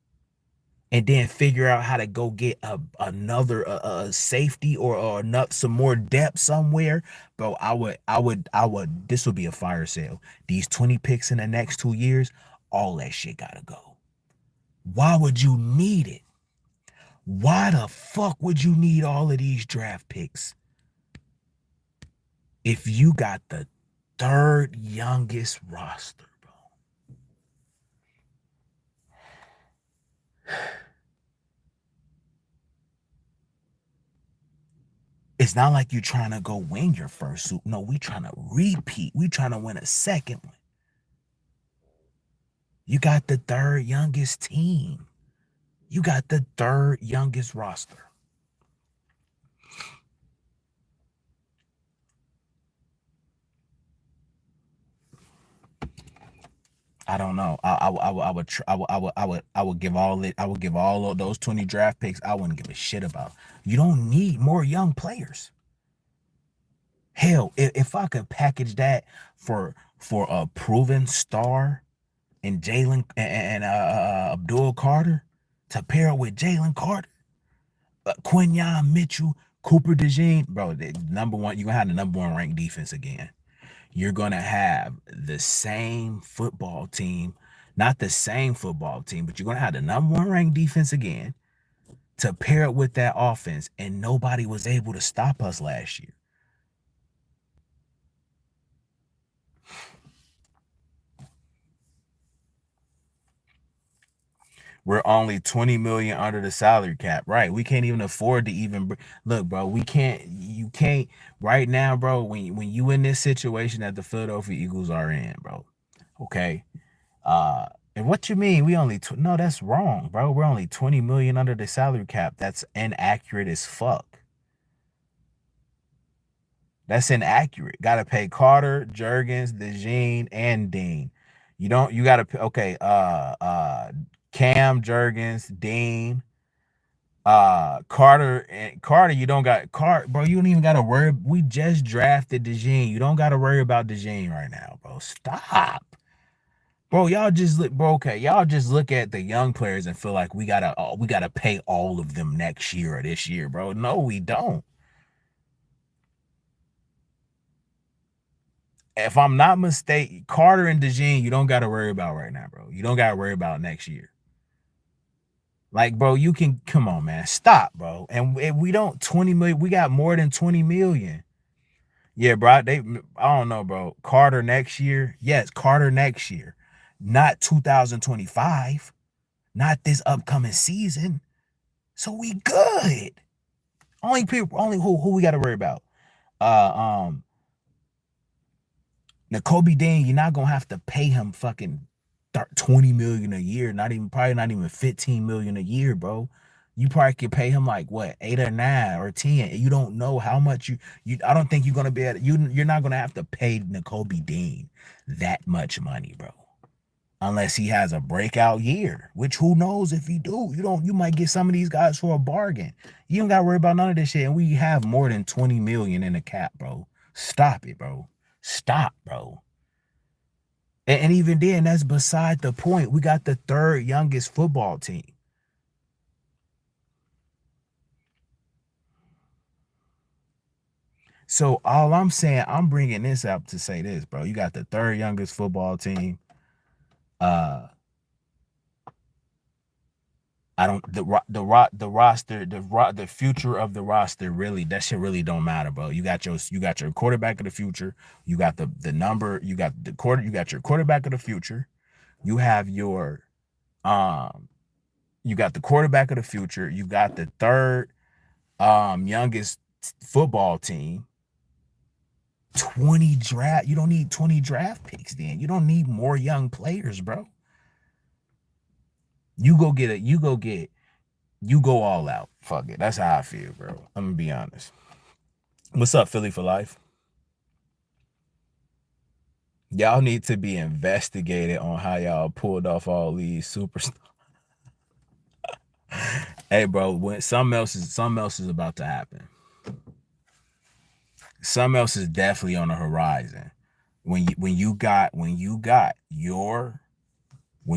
and then figure out how to go get another safety or some more depth somewhere, bro. This would be a fire sale. These 20 picks in the next 2 years, all that shit gotta go. Why would you need it? Why the fuck would you need all of these draft picks if you got the third youngest roster, bro? It's not like you're trying to go win your first Super. No, we trying to repeat. We trying to win a second one. You got the third youngest team. You got the third youngest roster. I don't know. I would give all it. I would give all of those 20 draft picks. I wouldn't give a shit about. You don't need more young players. Hell, if I could package that for a proven star in Jalen and Abdul Carter to pair with Jalen Carter, Quinyon Mitchell, Cooper DeJean, bro, number one, you're gonna have the number one ranked defense again. You're gonna have the same football team, not the same football team, but you're gonna have the number one ranked defense again to pair it with that offense, and nobody was able to stop us last year. We're only 20 million under the salary cap, right? We can't even afford to even look, bro. We can't. You can't right now, bro. When you in this situation that the Philadelphia Eagles are in, bro. Okay. And what you mean? We only no, that's wrong, bro. We're only 20 million under the salary cap. That's inaccurate as fuck. That's inaccurate. Got to pay Carter, Jurgens, DeJean, and Dean. You don't. You got to. Okay. Cam, Jurgens, Dean, Carter, and Carter. You don't got bro. You don't even got to worry. We just drafted DeJean. You don't got to worry about DeJean right now, bro. Stop. Bro, y'all just look, bro. Okay, y'all just look at the young players and feel like we gotta pay all of them next year or this year, bro. No, we don't. If I'm not mistaken, Carter and DeJean, you don't got to worry about right now, bro. You don't got to worry about next year. Like, bro, you can come on, man. Stop, bro. And if we don't 20 million, we got more than 20 million. Yeah, bro. I don't know, bro. Carter next year. Yes, Carter next year. Not 2025. Not this upcoming season. So we good. Only who we got to worry about. Nakobe Dean, you're not gonna have to pay him fucking 20 million a year, probably not even 15 million a year, bro. You probably could pay him like what, 8 or 9 or 10. You don't know how much you I don't think you're gonna be able to, you're not gonna have to pay Nakobe Dean that much money, bro. Unless he has a breakout year, which who knows if he do. You might get some of these guys for a bargain. You don't gotta worry about none of this shit. And we have more than 20 million in the cap, bro. Stop it, bro. Stop, bro. And even then, that's beside the point. We got the third youngest football team. So all I'm saying, I'm bringing this up to say this, bro. You got the third youngest football team. I don't the roster, the future of the roster, really, that shit really don't matter, bro. You got your quarterback of the future. You got the number. You got your quarterback of the future. You have your you got the quarterback of the future. You got the third youngest football team. 20 draft. You don't need 20 draft picks. Then you don't need more young players, bro. You go get You go all out. Fuck it. That's how I feel, bro. I'm gonna be honest. What's up, Philly for life? Y'all need to be investigated on how y'all pulled off all these superstars. Hey, bro, when something else is about to happen. Something else is definitely on the horizon. When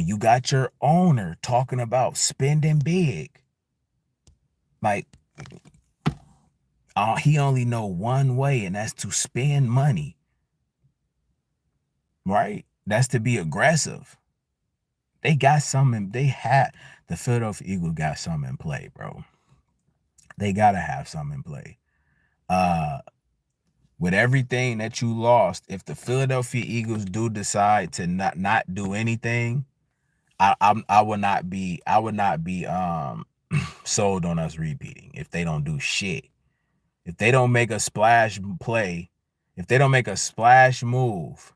you got your owner talking about spending big, like he only know one way, and that's to spend money, right? That's to be aggressive. They got something. They had the Philadelphia Eagles got something in play, bro. They gotta have something in play. Uh, with everything that you lost, if the Philadelphia Eagles do decide to not do anything, I would not be sold on us repeating if they don't do shit. If they don't make a splash play, if they don't make a splash move,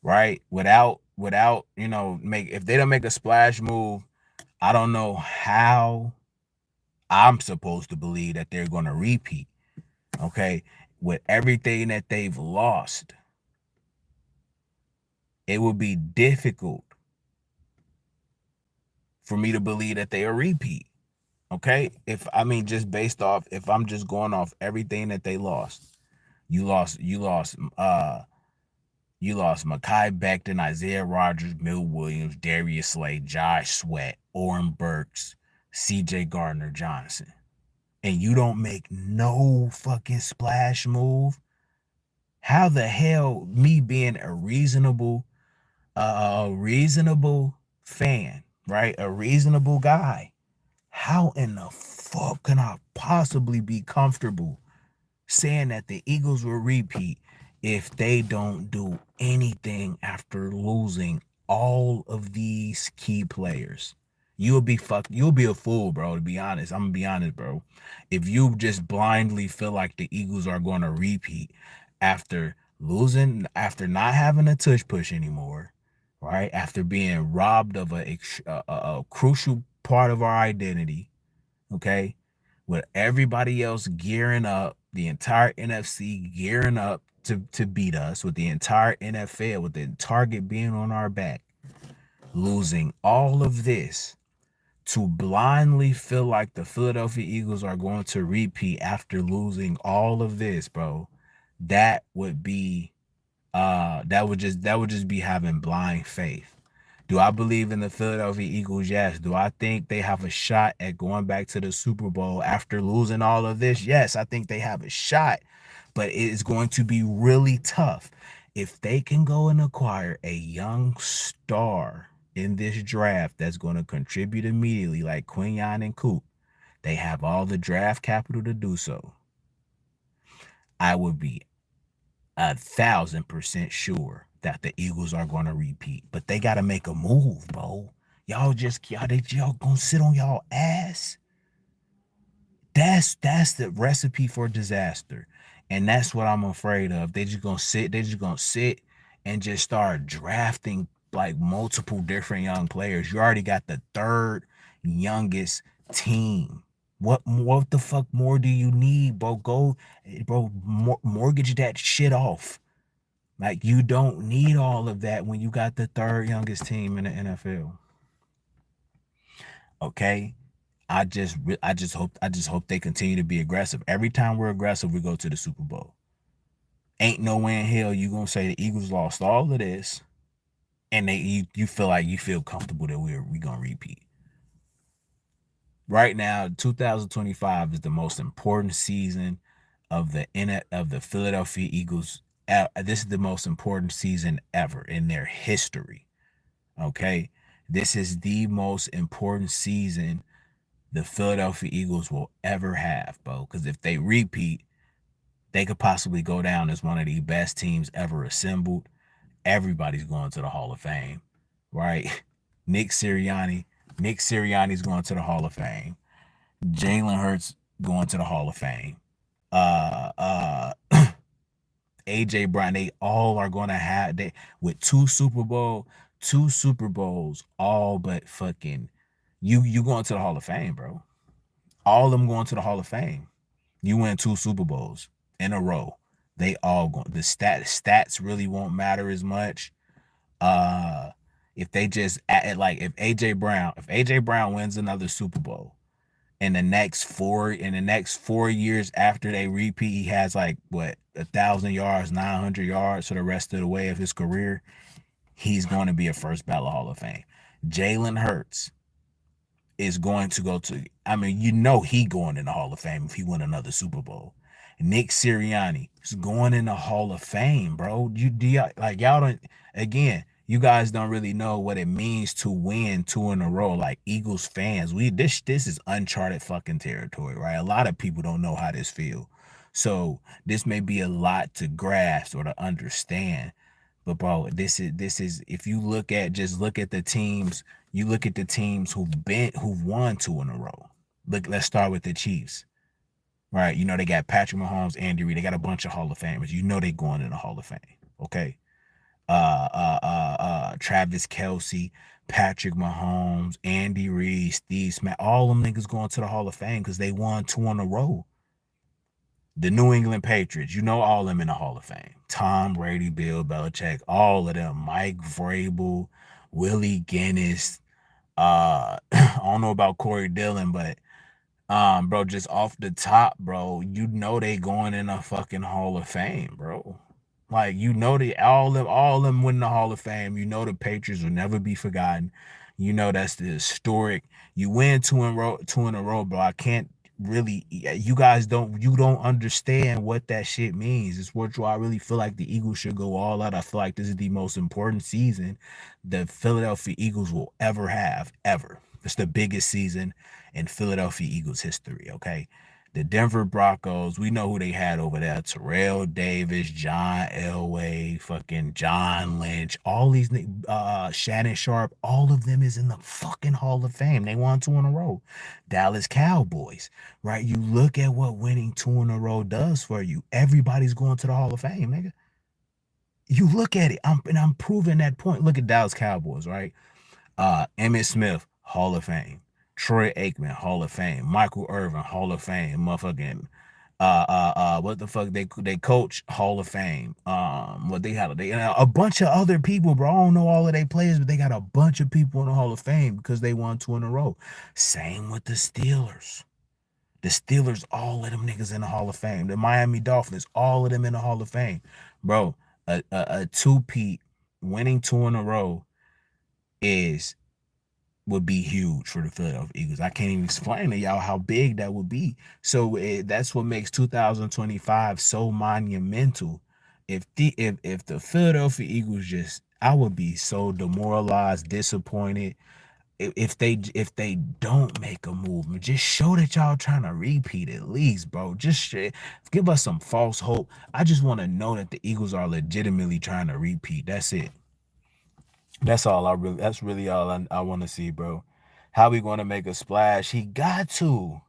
right? Without, make if they don't make a splash move, I don't know how I'm supposed to believe that they're going to repeat. Okay? With everything that they've lost, it would be difficult for me to believe that they will repeat. Okay? If I mean just based off if I'm just going off everything that they lost. You lost Mekhi Becton, Isaiah Rodgers, Mill Williams, Darius Slay, Josh Sweat, Oren Burks, CJ Gardner Johnson. And you don't make no fucking splash move. How the hell, me being a reasonable fan, right? A reasonable guy. How in the fuck can I possibly be comfortable saying that the Eagles will repeat if they don't do anything after losing all of these key players? You'll be a fool, bro, to be honest. I'm gonna be honest, bro. If you just blindly feel like the Eagles are gonna repeat after losing, after not having a tush push anymore, right? After being robbed of a crucial part of our identity, okay? With everybody else gearing up, the entire NFC gearing up to beat us, with the entire NFL, with the target being on our back, losing all of this to blindly feel like the Philadelphia Eagles are going to repeat after losing all of this, bro. That would be that would just be having blind faith. Do I believe in the Philadelphia Eagles? Yes. Do I think they have a shot at going back to the Super Bowl after losing all of this? Yes, I think they have a shot, but it is going to be really tough. If they can go and acquire a young star in this draft that's going to contribute immediately, like Quinyon and Coop, they have all the draft capital to do so. I would be 1,000% sure that the Eagles are going to repeat, but they got to make a move, bro. Y'all gonna sit on y'all ass. That's the recipe for disaster, and that's what I'm afraid of. They just gonna sit. They just gonna sit and just start drafting like multiple different young players. You already got the third youngest team. What the fuck more do you need, bro? Bro, mortgage that shit off. Like you don't need all of that when you got the third youngest team in the NFL. Okay? I just hope they continue to be aggressive. Every time we're aggressive, we go to the Super Bowl. Ain't no way in hell you gonna say the Eagles lost all of this and you feel like you feel comfortable that we gonna repeat. Right now, 2025 is the most important season of the Philadelphia Eagles. This is the most important season ever in their history. Okay, this is the most important season the Philadelphia Eagles will ever have, bro. Because if they repeat, they could possibly go down as one of the best teams ever assembled. Everybody's going to the Hall of Fame, right? Nick Sirianni, Nick Sirianni's going to the Hall of Fame. Jalen Hurts going to the Hall of Fame. Uh, uh, AJ Brown, they all are going to have they with two Super Bowls, all but fucking You going to the Hall of Fame, bro. All of them going to the Hall of Fame. You win 2 Super Bowls in a row. They all going. The stats really won't matter as much. Uh, if they just like if AJ Brown wins another Super Bowl in the next 4 years after they repeat, he has like what 1,000 yards, 900 yards for the rest of the way of his career. He's going to be a first ballot Hall of Fame. Jalen Hurts is going to go to. I mean, he going in the Hall of Fame if he win another Super Bowl. Nick Sirianni is going in the Hall of Fame, bro. Like y'all don't. Again, you guys don't really know what it means to win 2 in a row. Like Eagles fans, this is uncharted fucking territory, right? A lot of people don't know how this feel. So this may be a lot to grasp or to understand. But bro, this is if you look at the teams, you look at the teams who've won 2 in a row. Look, let's start with the Chiefs. Right. They got Patrick Mahomes, Andy Reid, they got a bunch of Hall of Famers. They going in the Hall of Fame. Okay. Travis Kelsey, Patrick Mahomes, Andy Reid, Steve Smith, all them niggas going to the Hall of Fame because they won 2 in a row. The New England Patriots, all of them in the Hall of Fame. Tom Brady, Bill Belichick, all of them. Mike Vrabel, Willie Guinness. I don't know about Corey Dillon, but bro, just off the top, bro, they going in a fucking Hall of Fame, bro. Like they all of them win the Hall of Fame. The Patriots will never be forgotten. That's the historic. You win 2 in a row, bro. I can't really. You guys don't understand what that shit means. It's what I really feel like the Eagles should go all out. I feel like this is the most important season the Philadelphia Eagles will ever have, ever. It's the biggest season in Philadelphia Eagles history. Okay. The Denver Broncos, we know who they had over there. Terrell Davis, John Elway, fucking John Lynch, all these Shannon Sharp, all of them is in the fucking Hall of Fame. They won 2 in a row. Dallas Cowboys, right? You look at what winning 2 in a row does for you. Everybody's going to the Hall of Fame, nigga. You look at it. I'm proving that point. Look at Dallas Cowboys, right? Emmitt Smith, Hall of Fame. Troy Aikman, Hall of Fame. Michael Irvin, Hall of Fame. Motherfucking what the fuck they coach, Hall of Fame. What they a bunch of other people, bro. I don't know all of their players, but they got a bunch of people in the Hall of Fame because they won 2 in a row. Same with the Steelers. The Steelers, all of them niggas in the Hall of Fame. The Miami Dolphins, all of them in the Hall of Fame, bro. A two-peat winning 2 in a row is would be huge for the Philadelphia Eagles. I can't even explain to y'all how big that would be. So that's what makes 2025 so monumental. If the Philadelphia Eagles I would be so demoralized, disappointed if they don't make a movement. Just show that y'all trying to repeat at least, bro. Just give us some false hope. I just want to know that the Eagles are legitimately trying to repeat. That's it. That's really all I want to see, bro. How we going to make a splash? He got to.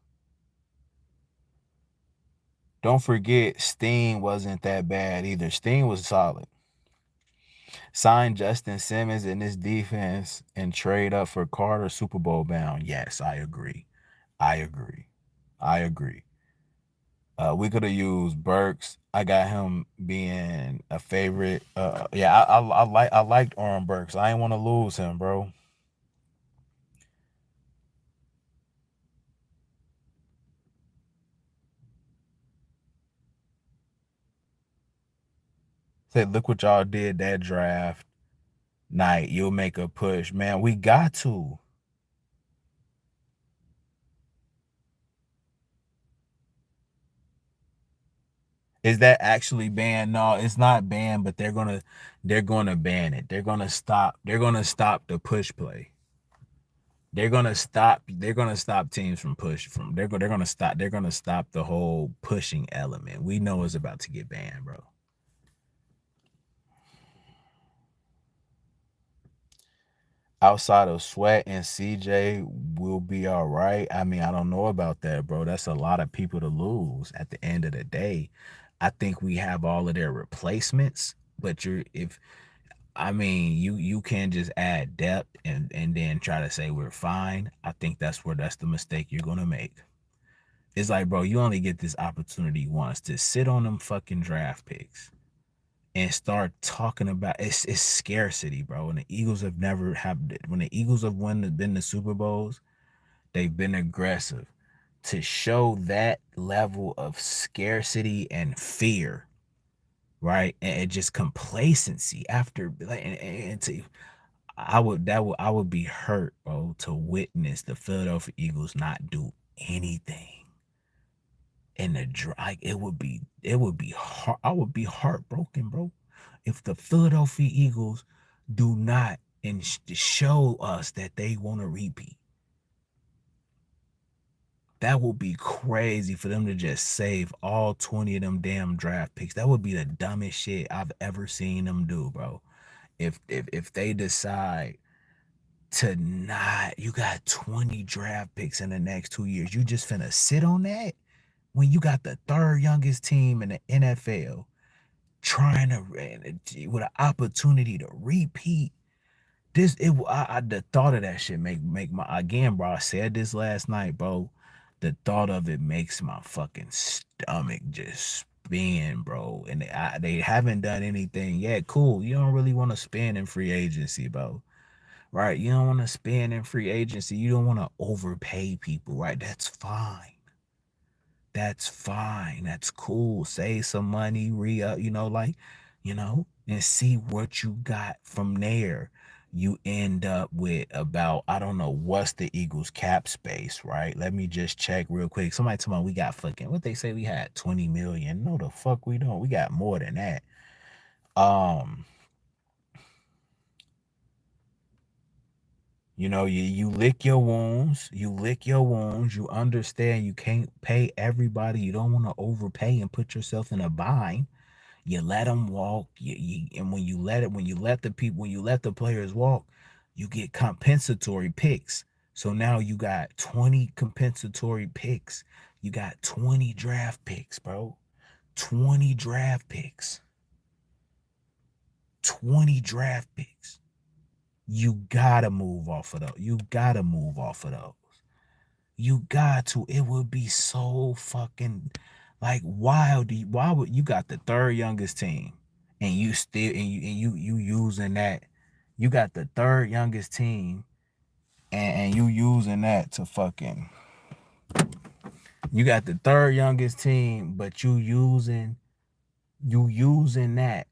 Don't forget, Steen wasn't that bad either. Steen was solid. Sign Justin Simmons in this defense and trade up for Carter, Super Bowl bound. Yes, I agree. I agree. I agree. We could have used Burks. I got him being a favorite. Yeah, I liked Oren Burks. I ain't want to lose him, bro. Said, look what y'all did that draft night. You'll make a push, man. We got to. Is that actually banned? No, it's not banned, but they're gonna ban it. They're gonna stop the push play. They're gonna stop teams from they're gonna stop the whole pushing element. We know it's about to get banned, bro. Outside of Sweat and CJ, will be all right. I mean, I don't know about that, bro. That's a lot of people to lose at the end of the day. I think we have all of their replacements, but I mean, you can't just add depth and then try to say we're fine. I think that's the mistake you're gonna make. It's like, bro, you only get this opportunity once to sit on them fucking draft picks and start talking about it's scarcity, bro. And the Eagles have never have when the Eagles have been the Super Bowls, they've been aggressive to show that level of scarcity and fear, right? And just complacency after like and to I would be hurt, bro, to witness the Philadelphia Eagles not do anything in the like I would be heartbroken, bro, if the Philadelphia Eagles do not and show us that they want to repeat. That would be crazy for them to just save all 20 of them damn draft picks. That would be the dumbest shit I've ever seen them do, bro. If they decide to not, you got 20 draft picks in the next 2 years. You just finna sit on that when you got the third youngest team in the NFL trying to with an opportunity to repeat. The thought of that shit make my again, bro. I said this last night, bro. The thought of it makes my fucking stomach just spin, bro. And they haven't done anything yet. Cool. You don't really want to spend in free agency, bro. Right? You don't want to spend in free agency. You don't want to overpay people, right? That's fine. That's fine. That's cool. Save some money, re-up, and see what you got from there. You end up with about, I don't know, what's the Eagles cap space, right? Let me just check real quick. Somebody told me we got fucking, what they say we had 20 million. No, the fuck we don't. We got more than that. Um, you lick your wounds. You lick your wounds. You understand you can't pay everybody. You don't want to overpay and put yourself in a bind. You let them walk. And when you let the players walk, you get compensatory picks. So now you got 20 compensatory picks. You got 20 draft picks, bro. 20 draft picks. 20 draft picks. You gotta move off of those. You gotta move off of those. You got to. It would be so fucking like wild. Why would you got the third youngest team and you still and you using that? You got the third youngest team and you using that to fucking. You got the third youngest team, but you using that.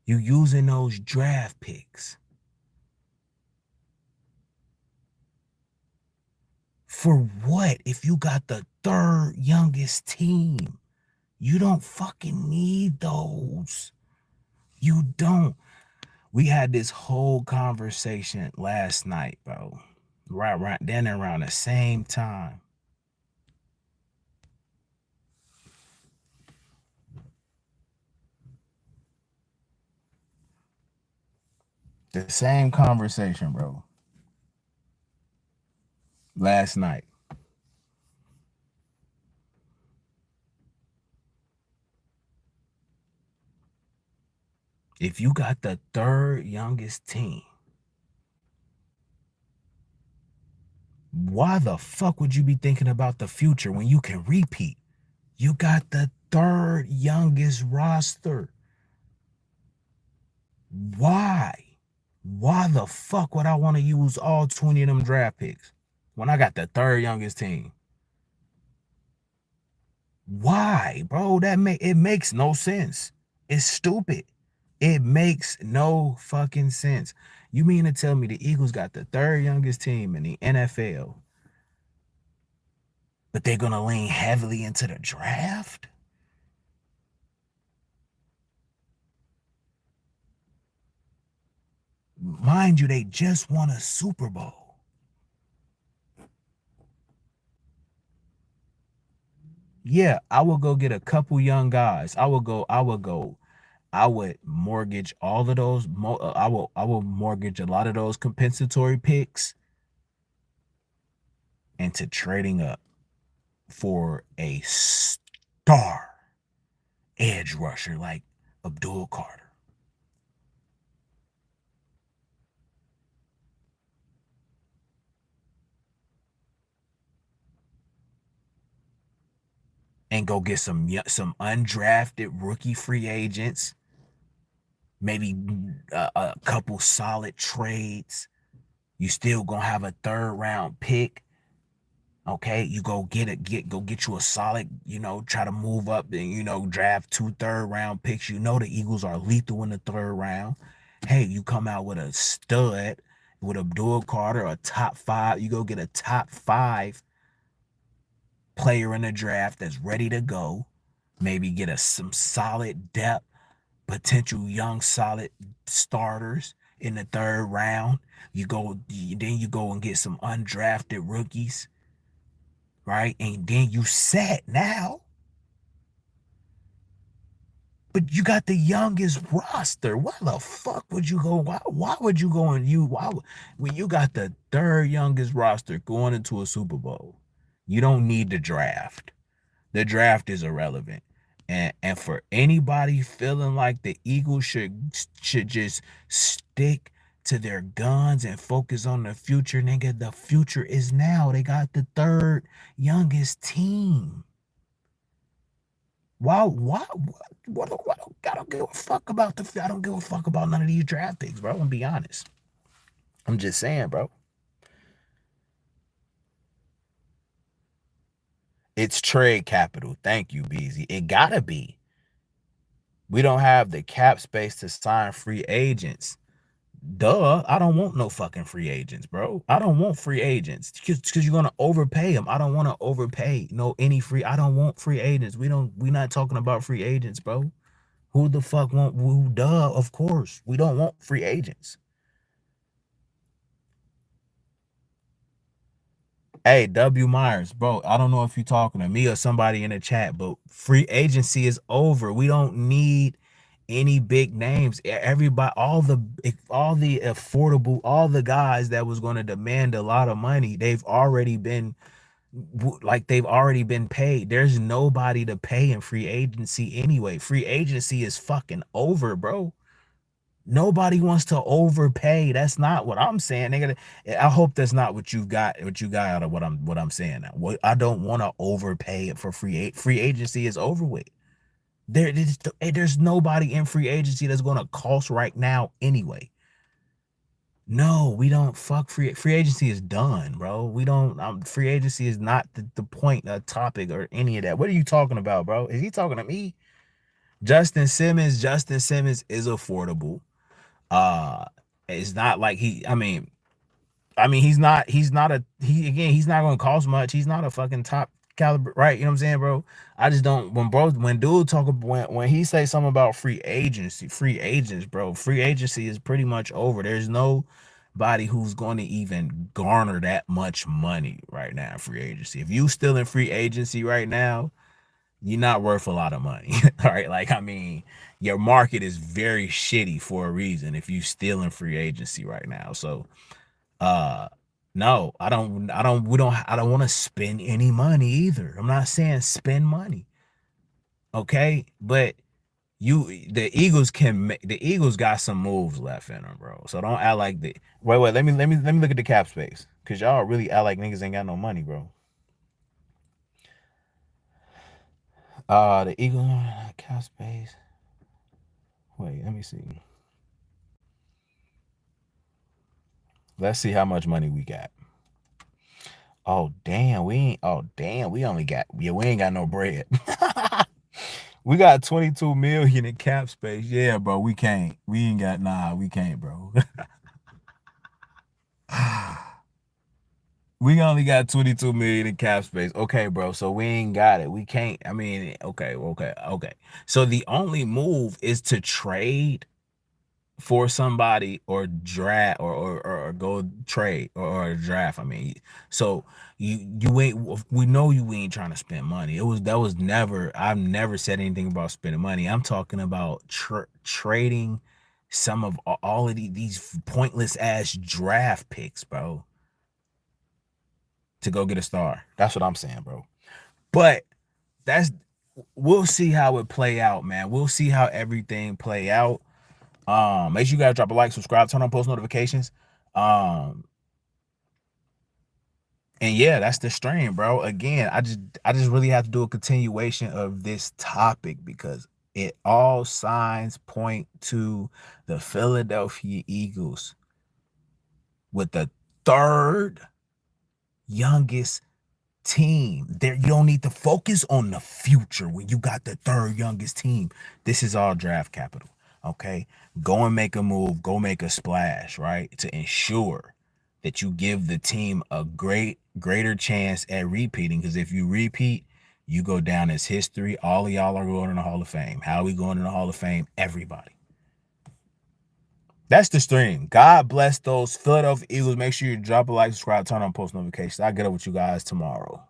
You using those draft picks. For what? If you got the third youngest team, you don't fucking need those. You don't. We had this whole conversation last night, bro. Right then around the same time. The same conversation, bro. Last night. If you got the third youngest team, why the fuck would you be thinking about the future when you can repeat? You got the third youngest roster. Why? Why the fuck would I want to use all 20 of them draft picks when I got the third youngest team? Why, bro? It makes no sense. It's stupid. It makes no fucking sense. You mean to tell me the Eagles got the third youngest team in the NFL, but they're gonna lean heavily into the draft? Mind you, they just won a Super Bowl. Yeah, I will go get a couple young guys. I would mortgage all of those. I will mortgage a lot of those compensatory picks into trading up for a star edge rusher like Abdul Carter. and go get some undrafted rookie free agents, maybe a couple solid trades. You still gonna have a 3rd round pick. Okay, you go get you a solid, try to move up and draft 2 3rd round picks. The Eagles are lethal in the 3rd round. Hey, you come out with a stud with Abdul Carter, a top 5. You go get a top 5 player in the draft that's ready to go. Maybe get some solid depth, potential young solid starters in the 3rd round. Then you go and get some undrafted rookies, right? And then you set now. But you got the youngest roster. Why the fuck would you go? Why would you go when you got the 3rd youngest roster going into a Super Bowl? You don't need the draft. The draft is irrelevant. And for anybody feeling like the Eagles should just stick to their guns and focus on the future, nigga, the future is now. They got the 3rd youngest team. Why? I don't give a fuck about I don't give a fuck about none of these draft picks, bro. I'm gonna be honest. I'm just saying, bro. It's trade capital. Thank you, Beezy. It gotta be. We don't have the cap space to sign free agents. Duh. I don't want no fucking free agents, bro. I don't want free agents because you're gonna overpay them. I don't want to overpay I don't want free agents. We're not talking about free agents, bro. Who the fuck want? Duh. Of course, we don't want free agents. Hey, W. Myers, bro, I don't know if you're talking to me or somebody in the chat, but free agency is over. We don't need any big names. Everybody, all the affordable, all the guys that was going to demand a lot of money, they've already been paid. There's nobody to pay in free agency anyway. Free agency is fucking over, bro. Nobody wants to overpay. That's not what I'm saying. I hope that's not what you got out of what I'm saying now. I don't want to overpay it for free agency is over with. There's nobody in free agency that's going to cost right now anyway. No, we don't fuck free agency is done, bro. We don't free agency is not the point, topic or any of that. What are you talking about, bro? Is he talking to me? Justin Simmons is affordable. It's not like he's not he's not going to cost much. He's not a fucking top caliber, right? You know what I'm saying, bro? I just don't when dude talk about when he say something about free agents, bro, free agency is pretty much over. There's nobody who's going to even garner that much money right now in free agency. If you still in free agency right now, you're not worth a lot of money. All right. Your market is very shitty for a reason if you still in free agency right now. So no, I don't want to spend any money either. I'm not saying spend money. Okay, but the Eagles got some moves left in them, bro. So don't act like wait, let me look at the cap space. Cause y'all really act like niggas ain't got no money, bro. The Eagles cap space. Wait, let me see. Let's see how much money we got. Oh damn, we only got we ain't got no bread. We got 22 million in cap space. Yeah, bro, we can't. We ain't got we can't, bro. We only got 22 million in cap space. Okay, bro. So we ain't got it. We can't. Okay. So the only move is to trade for somebody or draft or go trade or draft. So you ain't. We know you ain't trying to spend money. I've never said anything about spending money. I'm talking about trading some of all of these pointless ass draft picks, bro, to go get a star. That's what I'm saying, bro. But we'll see how it play out, man. We'll see how everything play out. Make sure you guys drop a like, subscribe, turn on post notifications. And yeah, that's the stream, bro. Again, I just really have to do a continuation of this topic because it all signs point to the Philadelphia Eagles with the third youngest team. There, you don't need to focus on the future when you got the third youngest team. This is all draft capital. Okay. Go and make a move, go make a splash, right? To ensure that you give the team a greater chance at repeating. Because if you repeat, you go down as history. All of y'all are going in the Hall of Fame. How are we going in the Hall of Fame? Everybody. That's the stream. God bless those Philadelphia Eagles. Make sure you drop a like, subscribe, turn on post notifications. I'll get up with you guys tomorrow.